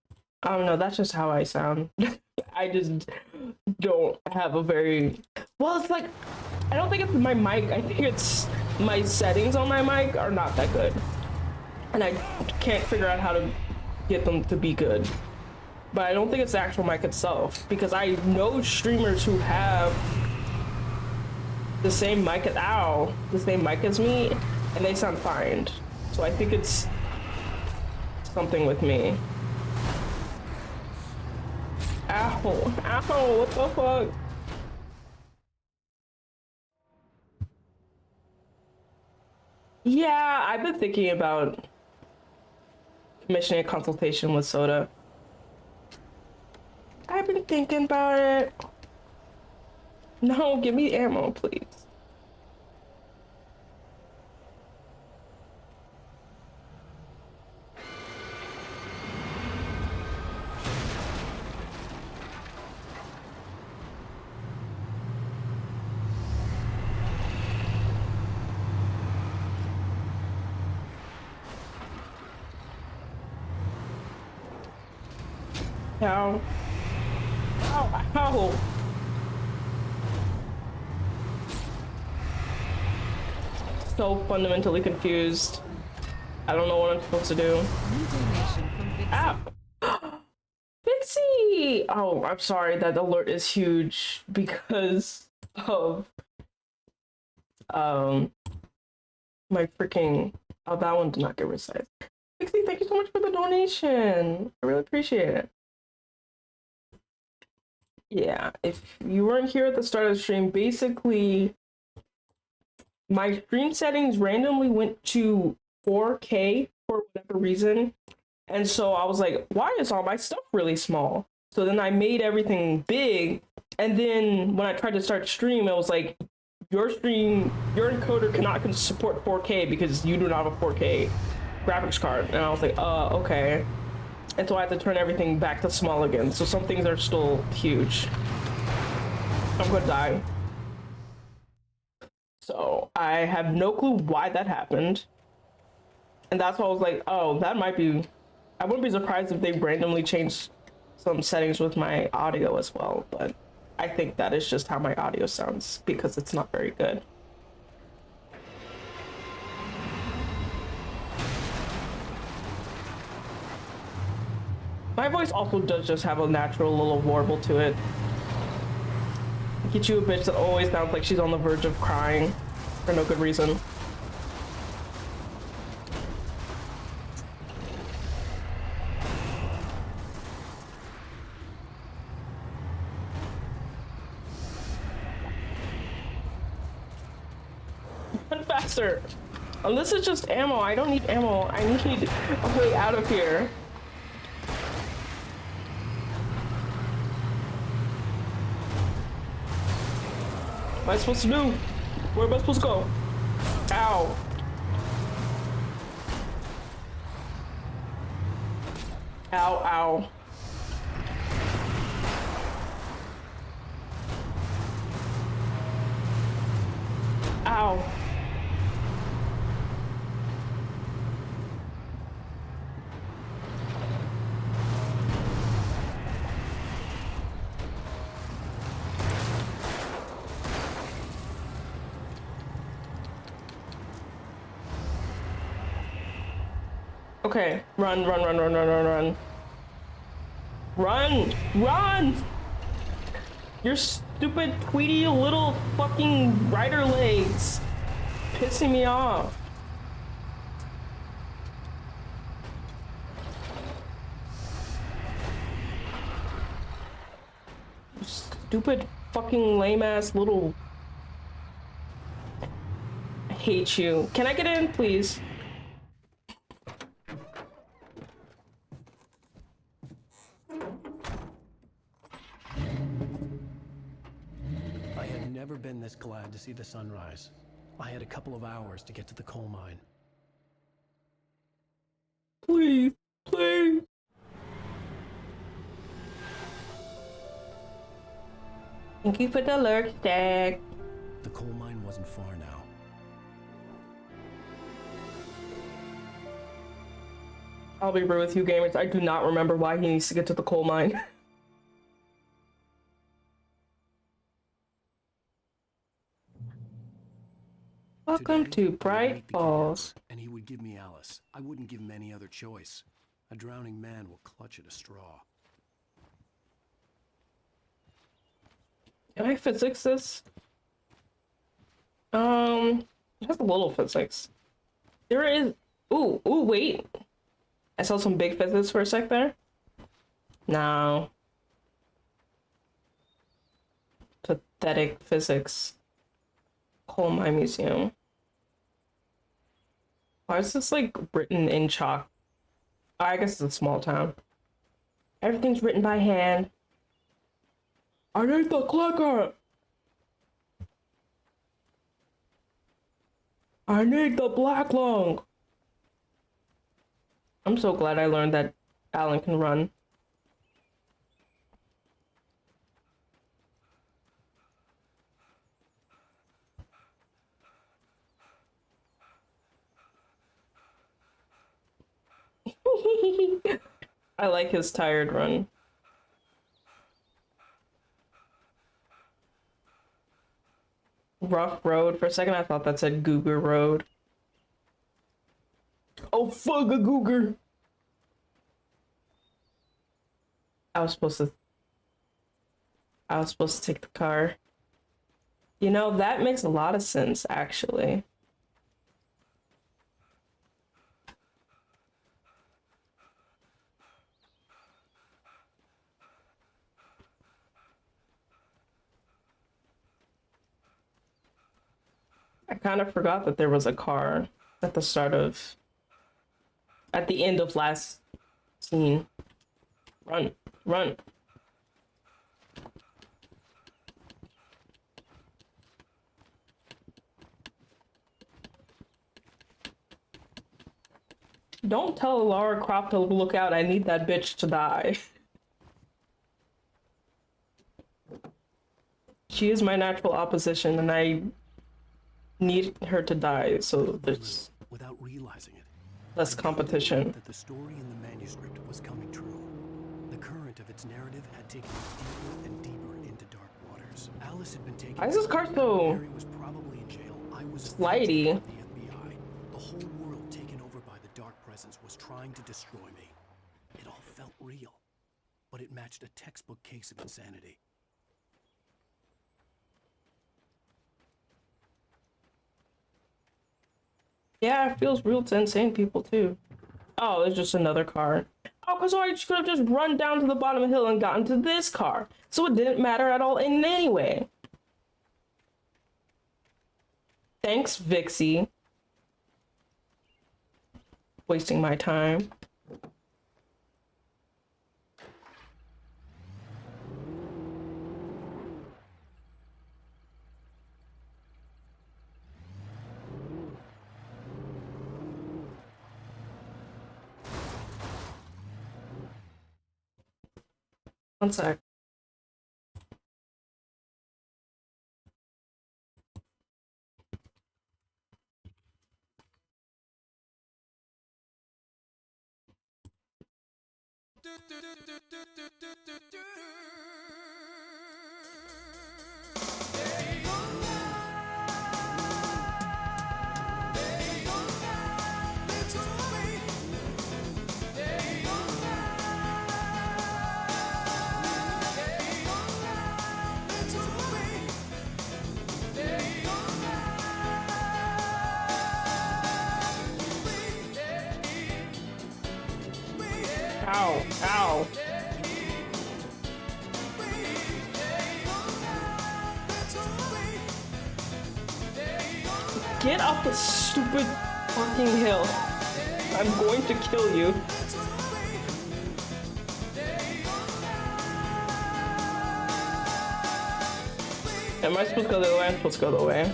I don't know, that's just how I sound. I just don't have a very... Well, it's like, I don't think it's my mic. I think it's my settings on my mic are not that good. And I can't figure out how to get them to be good. But I don't think it's the actual mic itself, because I know streamers who have the same mic as me, and they sound fine. So I think it's something with me. Ow, ow, what the fuck? Yeah, I've been thinking about commissioning a consultation with Soda. I've been thinking about it. No, give me ammo, please. Ow. Ow, ow. So fundamentally confused. I don't know what I'm supposed to do. Ow. Pixie! Oh, I'm sorry, that alert is huge because of my freaking... Oh, that one did not get resized. Pixie, thank you so much for the donation. I really appreciate it. Yeah, if you weren't here at the start of the stream, basically my stream settings randomly went to 4K for whatever reason. And so I was like, why is all my stuff really small? So then I made everything big. And then when I tried to start stream, it was like, your encoder cannot support 4K because you do not have a 4K graphics card. And I was like, okay. And so I had to turn everything back to small again. So some things are still huge. I'm gonna die. So I have no clue why that happened. And that's why I was like, oh, that might be... I wouldn't be surprised if they randomly changed some settings with my audio as well, but I think that is just how my audio sounds because it's not very good. My voice also does just have a natural little warble to it. Get you a bitch that always sounds like she's on the verge of crying for no good reason. Run faster! This is just ammo. I don't need ammo. I need a way out of here. What am I supposed to do? Where am I supposed to go? Ow. Ow, ow. Ow. Okay, run, run, run, run, run, run, run. Run! Run! Your stupid, tweety little fucking rider legs. Pissing me off. Stupid fucking lame ass little... I hate you. Can I get in, please? I had never been this glad to see the sunrise. I had a couple of hours to get to the coal mine. Please, please. Thank you for the lurk stack. The coal mine wasn't far now. I'll be real with you gamers. I do not remember why he needs to get to the coal mine. Welcome to Bright Falls. And he would give me Alice. I wouldn't give him any other choice. A drowning man will clutch at a straw. Can I physics this? It has a little physics. There is... Ooh, wait. I saw some big physics for a sec there. No. Pathetic physics. Coal mine museum. Why is this like written in chalk? I guess it's a small town. Everything's written by hand. I need the clicker. I need the black lung. I'm so glad I learned that Alan can run. I like his tired run. Rough road. For a second I thought that said Googer Road. Oh, fuck a Googer! I was supposed to take the car. You know, that makes a lot of sense, actually. I kind of forgot that there was a car at the end of last scene. Run, run. Don't tell Lara Croft to look out. I need that bitch to die. She is my natural opposition, and I need her to die, so there's without realizing it. less competition. That the story in the manuscript was coming true. The current of its narrative had taken us deeper and deeper into dark waters. Alice had been taken. Why is this car so Mary was probably in jail. I was slidey? the FBI. The whole world taken over by the dark presence was trying to destroy me. It all felt real, but it matched a textbook case of insanity. Yeah, it feels real to insane people too. Oh, there's just another car. Oh, because I could have just run down to the bottom of the hill and gotten to this car. So it didn't matter at all in any way. Thanks, Vixie. Wasting my time. One sec. Ow, ow. Get off the stupid fucking hill. I'm going to kill you. Am I supposed to go the other way? I'm supposed to go the other way.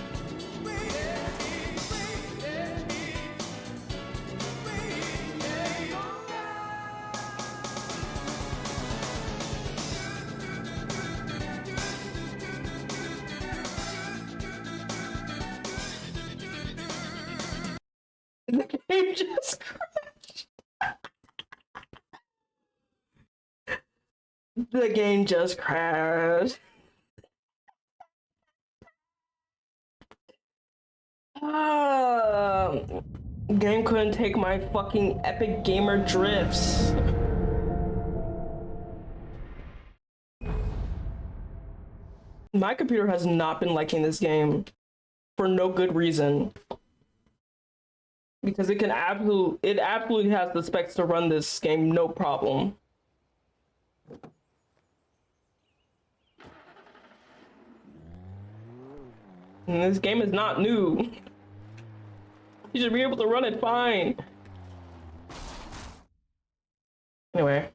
The game just crashed. The game just crashed. Game couldn't take my fucking epic gamer drifts. My computer has not been liking this game for no good reason. Because it absolutely has the specs to run this game no problem. And this game is not new. You should be able to run it fine. Anyway.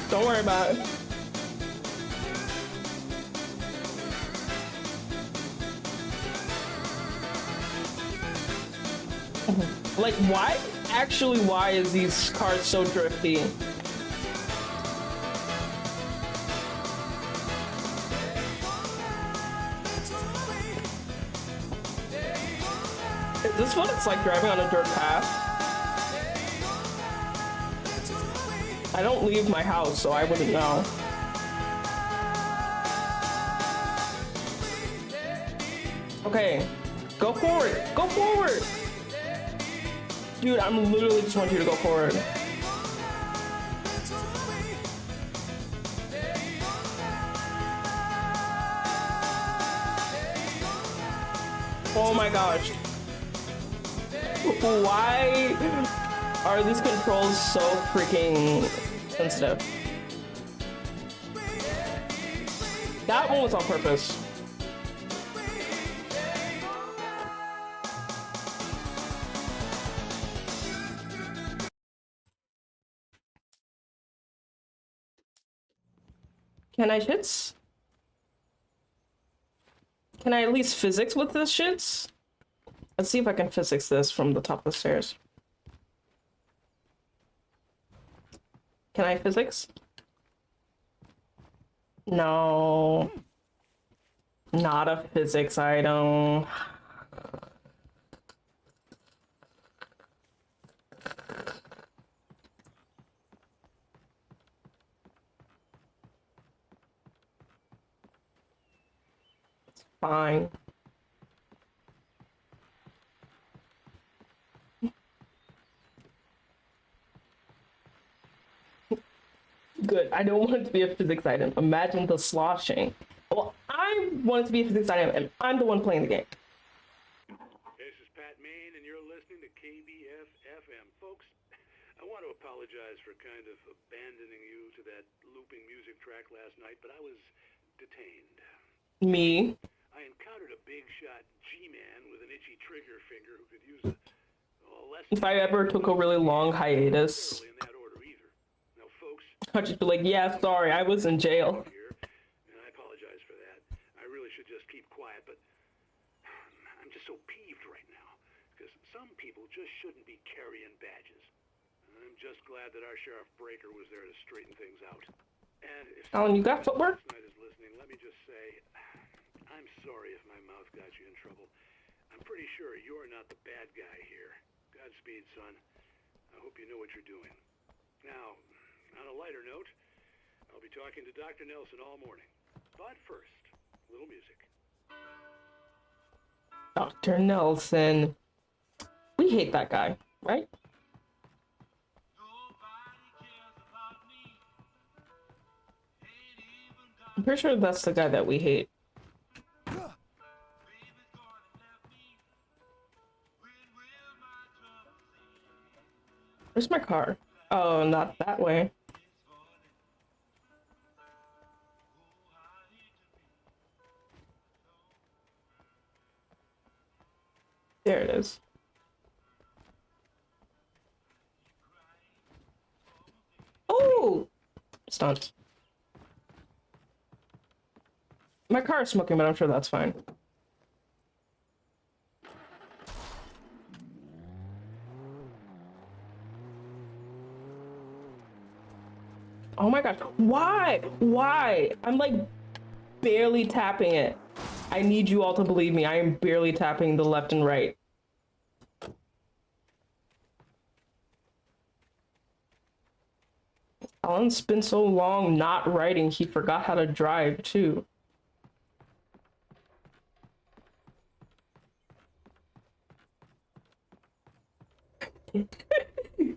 Don't worry about it. Like, why? Actually, why is these cars so drifty? Is this what it's like driving on a dirt path? I don't leave my house, so I wouldn't know. Okay, go forward, go forward! Dude, I'm literally just want you to go forward. Oh my gosh. Why are these controls so freaking sensitive? That one was on purpose. Can I hits? Can I at least physics with this shits? Let's see if I can physics this from the top of the stairs. Can I physics? No. Not a physics item. It's fine. Good. I don't want it to be a physics item. Imagine the sloshing. Well, I want it to be a physics item, and I'm the one playing the game. This is Pat Main, and you're listening to KBF-FM. Folks, I want to apologize for kind of abandoning you to that looping music track last night, but I was detained. Me? I encountered a big shot G-man with an itchy trigger finger who could use a less... If I ever took a really long hiatus, I'd just be like, yeah, sorry, I was in jail. And I apologize for that. I really should just keep quiet, but I'm just so peeved right now, because some people just shouldn't be carrying badges. I'm just glad that our Sheriff Breaker was there to straighten things out. And if Alan, you got footwork? tonight is listening, let me just say, I'm sorry if my mouth got you in trouble. I'm pretty sure you're not the bad guy here. Godspeed, son. I hope you know what you're doing. Now, on a lighter note, I'll be talking to Dr. Nelson all morning. But first, a little music. Dr. Nelson. We hate that guy, right? I'm pretty sure that's the guy that we hate. Where's my car? Oh, not that way. There it is. Oh! Stunt. My car is smoking, but I'm sure that's fine. Oh my god. Why? Why? I'm like barely tapping it. I need you all to believe me. I am barely tapping the left and right. Alan's been so long not writing, he forgot how to drive too.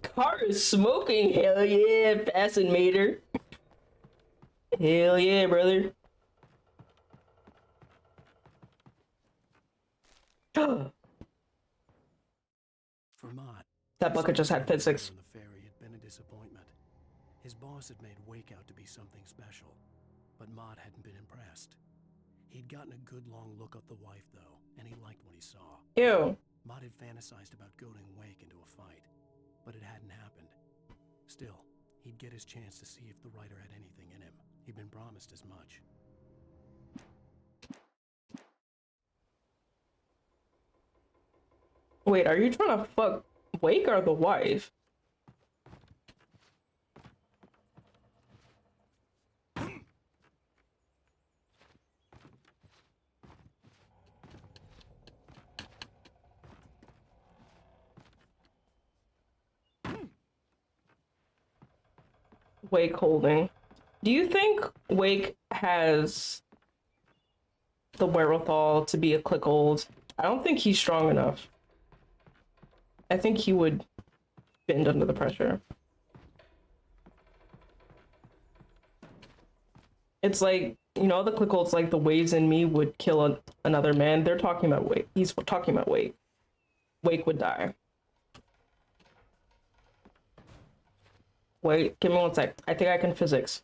Car is smoking. Hell yeah, passing meter. Hell yeah, brother. For Mott, That bucket just had physics. on the ferry had been a disappointment. His boss had made Wake out to be something special, but Mott hadn't been impressed. He'd gotten a good long look at the wife, though, and he liked what he saw. Ew. Mott had fantasized about goading Wake into a fight, but it hadn't happened. Still, he'd get his chance to see if the writer had anything in him. He'd been promised as much. Wait, are you trying to fuck Wake or the wife? Wake holding. Do you think Wake has the wherewithal to be a click hold? I don't think he's strong enough. I think he would bend under the pressure. It's like, you know, the click holds like the waves in me would kill another man. They're talking about Wake. He's talking about Wake. Wake would die. Wait, give me one sec. I think I can physics.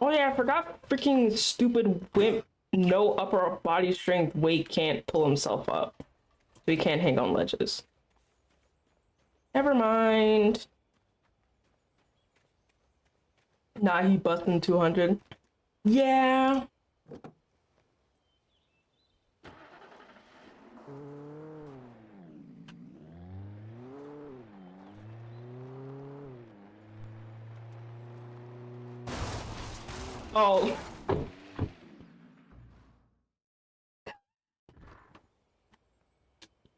Oh yeah, I forgot freaking stupid wimp. No upper body strength. Wake can't pull himself up. So he can't hang on ledges. Never mind. Nah, he busting 200. Yeah. Oh.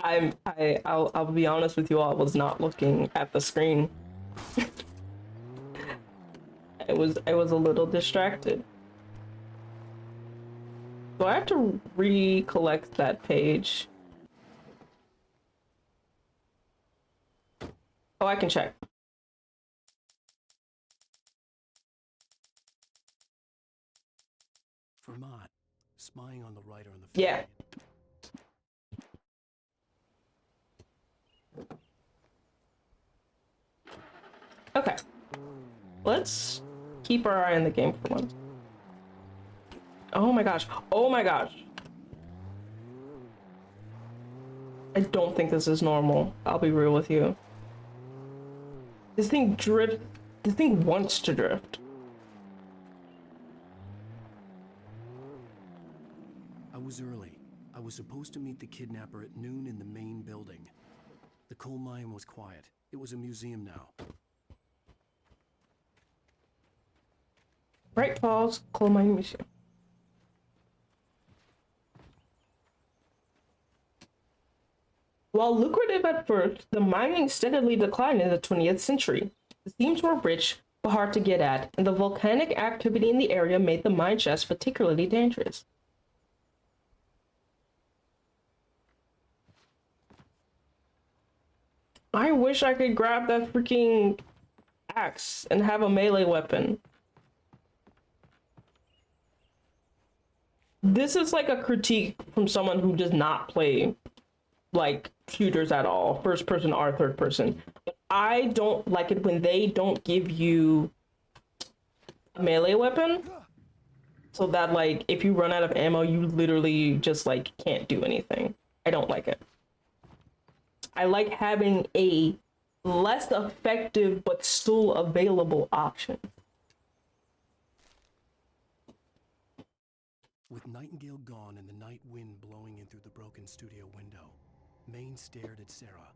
I'll be honest with you all, I was not looking at the screen. I was a little distracted. Do I have to recollect that page? Oh, I can check. Vermont, spying on the writer on the Yeah. Okay. Let's keep our eye on the game for once. Oh my gosh. Oh my gosh. I don't think this is normal. I'll be real with you. This thing drifts. This thing wants to drift. I was early. I was supposed to meet the kidnapper at noon in the main building. The coal mine was quiet. It was a museum now. Bright Falls Coal Mine Museum. While lucrative at first, the mining steadily declined in the 20th century. The seams were rich, but hard to get at, and the volcanic activity in the area made the mine shafts particularly dangerous. I wish I could grab that freaking axe and have a melee weapon. This is like a critique from someone who does not play like shooters at all, first person or third person. I don't like it when they don't give you a melee weapon, so that like if you run out of ammo, you literally just like can't do anything. I don't like it. I like having a less effective but still available option. With Nightingale gone and the night wind blowing in through the broken studio window, Maine stared at Sarah.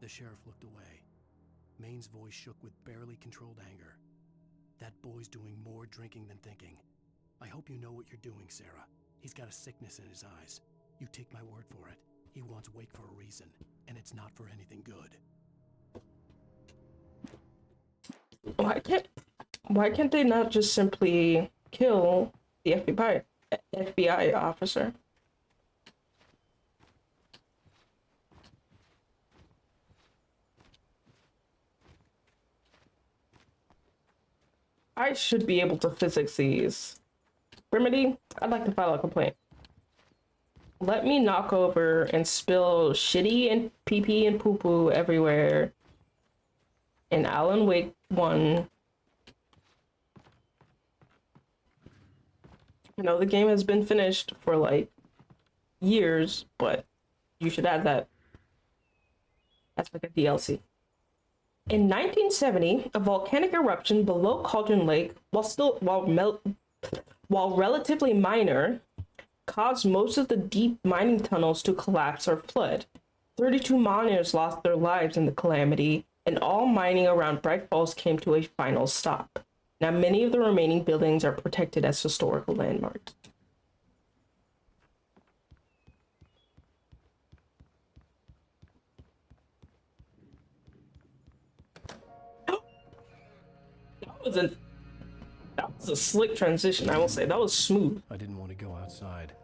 The sheriff looked away. Maine's voice shook with barely controlled anger. That boy's doing more drinking than thinking. I hope you know what you're doing, Sarah. He's got a sickness in his eyes. You take my word for it. He wants Wake for a reason, and it's not for anything good. Why can't they not just simply kill the FBI officer? I should be able to physics these. Remedy, I'd like to file a complaint. Let me knock over and spill shitty and pee-pee and poo-poo everywhere in Alan Wake 1. I know the game has been finished for like years, but you should add that as like a DLC. In 1970, a volcanic eruption below Cauldron Lake, while relatively minor, caused most of the deep mining tunnels to collapse or flood. 32 miners lost their lives in the calamity, and all mining around Bright Falls came to a final stop. Now, many of the remaining buildings are protected as historical landmarks. That was a slick transition, I will say. That was smooth. I didn't want to go outside.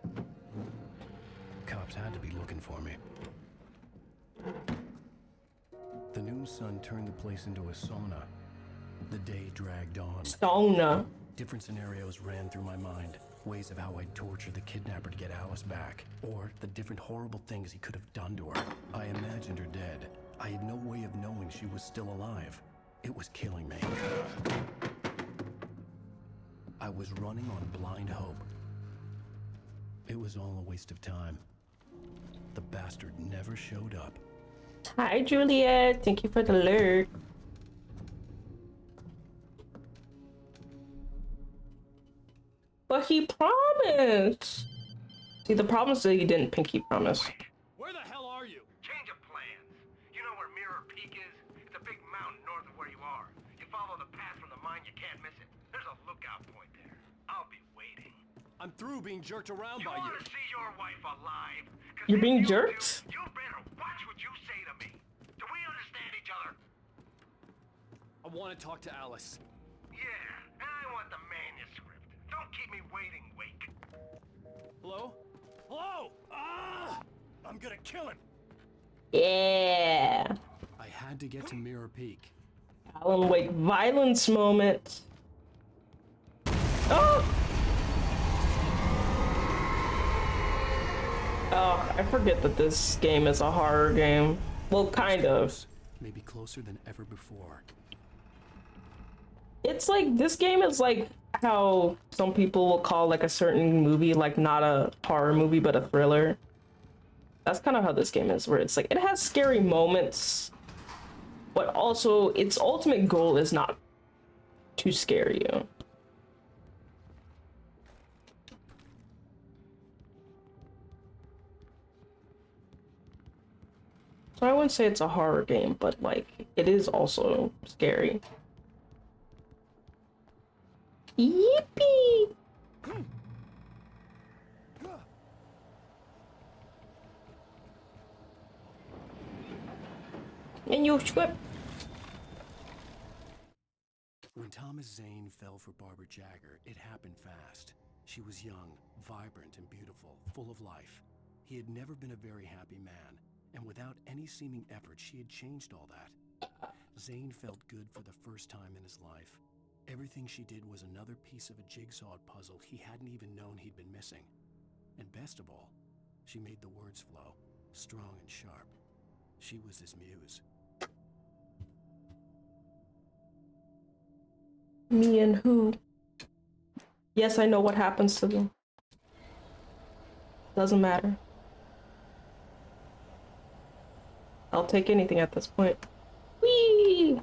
Cops had to be looking for me. The noon sun turned the place into a sauna. The day dragged on. Sauna. Different scenarios ran through my mind. Ways of how I'd torture the kidnapper to get Alice back. Or the different horrible things he could have done to her. I imagined her dead. I had no way of knowing she was still alive. It was killing me. I was running on blind hope. It was all a waste of time. The bastard never showed up. Hi, Juliet. Thank you for the alert. But he promised. See, the problem is that he didn't pinky promise. Where the hell are you? Change of plans. You know where Mirror Peak is? It's a big mountain north of where you are. You follow the path from the mine, you can't miss it. There's a lookout point there. I'll be waiting. I'm through being jerked around You by you. want to see your wife alive? 'Cause You're if being you jerked? do, you better watch what you say to me. Do we understand each other? I want to talk to Alice. Yeah, and I want the manuscript. Don't keep me waiting, Wake. Hello? Hello? Ah! I'm gonna kill him. Yeah. I had to get to Mirror Peak. Alan Wake violence moment. Oh! Oh, I forget that this game is a horror game. Well, kind of. Maybe closer than ever before. It's like, this game is like how some people will call like a certain movie like not a horror movie but a thriller. That's kind of how this game is, where it's like it has scary moments, but also its ultimate goal is not to scare you. So I wouldn't say it's a horror game, but like it is also scary. Yippee! And you script. When Thomas Zane fell for Barbara Jagger, it happened fast. She was young, vibrant, and beautiful, full of life. He had never been a very happy man, and without any seeming effort, she had changed all that. Zane felt good for the first time in his life. Everything she did was another piece of a jigsaw puzzle he hadn't even known he'd been missing. And best of all, she made the words flow, strong and sharp. She was his muse. Me and who? Yes, I know what happens to them. Doesn't matter. I'll take anything at this point. Whee!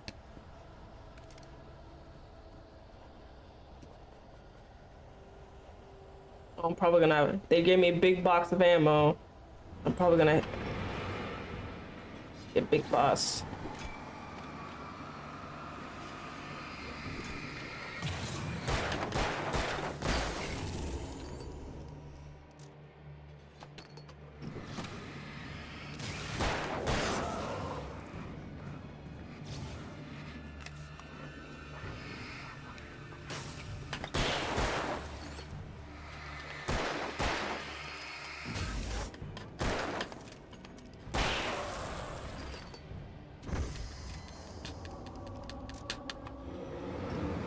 I'm probably gonna. They gave me a big box of ammo. I'm probably gonna get Big Boss.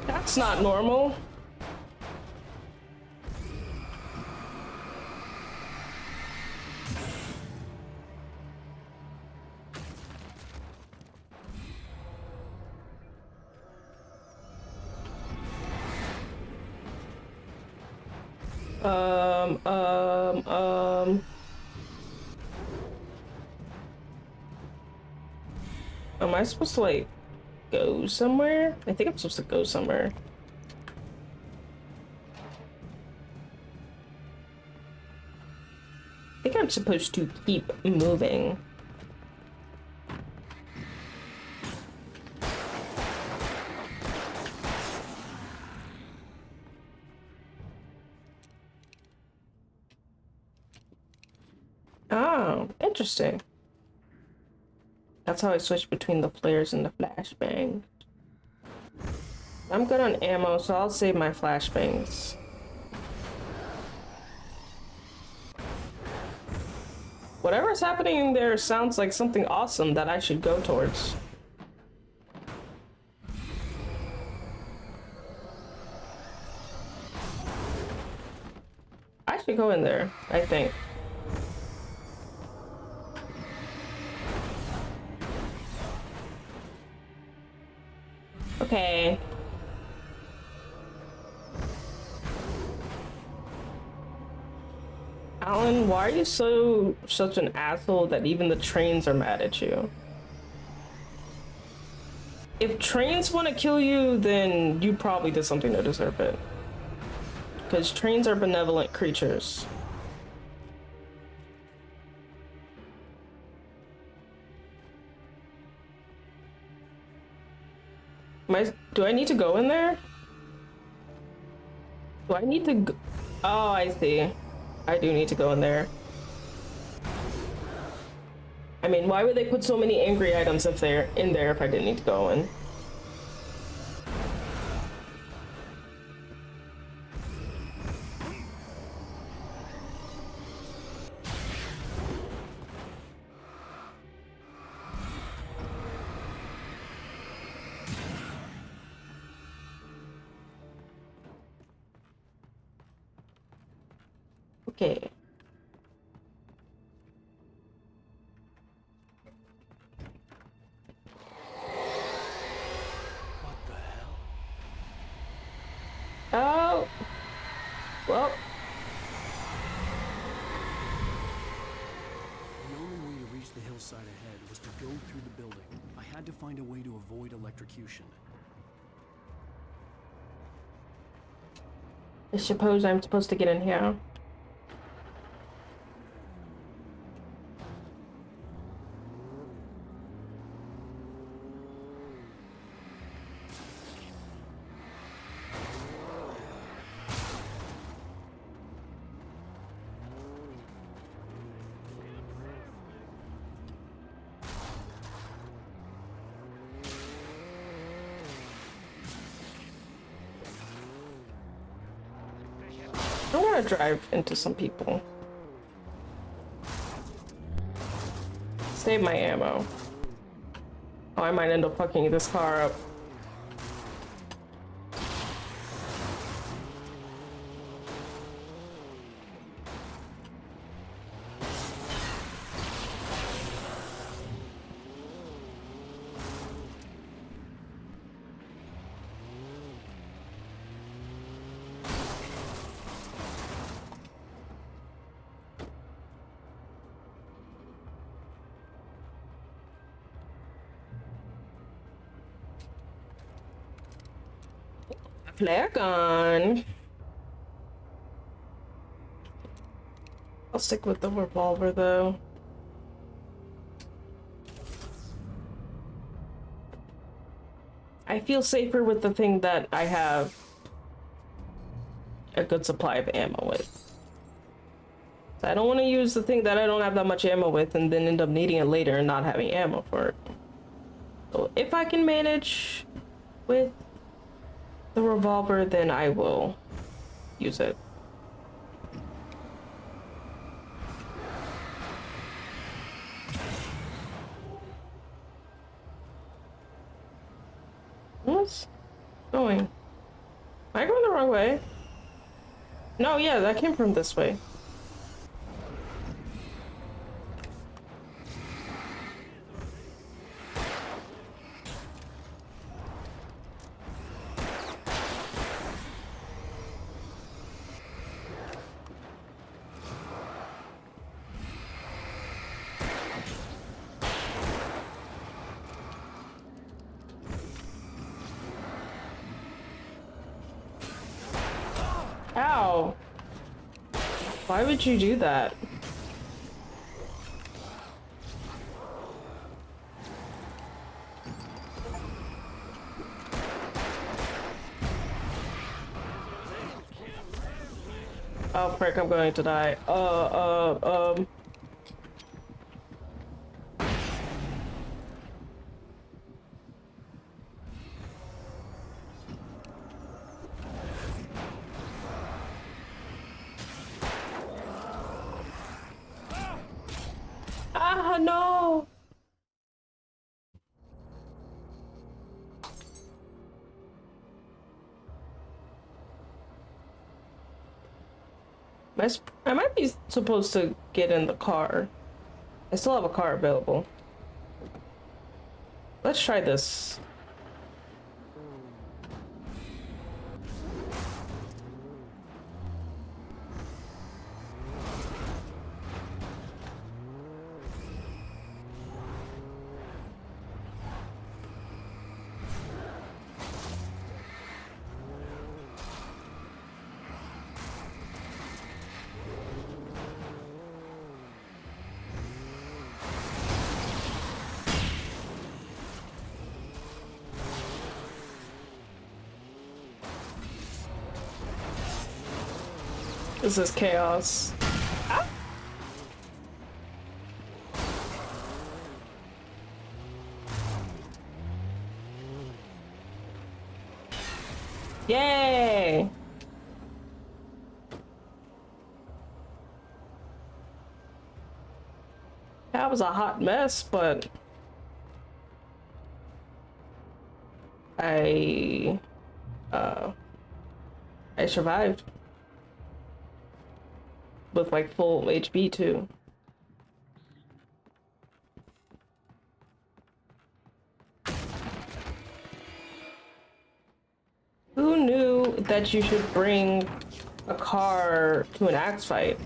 That's not normal. Am I supposed to like go somewhere? I think I'm supposed to go somewhere. I think I'm supposed to keep moving. Oh, interesting. That's how I switch between the flares and the flashbang. I'm good on ammo, so I'll save my flashbangs. Whatever's happening there sounds like something awesome that I should go towards. I should go in there, I think. Okay. Alan, why are you such an asshole that even the trains are mad at you? If trains want to kill you, then you probably did something to deserve it. Because trains are benevolent creatures. Do I need to go in there? Do I need to go? Oh, I see. I do need to go in there. I mean, why would they put so many angry items if they're in there if I didn't need to go in? Okay. What the hell? Oh. Well. The only way to reach the hillside ahead was to go through the building. I had to find a way to avoid electrocution. I suppose I'm supposed to get in here. I want to drive into some people. Save my ammo. Oh, I might end up fucking this car up. Flare gun. I'll stick with the revolver though. I feel safer with the thing that I have a good supply of ammo with. So I don't want to use the thing that I don't have that much ammo with and then end up needing it later and not having ammo for it. So if I can manage with the revolver, then I will use it. What's going? Am I going the wrong way? No, yeah, that came from this way. Ow! Why would you do that? Oh frick, I'm going to die. Ah, no! I might be supposed to get in the car. I still have a car available. Let's try this. This is chaos. Ah. Yay! That was a hot mess, but I survived with like full HP too. Who knew that you should bring a car to an axe fight?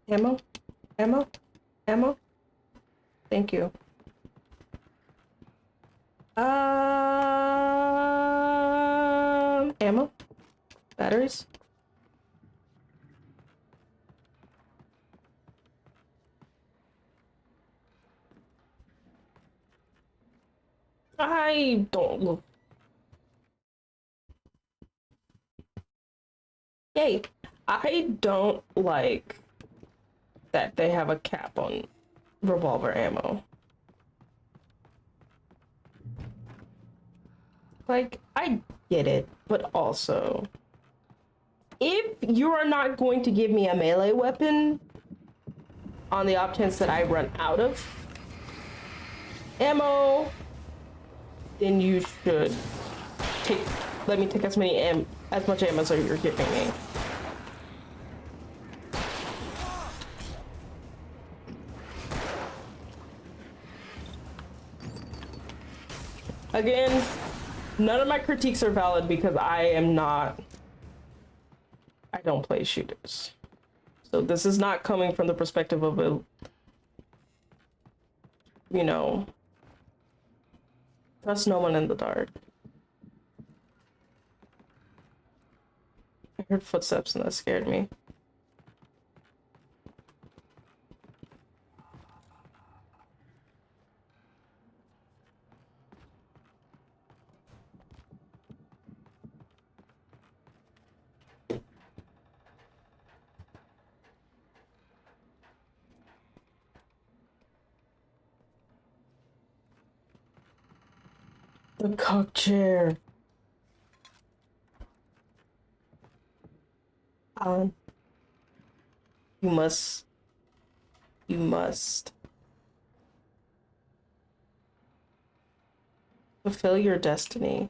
Ammo? Ammo? Ammo? Thank you. Ammo? Batteries? I don't look. Yay. I don't like that they have a cap on revolver ammo. Like, I get it, but also, if you are not going to give me a melee weapon on the off chance that I run out of ammo, then you should let me take as much ammo as you're giving me. Again, none of my critiques are valid because I don't play shooters. So this is not coming from the perspective of a, you know, trust no one in the dark. I heard footsteps and that scared me. The cock chair. Alan, you must fulfill your destiny.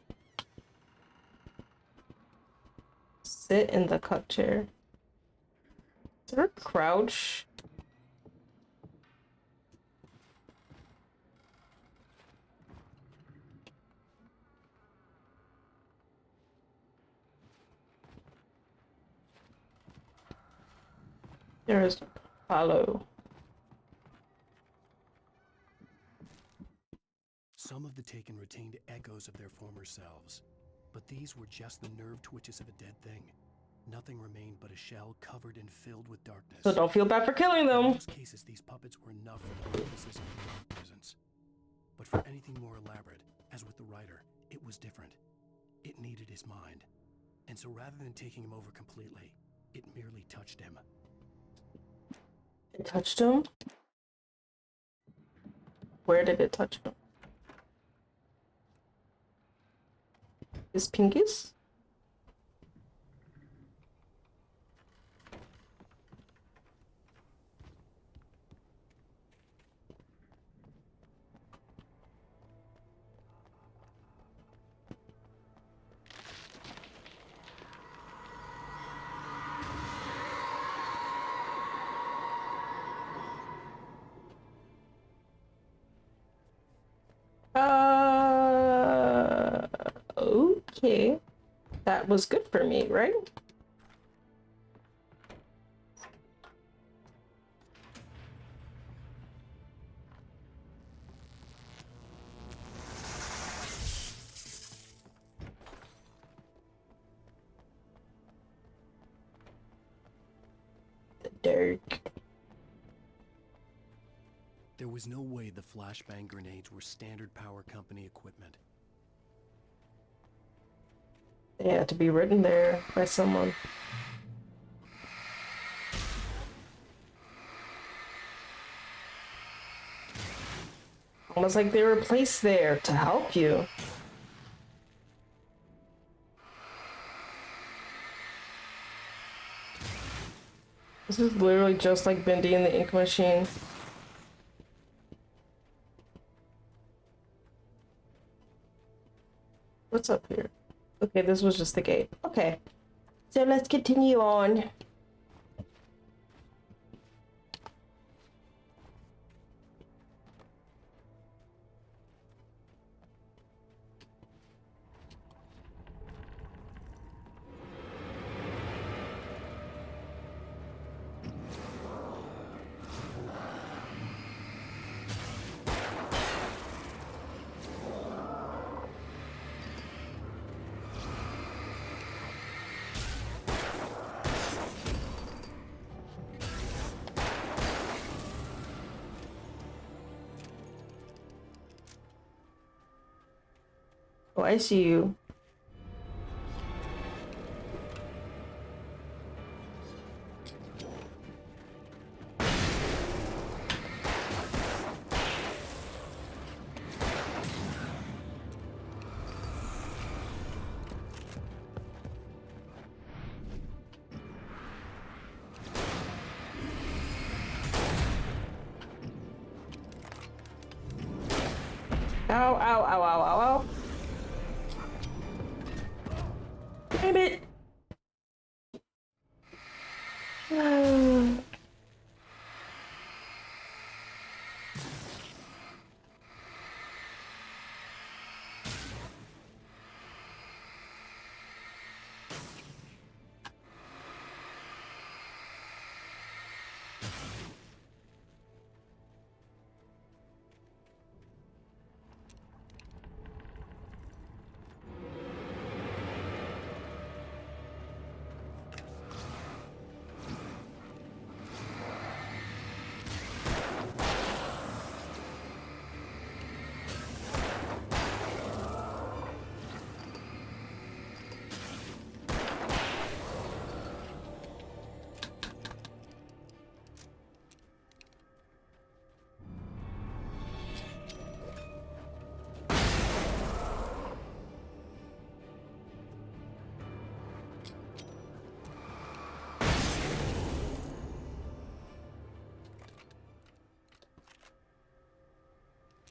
Sit in the cup chair. Is there a crouch? There is follow. Some of the Taken retained echoes of their former selves, but these were just the nerve twitches of a dead thing. Nothing remained but a shell covered and filled with darkness. So don't feel bad for killing them. In most cases, these puppets were enough for the purposes of the presence. But for anything more elaborate, as with the writer, it was different. It needed his mind. And so rather than taking him over completely, it merely touched him. It touched him? Where did it touch him? His pinkies? Okay. that was good for me, right? The dark. There was no way the flashbang grenades were standard power company equipment. They had to be written there by someone. Almost like they were placed there to help you. This is literally just like Bendy and the Ink Machine. What's up here? Okay, this was just the gate. Okay, so let's continue on. Oh, I see you. Ow, ow, ow, ow, ow, ow. Damn it!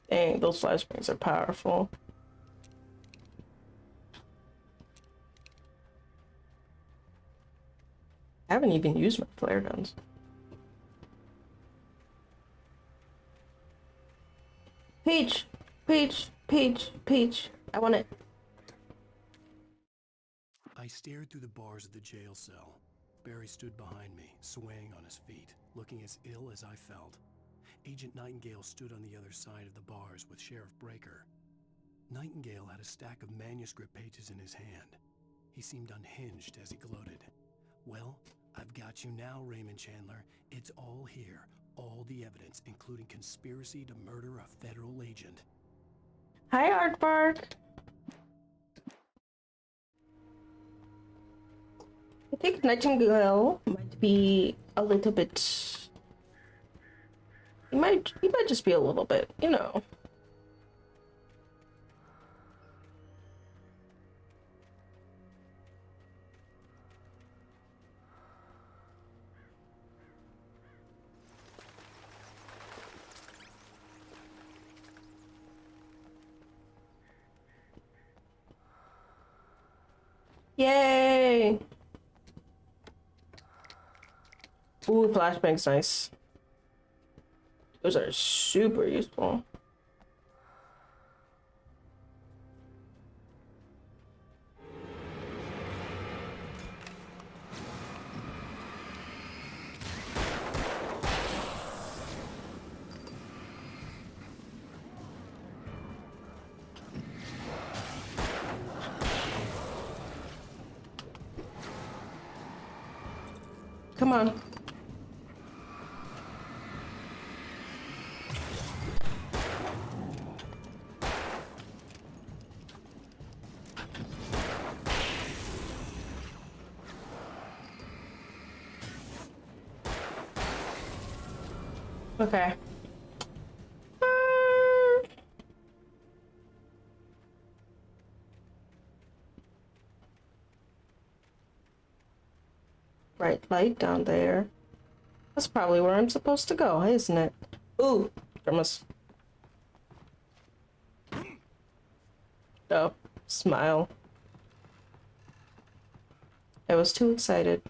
Dang, those flashbangs are powerful. I haven't even used my flare guns. Peach! Peach! Peach! Peach! I want it. I stared through the bars of the jail cell. Barry stood behind me, swaying on his feet, looking as ill as I felt. Agent Nightingale stood on the other side of the bars with Sheriff Breaker. Nightingale had a stack of manuscript pages in his hand. He seemed unhinged as he gloated. Well, I've got you now, Raymond Chandler. It's all here. All the evidence, including conspiracy to murder a federal agent. Hi, Aardvark. I think Nightingale might be a little bit... He might just be a little bit, you know. Yay! Ooh, flashbang's nice. Those are super useful. come on. Okay. Bright light down there. That's probably where I'm supposed to go, isn't it? Ooh, Grimace. Oh, smile. I was too excited.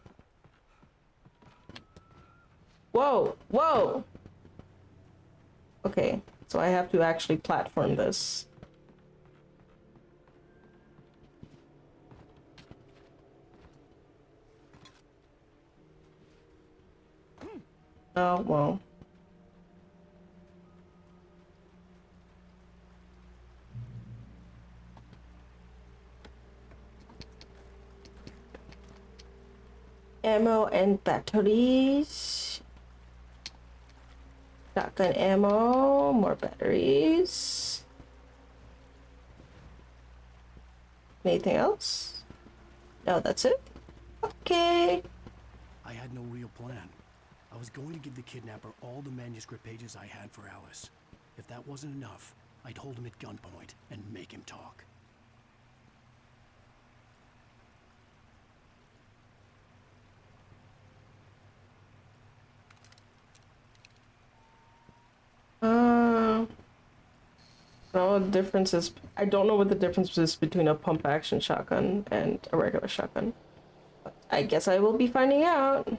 Whoa, whoa! Okay, so I have to actually platform this. Oh, well. Ammo and batteries. Shotgun ammo, more batteries. Anything else? No, that's it? Okay. I had no real plan. I was going to give the kidnapper all the manuscript pages I had for Alice. If that wasn't enough, I'd hold him at gunpoint and make him talk. No, the difference is, I don't know what the difference is between a pump action shotgun and a regular shotgun. I guess I will be finding out.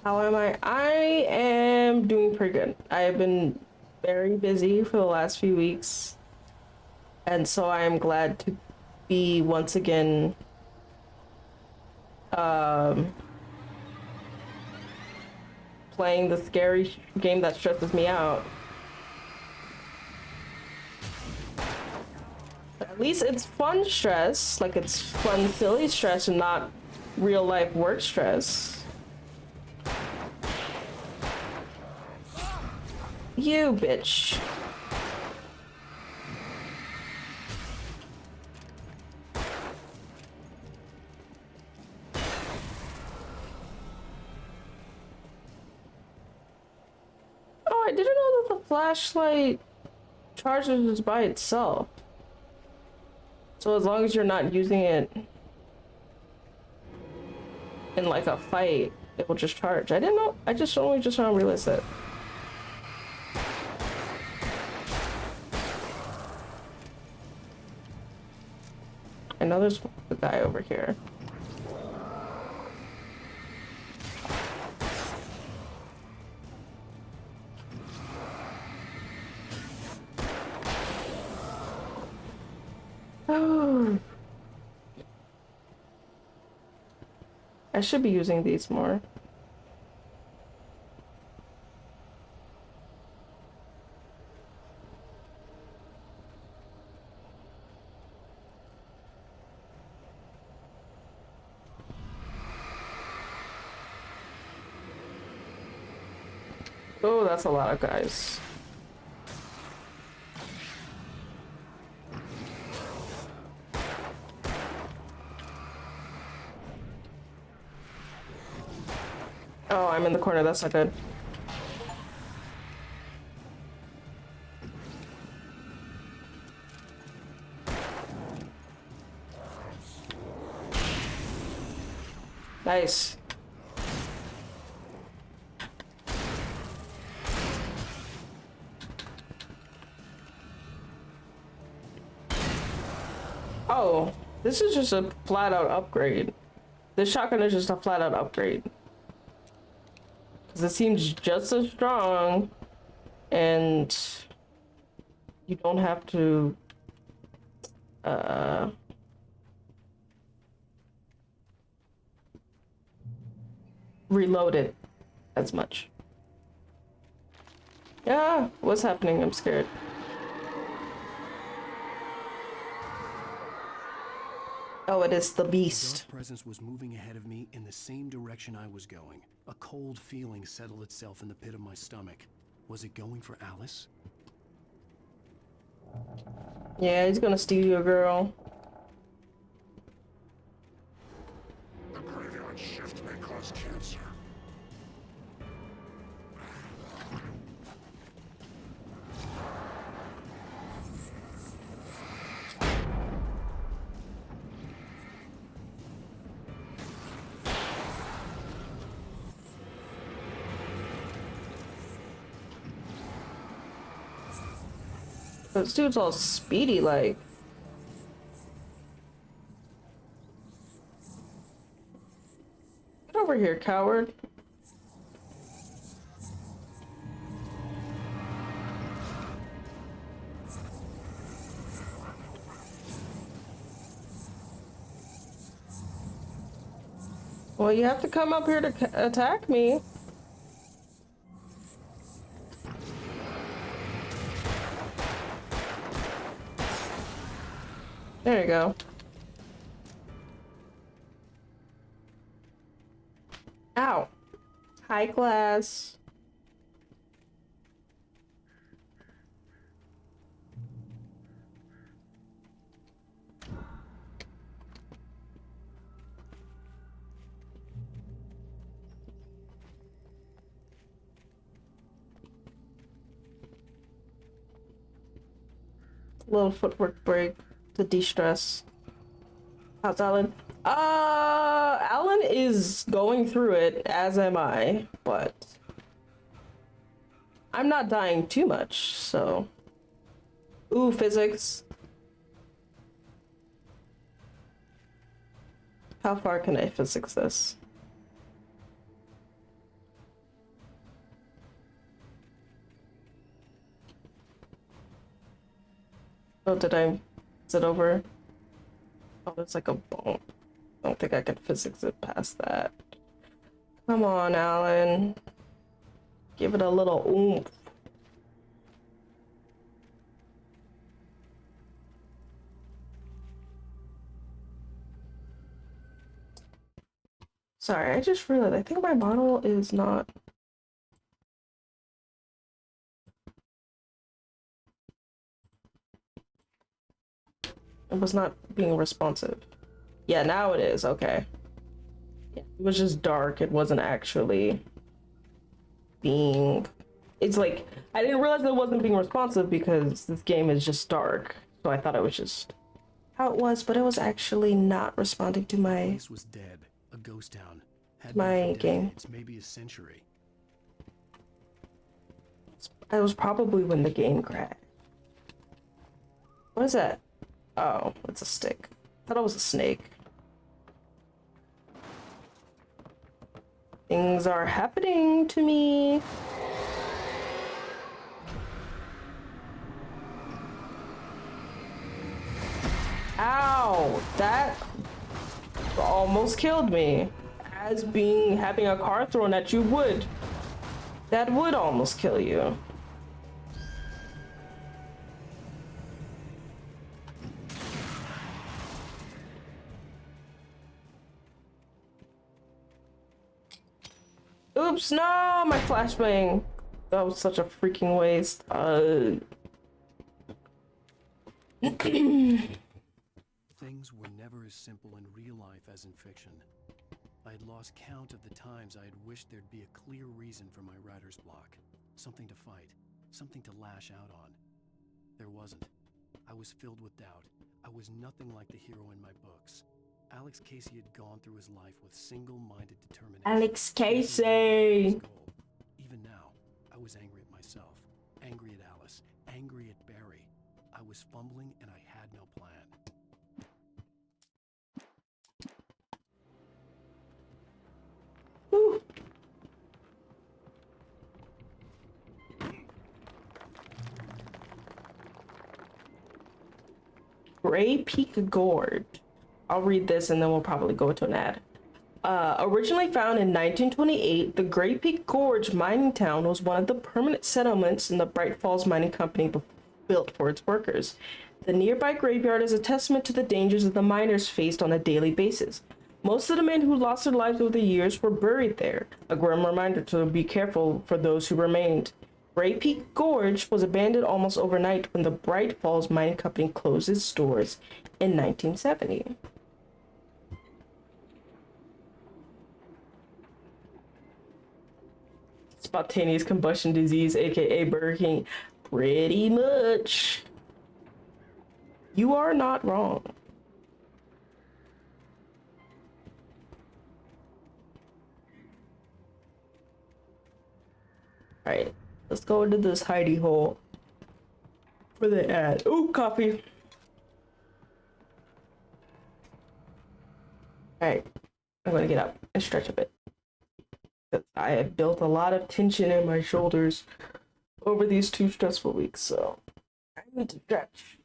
How am I? I am doing pretty good. I have been very busy for the last few weeks. And so I am glad to be once again playing the scary game that stresses me out. But at least it's fun stress, like it's fun, silly stress and not real life work stress. You bitch. Oh, I didn't know that the flashlight charges by itself. So as long as you're not using it in like a fight, it will just charge. I didn't know. I just only just now realized that. I know there's a guy over here. Oh. I should be using these more. Oh, that's a lot of guys. Oh, I'm in the corner. That's not good. Nice. Oh, this is just a flat out upgrade. This shotgun is just a flat out upgrade. 'Cause it seems just as strong, and you don't have to reload it as much. Yeah, what's happening? I'm scared. Oh, it is the beast. A dark presence was moving ahead of me in the same direction I was going. A cold feeling settled itself in the pit of my stomach. Was it going for Alice? Yeah, he's gonna steal your girl. The graveyard shift may cause cancer. This dude's all speedy like. Get over here, coward. Well, you have to come up here to attack me. There you go. Ow. High class. Little footwork break to de-stress. How's Alan? Alan is going through it, as am I, but I'm not dying too much, so. Ooh, physics. How far can I physics this? Oh, did I? Is it over? Oh, there's like a bump. I don't think I can physics it past that. Come on, Alan. Give it a little oomph. Sorry, I just realized I think my model is not. It was not being responsive. Yeah, now it is. Okay. Yeah, it was just dark. It wasn't actually being. It's like I didn't realize it wasn't being responsive because this game is just dark. So I thought it was just how it was, but it was actually not responding to The my place was dead. A ghost town. Had my been for game. decades, maybe a century. It was probably when the game crashed. What is that? Oh, it's a stick. I thought it was a snake. Things are happening to me. Ow! That almost killed me. As having a car thrown at you would. That would almost kill you. Oops, no, my flashbang. That was such a freaking waste. Things were never as simple in real life as in fiction. I had lost count of the times I had wished there'd be a clear reason for my writer's block. Something to fight, something to lash out on. There wasn't. I was filled with doubt. I was nothing like the hero in my books. Alex Casey had gone through his life with single-minded determination. Alex Casey! Even now, I was angry at myself, angry at Alice, angry at Barry. I was fumbling and I had no plan. Whew. Gray Peak Gorge. I'll read this and then we'll probably go to an ad. Originally found in 1928, the Gray Peak Gorge mining town was one of the permanent settlements in the Bright Falls Mining Company built for its workers. The nearby graveyard is a testament to the dangers that the miners faced on a daily basis. Most of the men who lost their lives over the years were buried there, a grim reminder to be careful for those who remained. Gray Peak Gorge was abandoned almost overnight when the Bright Falls Mining Company closed its doors in 1970. Spontaneous combustion disease, aka Burger King. Pretty much. You are not wrong. Alright, let's go into this hidey hole for the ad. Ooh, coffee. Alright, I'm gonna get up and stretch a bit. I have built a lot of tension in my shoulders over these 2 stressful weeks, so I need to stretch.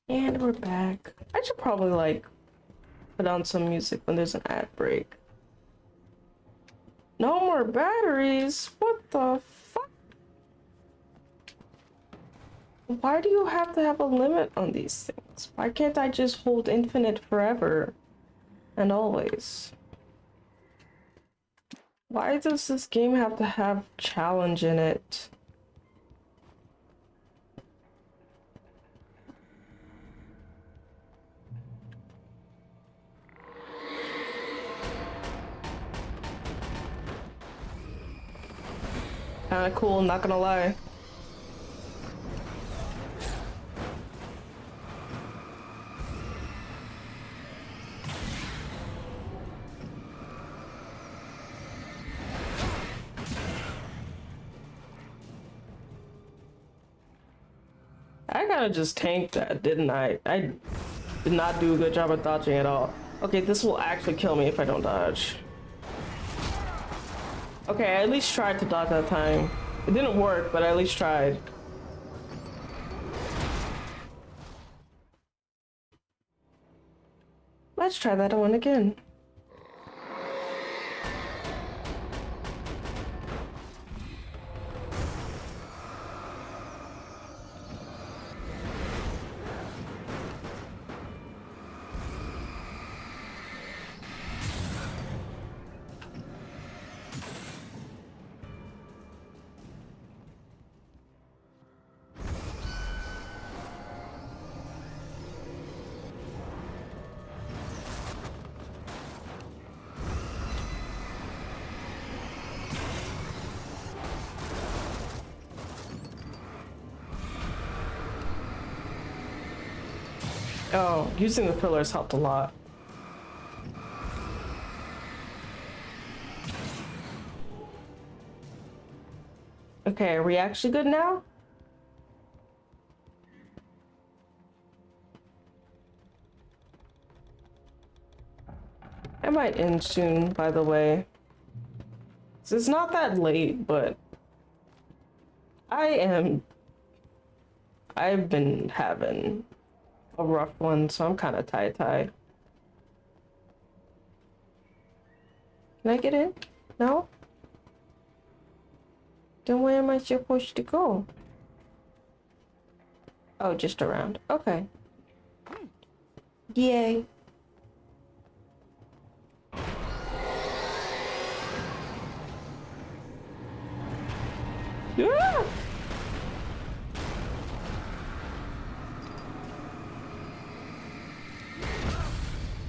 And we're back. I should probably like put on some music when there's an ad break. No more batteries? What the fuck? Why do you have to have a limit on these things? Why can't I just hold infinite forever and always? Why does this game have to have challenge in it? Kinda cool, not gonna lie. I kinda just tanked that, didn't I? I did not do a good job of dodging at all. Okay, this will actually kill me if I don't dodge. Okay, I at least tried to dodge that time. It didn't work, but I at least tried. Let's try that one again. Oh, using the pillars helped a lot. Okay, are we actually good now? I might end soon, by the way. It's not that late, but I've been having a rough one, so I'm kind of tie-tie. Can I get in? No? Then where am I supposed to go? Oh, just around. Okay. Yay. Yeah!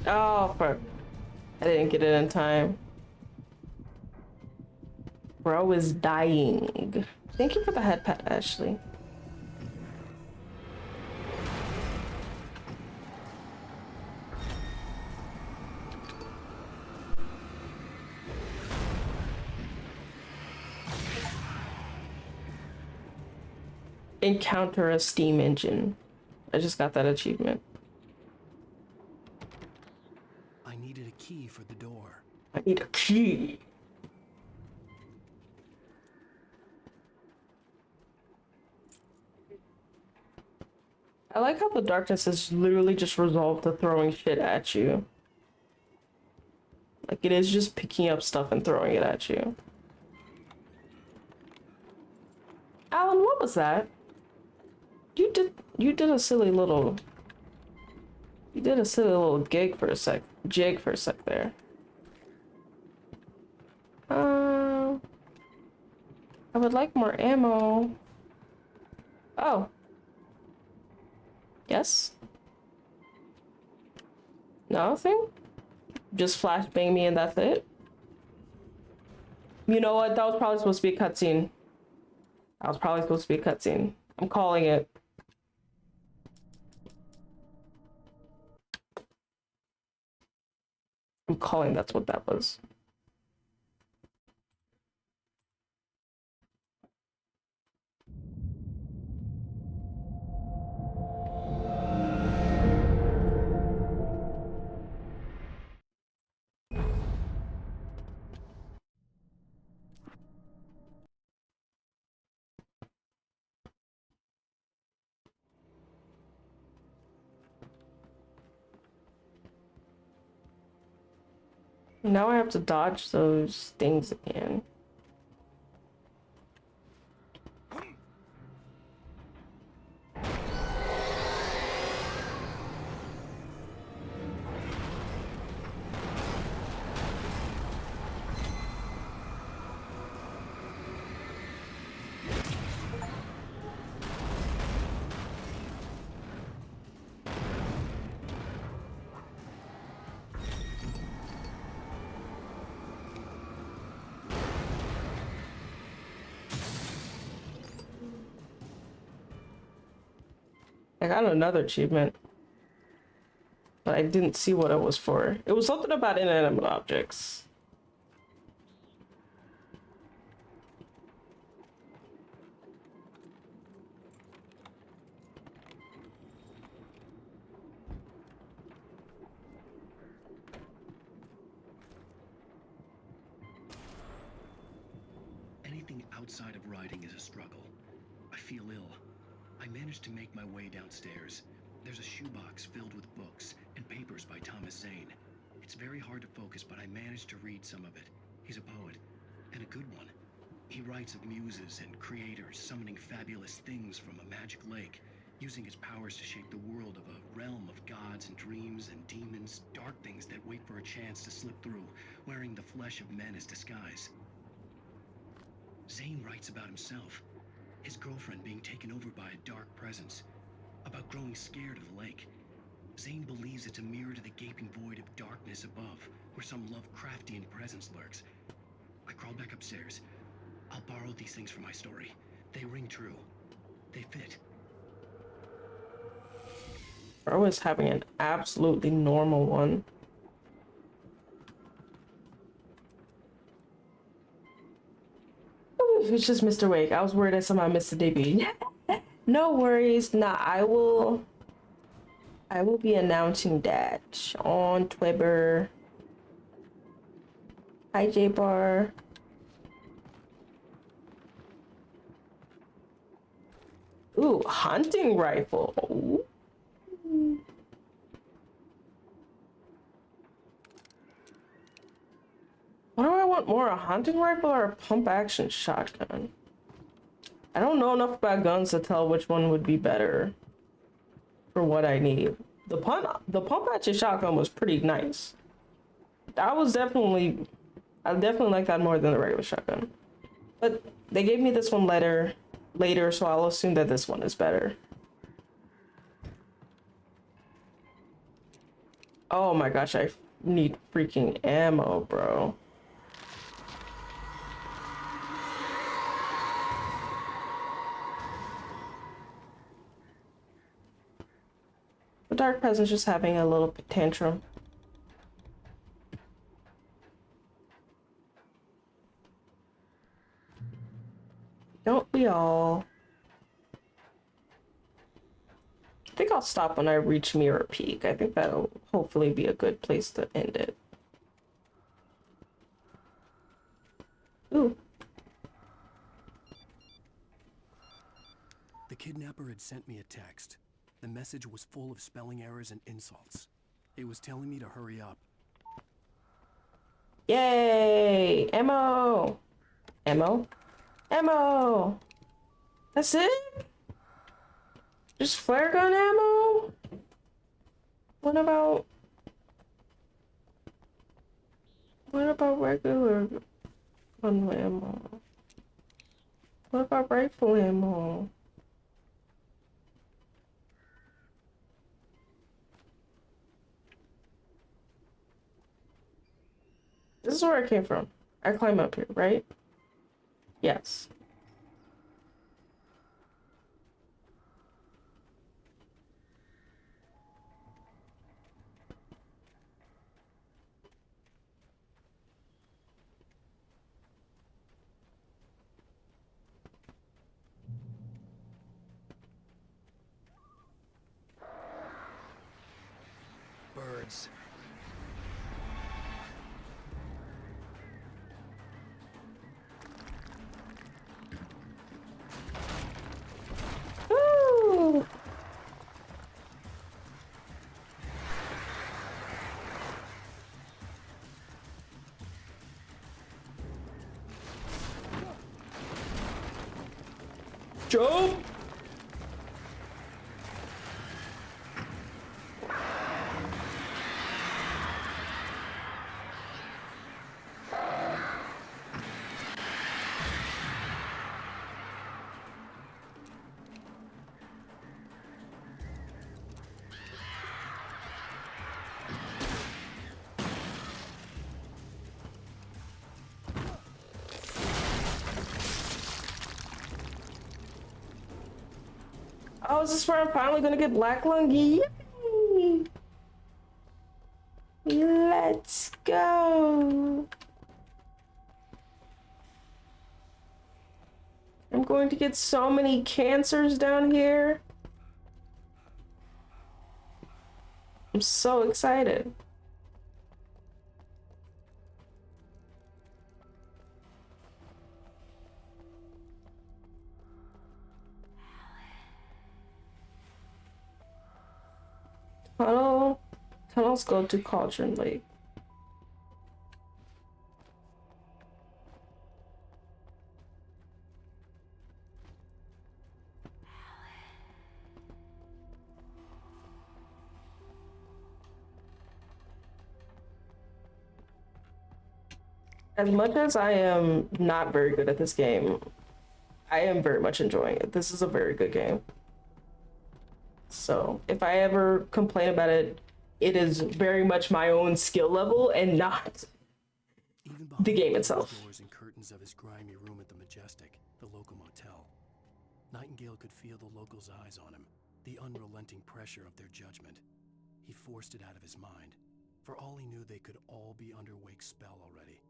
Oh, fuck. I didn't get it in time. Bro is dying. Thank you for the head pet, Ashley. Encounter a steam engine. I just got that achievement. I needed a key for the door. I need a key. I like how the darkness is literally just resolved to throwing shit at you. Like it is just picking up stuff and throwing it at you. Alan, what was that? You did a silly little jig for a sec there. I would like more ammo. Oh. Yes? Nothing? Just flashbang me and that's it? You know what? That was probably supposed to be a cutscene. That was probably supposed to be a cutscene. I'm calling it. I'm calling that's what that was. Now I have to dodge those things again. I got another achievement, but I didn't see what it was for. It was something about inanimate objects. Anything outside of riding is a struggle. I feel ill. I managed to make my way downstairs. There's a shoebox filled with books and papers by Thomas Zane. It's very hard to focus, but I managed to read some of it. He's a poet, and a good one. He writes of muses and creators summoning fabulous things from a magic lake, using his powers to shape the world of a realm of gods and dreams and demons, dark things that wait for a chance to slip through, wearing the flesh of men as disguise. Zane writes about himself, his girlfriend being taken over by a dark presence, about growing scared of the lake. Zane believes it's a mirror to the gaping void of darkness above, where some Lovecraftian presence lurks. I crawled back upstairs. I'll borrow these things for my story. They ring true. They fit. Bro is having an absolutely normal one. Ooh, it's just Mr. Wake. I was worried I somehow missed the debut. No worries. Nah, I will be announcing that on Twitter. Hi, J Bar. Ooh, hunting rifle. Ooh. What do I want more, a hunting rifle or a pump action shotgun? I don't know enough about guns to tell which one would be better for what I need. The pump action shotgun was pretty nice. I definitely like that more than the regular shotgun. But they gave me this one later, so I'll assume that this one is better. Oh my gosh, I need freaking ammo, bro. The dark presence just having a little tantrum. Don't we all? I think I'll stop when I reach Mirror Peak. I think that'll hopefully be a good place to end it. Ooh. The kidnapper had sent me a text. The message was full of spelling errors and insults. It was telling me to hurry up. Yay! Ammo! Ammo? Ammo! That's it? Just flare gun ammo? What about regular gun ammo? What about rifle ammo? This is where I came from. I climb up here, right? Yes. Birds. Woo! Jump! Oh, is this where I'm finally gonna get Black Lung? Yay! Let's go! I'm going to get so many cancers down here. I'm so excited. Tunnels go to Cauldron Lake. As much as I am not very good at this game, I am very much enjoying it. This is a very good game. So if I ever complain about it, it is very much my own skill level and not the game itself. Doors and curtains of his grimy room at the Majestic, the local motel. Nightingale could feel the locals' eyes on him, the unrelenting pressure of their judgment. He forced it out of his mind. For all he knew, they could all be under Wake's spell already.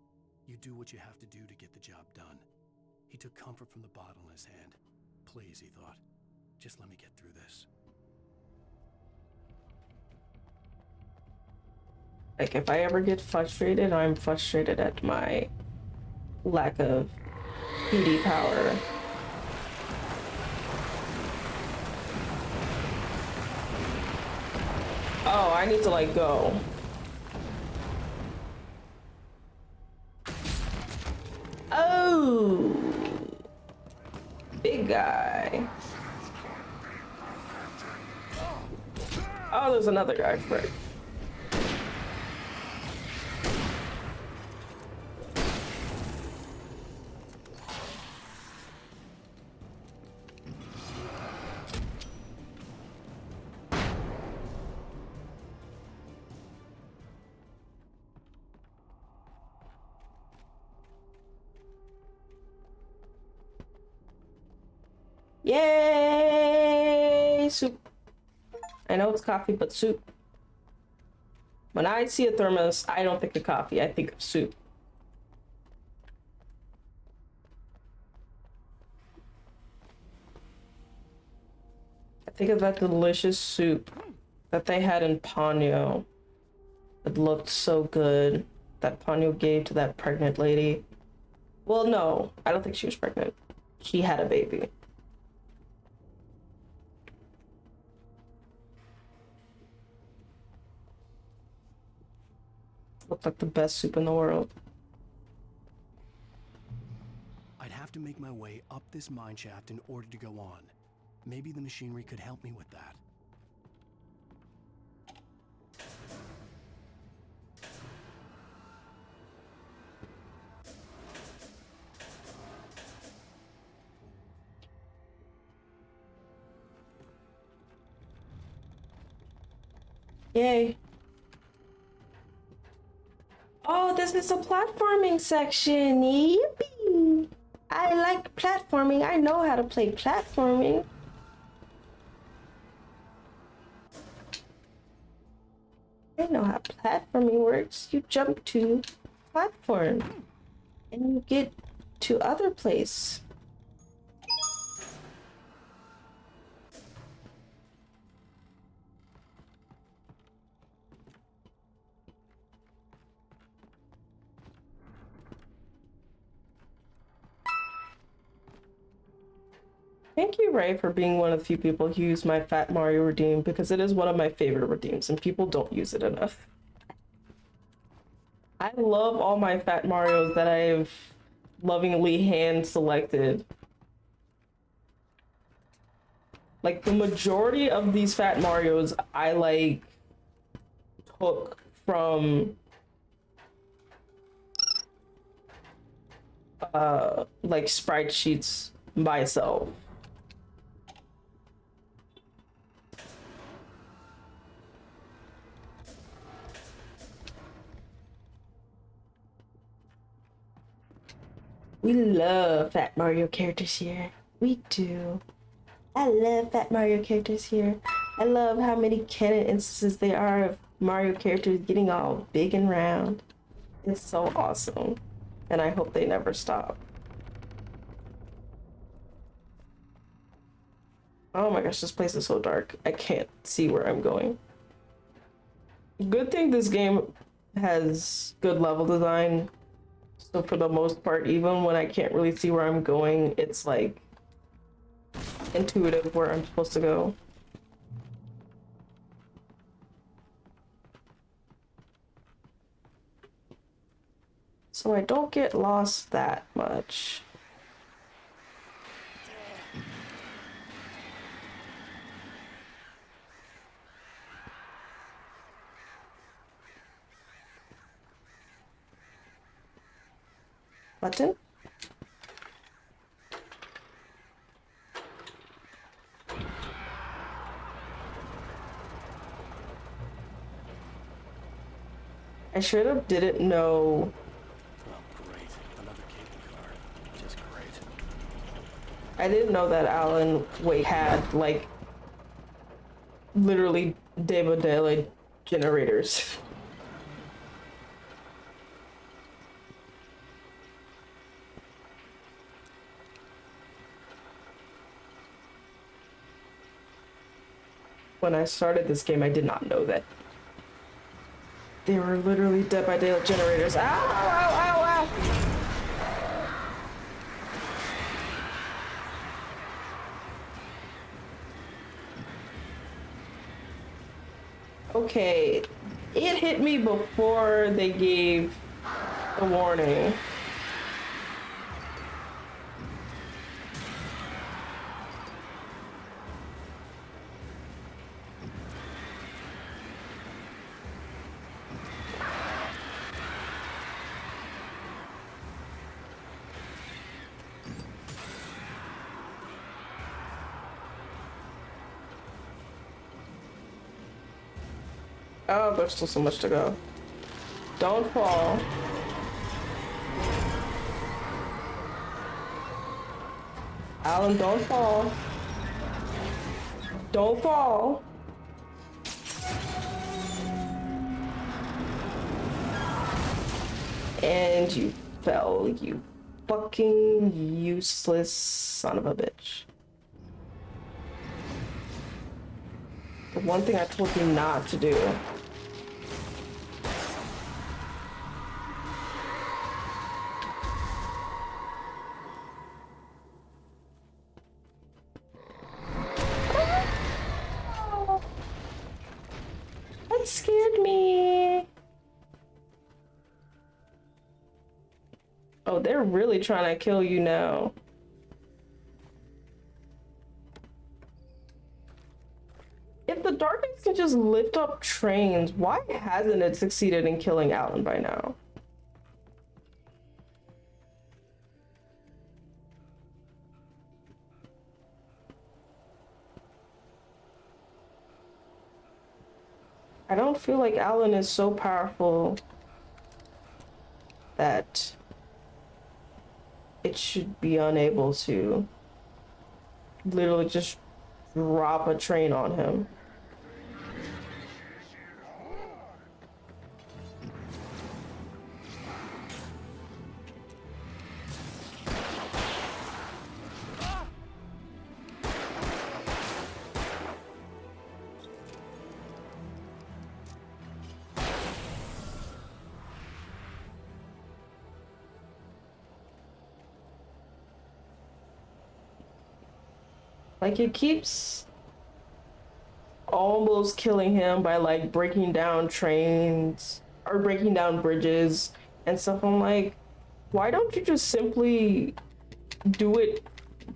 You do what you have to do to get the job done. He took comfort from the bottle in his hand. Please, he thought, just let me get through this. Like, if I ever get frustrated, I'm frustrated at my lack of PD power. Oh, I need to, like, go. Oh! Big guy. Oh, there's another guy for it. Yay! Soup. I know it's coffee, but soup. When I see a thermos, I don't think of coffee, I think of soup. I think of that delicious soup that they had in Ponyo. It looked so good. That Ponyo gave to that pregnant lady. Well, no, I don't think she was pregnant. He had a baby. Looked like the best soup in the world. I'd have to make my way up this mine shaft in order to go on. Maybe the machinery could help me with that. Yay. Oh, this is a platforming section. Yippee! I like platforming. I know how to play platforming. I know how platforming works. You jump to platform and you get to other place. Thank you, Ray, for being one of the few people who use my Fat Mario redeem, because it is one of my favorite redeems and people don't use it enough. I love all my Fat Marios that I've lovingly hand selected. Like the majority of these Fat Marios I like took from like sprite sheets myself. We love Fat Mario characters here. We do. I love Fat Mario characters here. I love how many canon instances there are of Mario characters getting all big and round. It's so awesome. And I hope they never stop. Oh my gosh, this place is so dark. I can't see where I'm going. Good thing this game has good level design. So for the most part, even when I can't really see where I'm going, it's like intuitive where I'm supposed to go. So I don't get lost that much. Button? I should have didn't know. Oh, great. Another cable car. Just great. I didn't know that Alan Wake had like literally day by day generators. When I started this game, I did not know that they were literally day by day generators. Ow, ow, ow, ow, ow. Okay, it hit me before they gave the warning. Oh, there's still so much to go. Don't fall. Alan, don't fall. Don't fall. And you fell, you fucking useless son of a bitch. The one thing I told you not to do. That scared me. Oh, they're really trying to kill you now. If the darkness can just lift up trains, why hasn't it succeeded in killing Alan by now? I don't feel like Alan is so powerful that it should be unable to literally just drop a train on him. Like, it keeps almost killing him by like breaking down trains or breaking down bridges and stuff. I'm like, why don't you just simply do it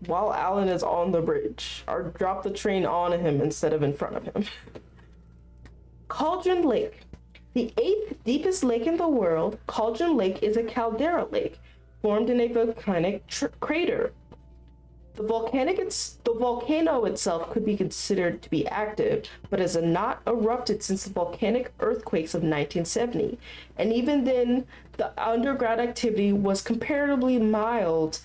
while Alan is on the bridge, or drop the train on him instead of in front of him. Cauldron Lake. The 8th deepest lake in the world, Cauldron Lake is a caldera lake formed in a volcanic crater. The volcano itself could be considered to be active, but has not erupted since the volcanic earthquakes of 1970. And even then, the underground activity was comparatively mild.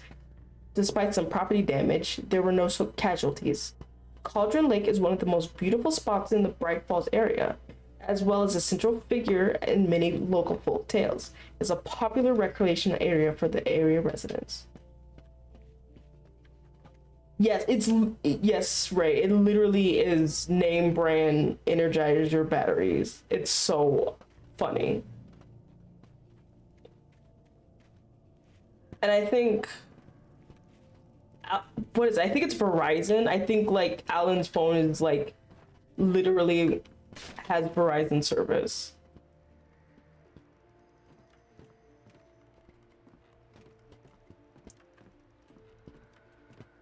Despite some property damage, there were no casualties. Cauldron Lake is one of the most beautiful spots in the Bright Falls area, as well as a central figure in many local folk tales. It's a popular recreation area for the area residents. Yes, Ray. It literally is name brand Energizer batteries. It's so funny. And I think I think it's Verizon. I think like Alan's phone is like literally has Verizon service.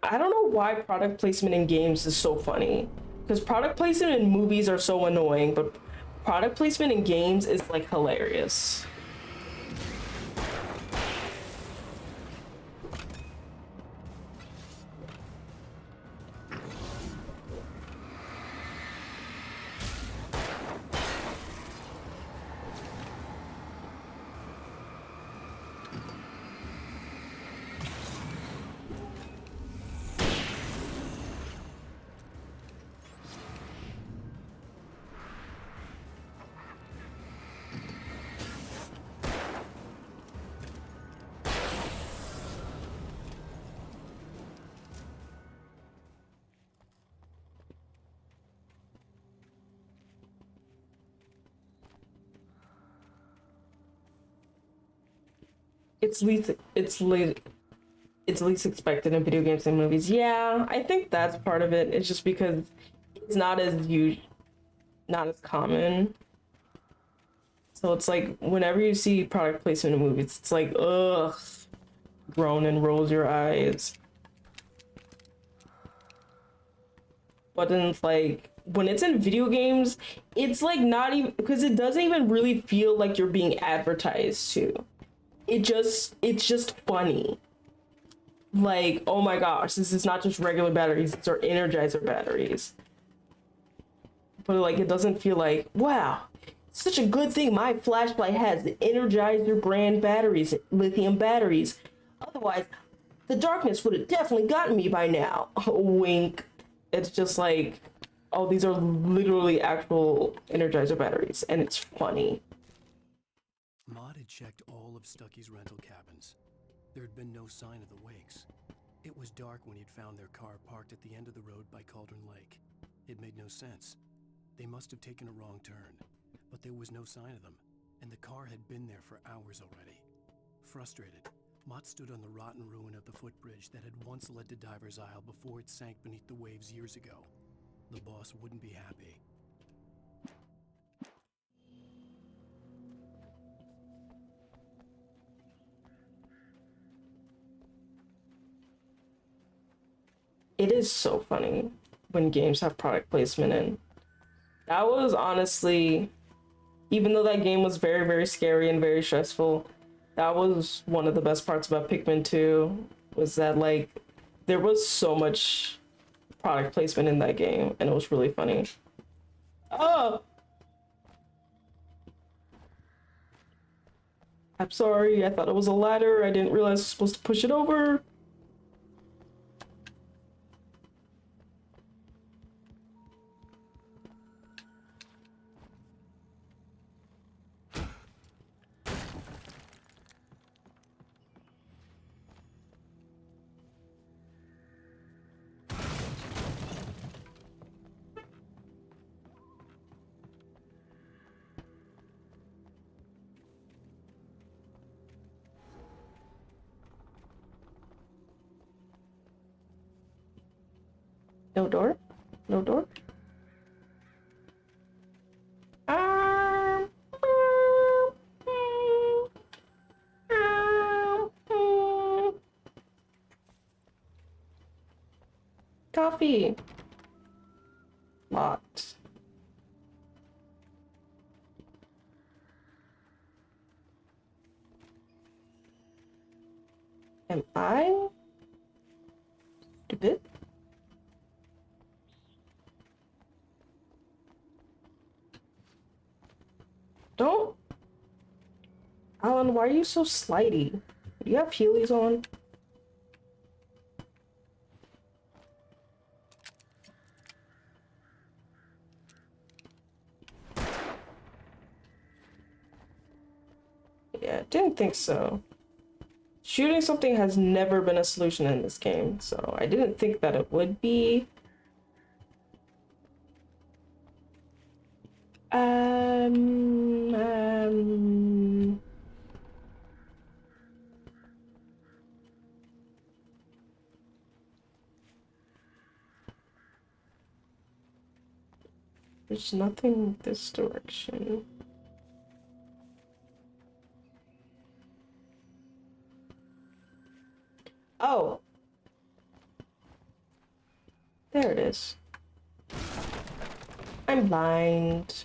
I don't know why product placement in games is so funny, because product placement in movies are so annoying, but product placement in games is like hilarious. It's least expected in video games and movies. Yeah, I think that's part of it. It's just because it's not as common. So it's like whenever you see product placement in movies, it's like ugh, groan and rolls your eyes. But then it's like when it's in video games, it's like not even, because it doesn't even really feel like you're being advertised to. It's just funny. Like, oh my gosh, this is not just regular batteries, these are Energizer batteries. But like, it doesn't feel like, wow, it's such a good thing my flashlight has the Energizer brand batteries, lithium batteries. Otherwise, the darkness would have definitely gotten me by now. Wink. It's just like, oh, these are literally actual Energizer batteries, and it's funny. Maud had checked all of Stucky's rental cabins. There had been no sign of the wakes. It was dark when he'd found their car parked at the end of the road by Cauldron Lake. It made no sense. They must have taken a wrong turn, but there was no sign of them, and the car had been there for hours already. Frustrated, Mott stood on the rotten ruin of the footbridge that had once led to Diver's Isle before it sank beneath the waves years ago. The boss wouldn't be happy. It is so funny when games have product placement in. That was honestly, even though that game was very, very scary and very stressful, that was one of the best parts about Pikmin 2, was that like there was so much product placement in that game, and it was really funny. Oh! I'm sorry, I thought it was a ladder. I didn't realize I was supposed to push it over. No door? No door? coffee. Locked. Am I stupid? Don't. Alan, why are you so slidey? Do you have Heelys on? Yeah, didn't think so. Shooting something has never been a solution in this game, so I didn't think that it would be. There's nothing this direction. Oh. There it is. I'm blind.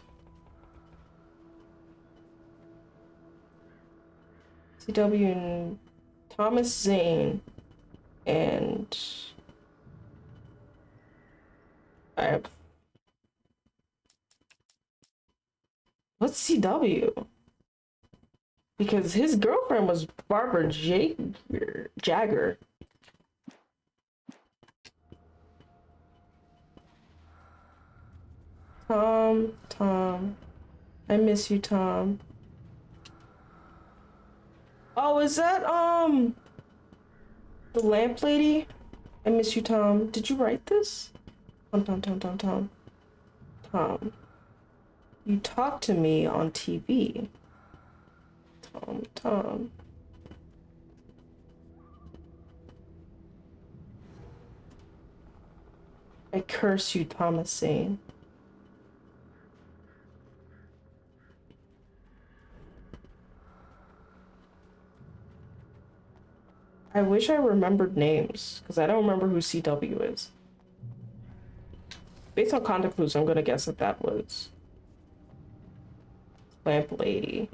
CW and Thomas Zane. And I have. What's CW? Because his girlfriend was Barbara Jagger. Tom. I miss you, Tom. Oh, is that, the lamp lady? I miss you, Tom. Did you write this? Tom. You talk to me on TV. Tom. I curse you, Thomas Zane. I wish I remembered names, because I don't remember who CW is. Based on contact clues, I'm gonna guess that was Lamp Lady.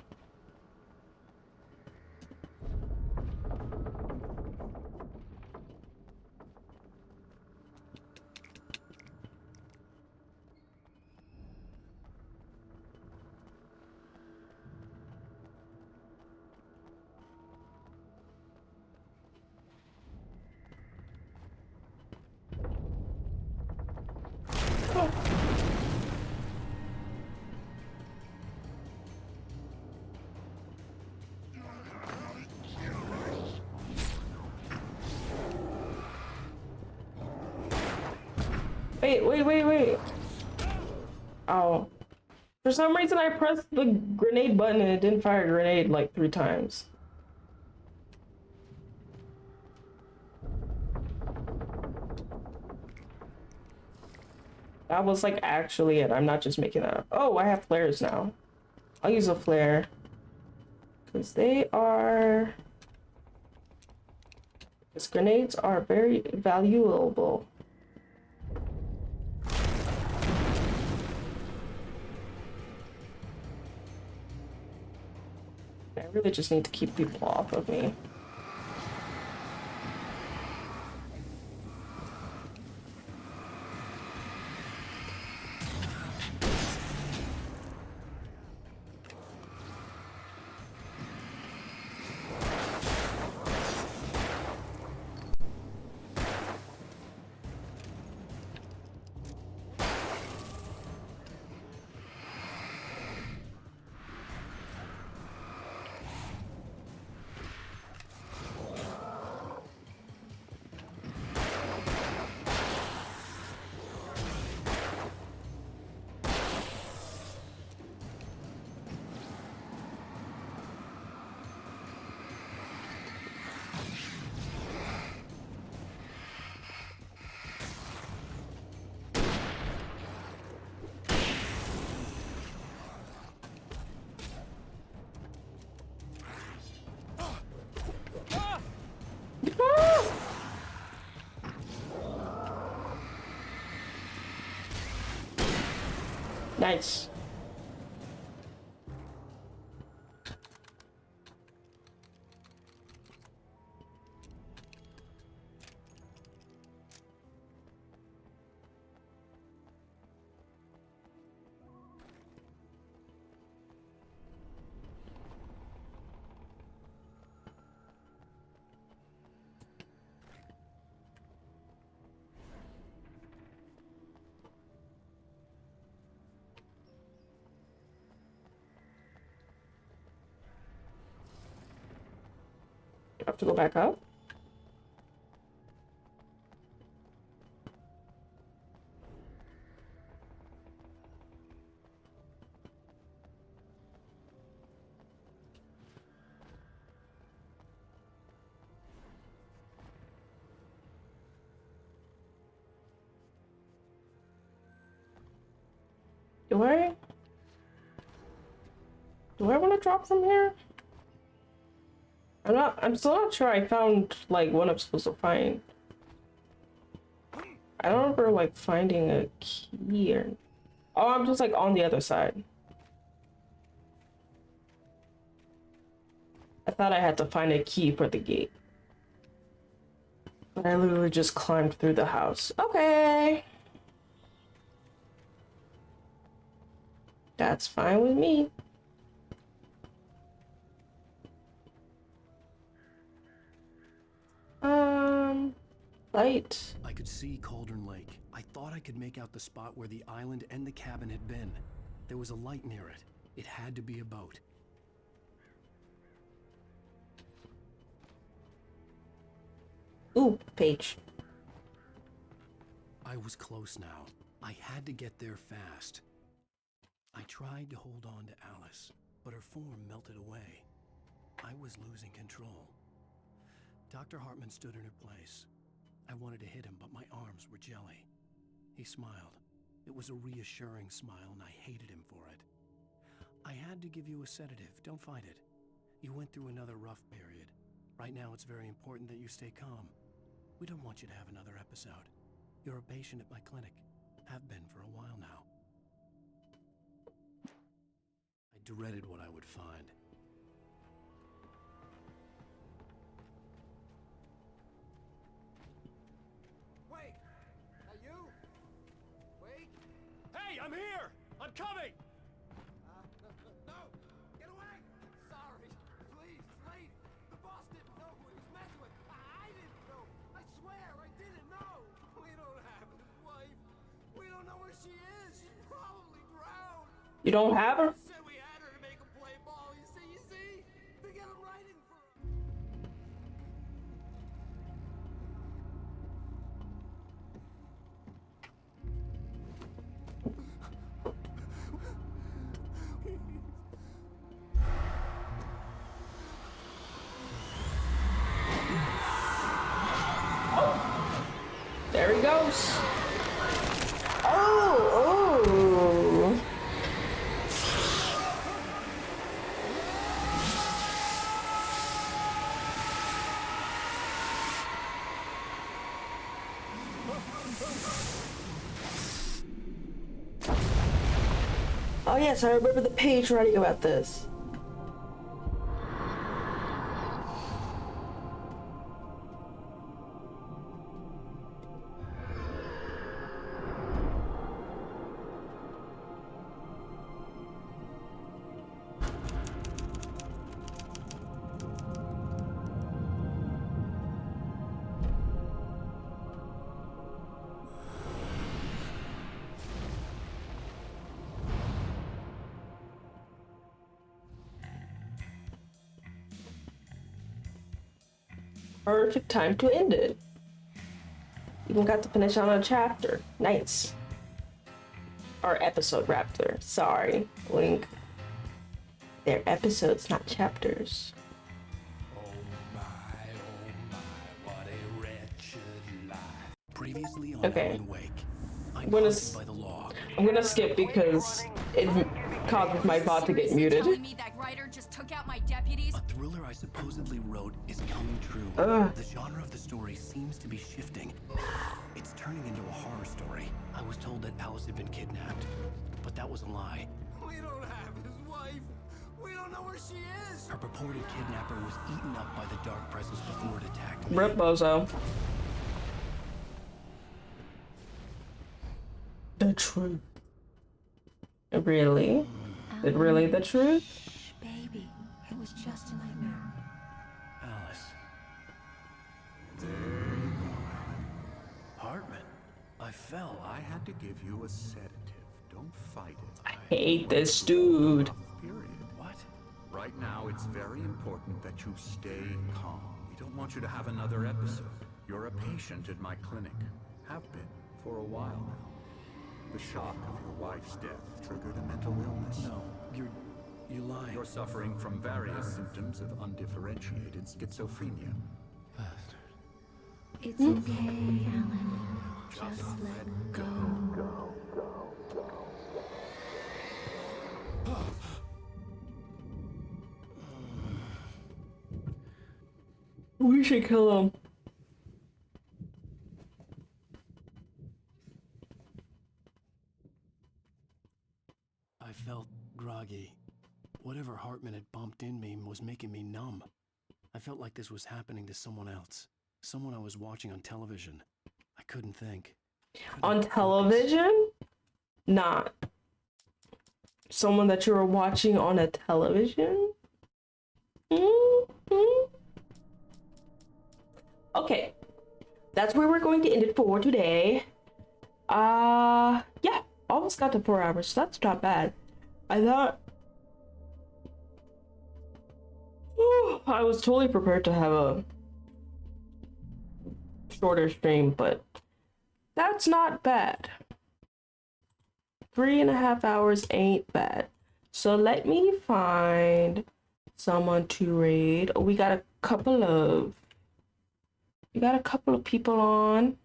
Wait. Oh. For some reason, I pressed the grenade button and it didn't fire a grenade like 3 times. That was like actually it. I'm not just making that up. Oh, I have flares now. I'll use a flare. Because they are... Because grenades are very valuable. I really just need to keep people off of me. Nice. I have to go back up. Do I want to drop from here? I'm still not sure I found like what I'm supposed to find. I don't remember like finding a key or... Oh, I'm just like on the other side. I thought I had to find a key for the gate. But I literally just climbed through the house. Okay. That's fine with me. Light. I could see Cauldron Lake. I thought I could make out the spot where the island and the cabin had been. There was a light near it. It had to be a boat. Ooh, page. I was close now. I had to get there fast. I tried to hold on to Alice, but her form melted away. I was losing control. Dr. Hartman stood in her place. I wanted to hit him, but my arms were jelly. He smiled. It was a reassuring smile, and I hated him for it. I had to give you a sedative. Don't fight it. You went through another rough period. Right now, it's very important that you stay calm. We don't want you to have another episode. You're a patient at my clinic. Have been for a while now. I dreaded what I would find. Wait! Are you? Wait! Hey, I'm here! I'm coming! No! Get away! Sorry. Please, it's late. The boss didn't know who he was messing with. I didn't know. I swear, I didn't know. We don't have his wife. We don't know where she is. She's probably drowned. You don't have her? Said we had her to make him play ball. You see? To get him writing for us. There he goes. Oh. Oh yes, I remember the page writing about this. Perfect time to end it. Even got to finish on a chapter. Nice. Or episode, rather. Sorry, Link. They're episodes, not chapters. Previously on Okay. Alan Wake, I'm gonna skip because it causes my bot to get muted. Telling me that writer just took out my deputies? A thriller I supposedly wrote is coming true. The genre of the story seems to be shifting. It's turning into a horror story. I was told that Alice had been kidnapped. but that was a lie. We don't have his wife. We don't know where she is. Her purported kidnapper was eaten up by the dark presence before it attacked me. Rip Bozo. The truth. Really? Is it really the truth? Shh, baby. It was just a nightmare. Alice. There you go, Alan. Hartman, I fell. I had to give you a sedative. Don't fight it. I hate this dude. Period. What? Right now, it's very important that you stay calm. We don't want you to have another episode. You're a patient at my clinic. Have been for a while now. The shock of your wife's death triggered a mental illness. No, you lie. You're suffering from various symptoms of undifferentiated schizophrenia. It's okay, Alan. Just let go. We should kill him. I felt groggy. Whatever Hartman had bumped in me was making me numb. I felt like this was happening to someone else. Someone I was watching on television. I couldn't think. On television? Not. Someone that you were watching on a television? Mm-hmm. Okay. That's where we're going to end it for today. Yeah. Almost got to 4 hours. So that's not bad. I thought... I was totally prepared to have a shorter stream, but that's not bad. 3.5 hours ain't bad. So let me find someone to raid. Oh, we got a couple of people on.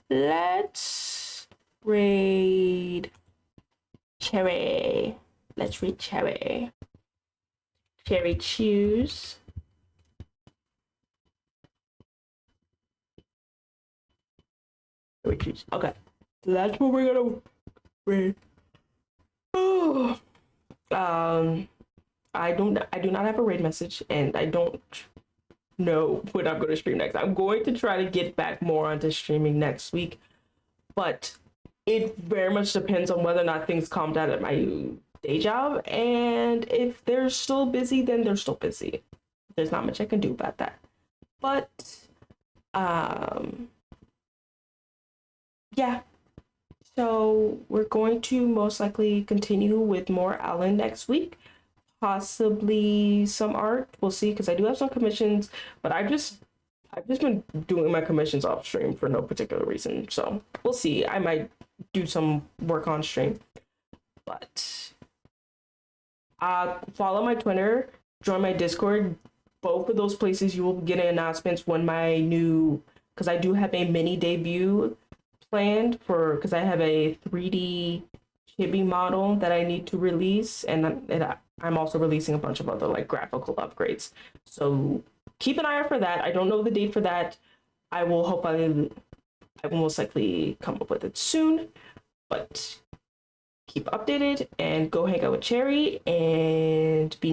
Let's raid Cherry. Let's read Cherry. Cherry choose. Cherry choose. Okay. So that's what we're gonna read. Oh. I do not have a raid message, and I don't know when I'm gonna stream next. I'm going to try to get back more onto streaming next week, but it very much depends on whether or not things calm down at my day job, and if they're still busy, then they're still busy. There's not much I can do about that. But yeah. So we're going to most likely continue with more Alan next week. Possibly some art. We'll see, because I do have some commissions, but I've just been doing my commissions off stream for no particular reason. So we'll see. I might do some work on stream. But follow my Twitter, join my Discord. Both of those places you will be getting announcements when my new, because I do have a mini debut planned for, because I have a 3D chibi model that I need to release, and I'm also releasing a bunch of other like graphical upgrades. So keep an eye out for that. I don't know the date for that. I will most likely come up with it soon, but keep updated and go hang out with Cherry and be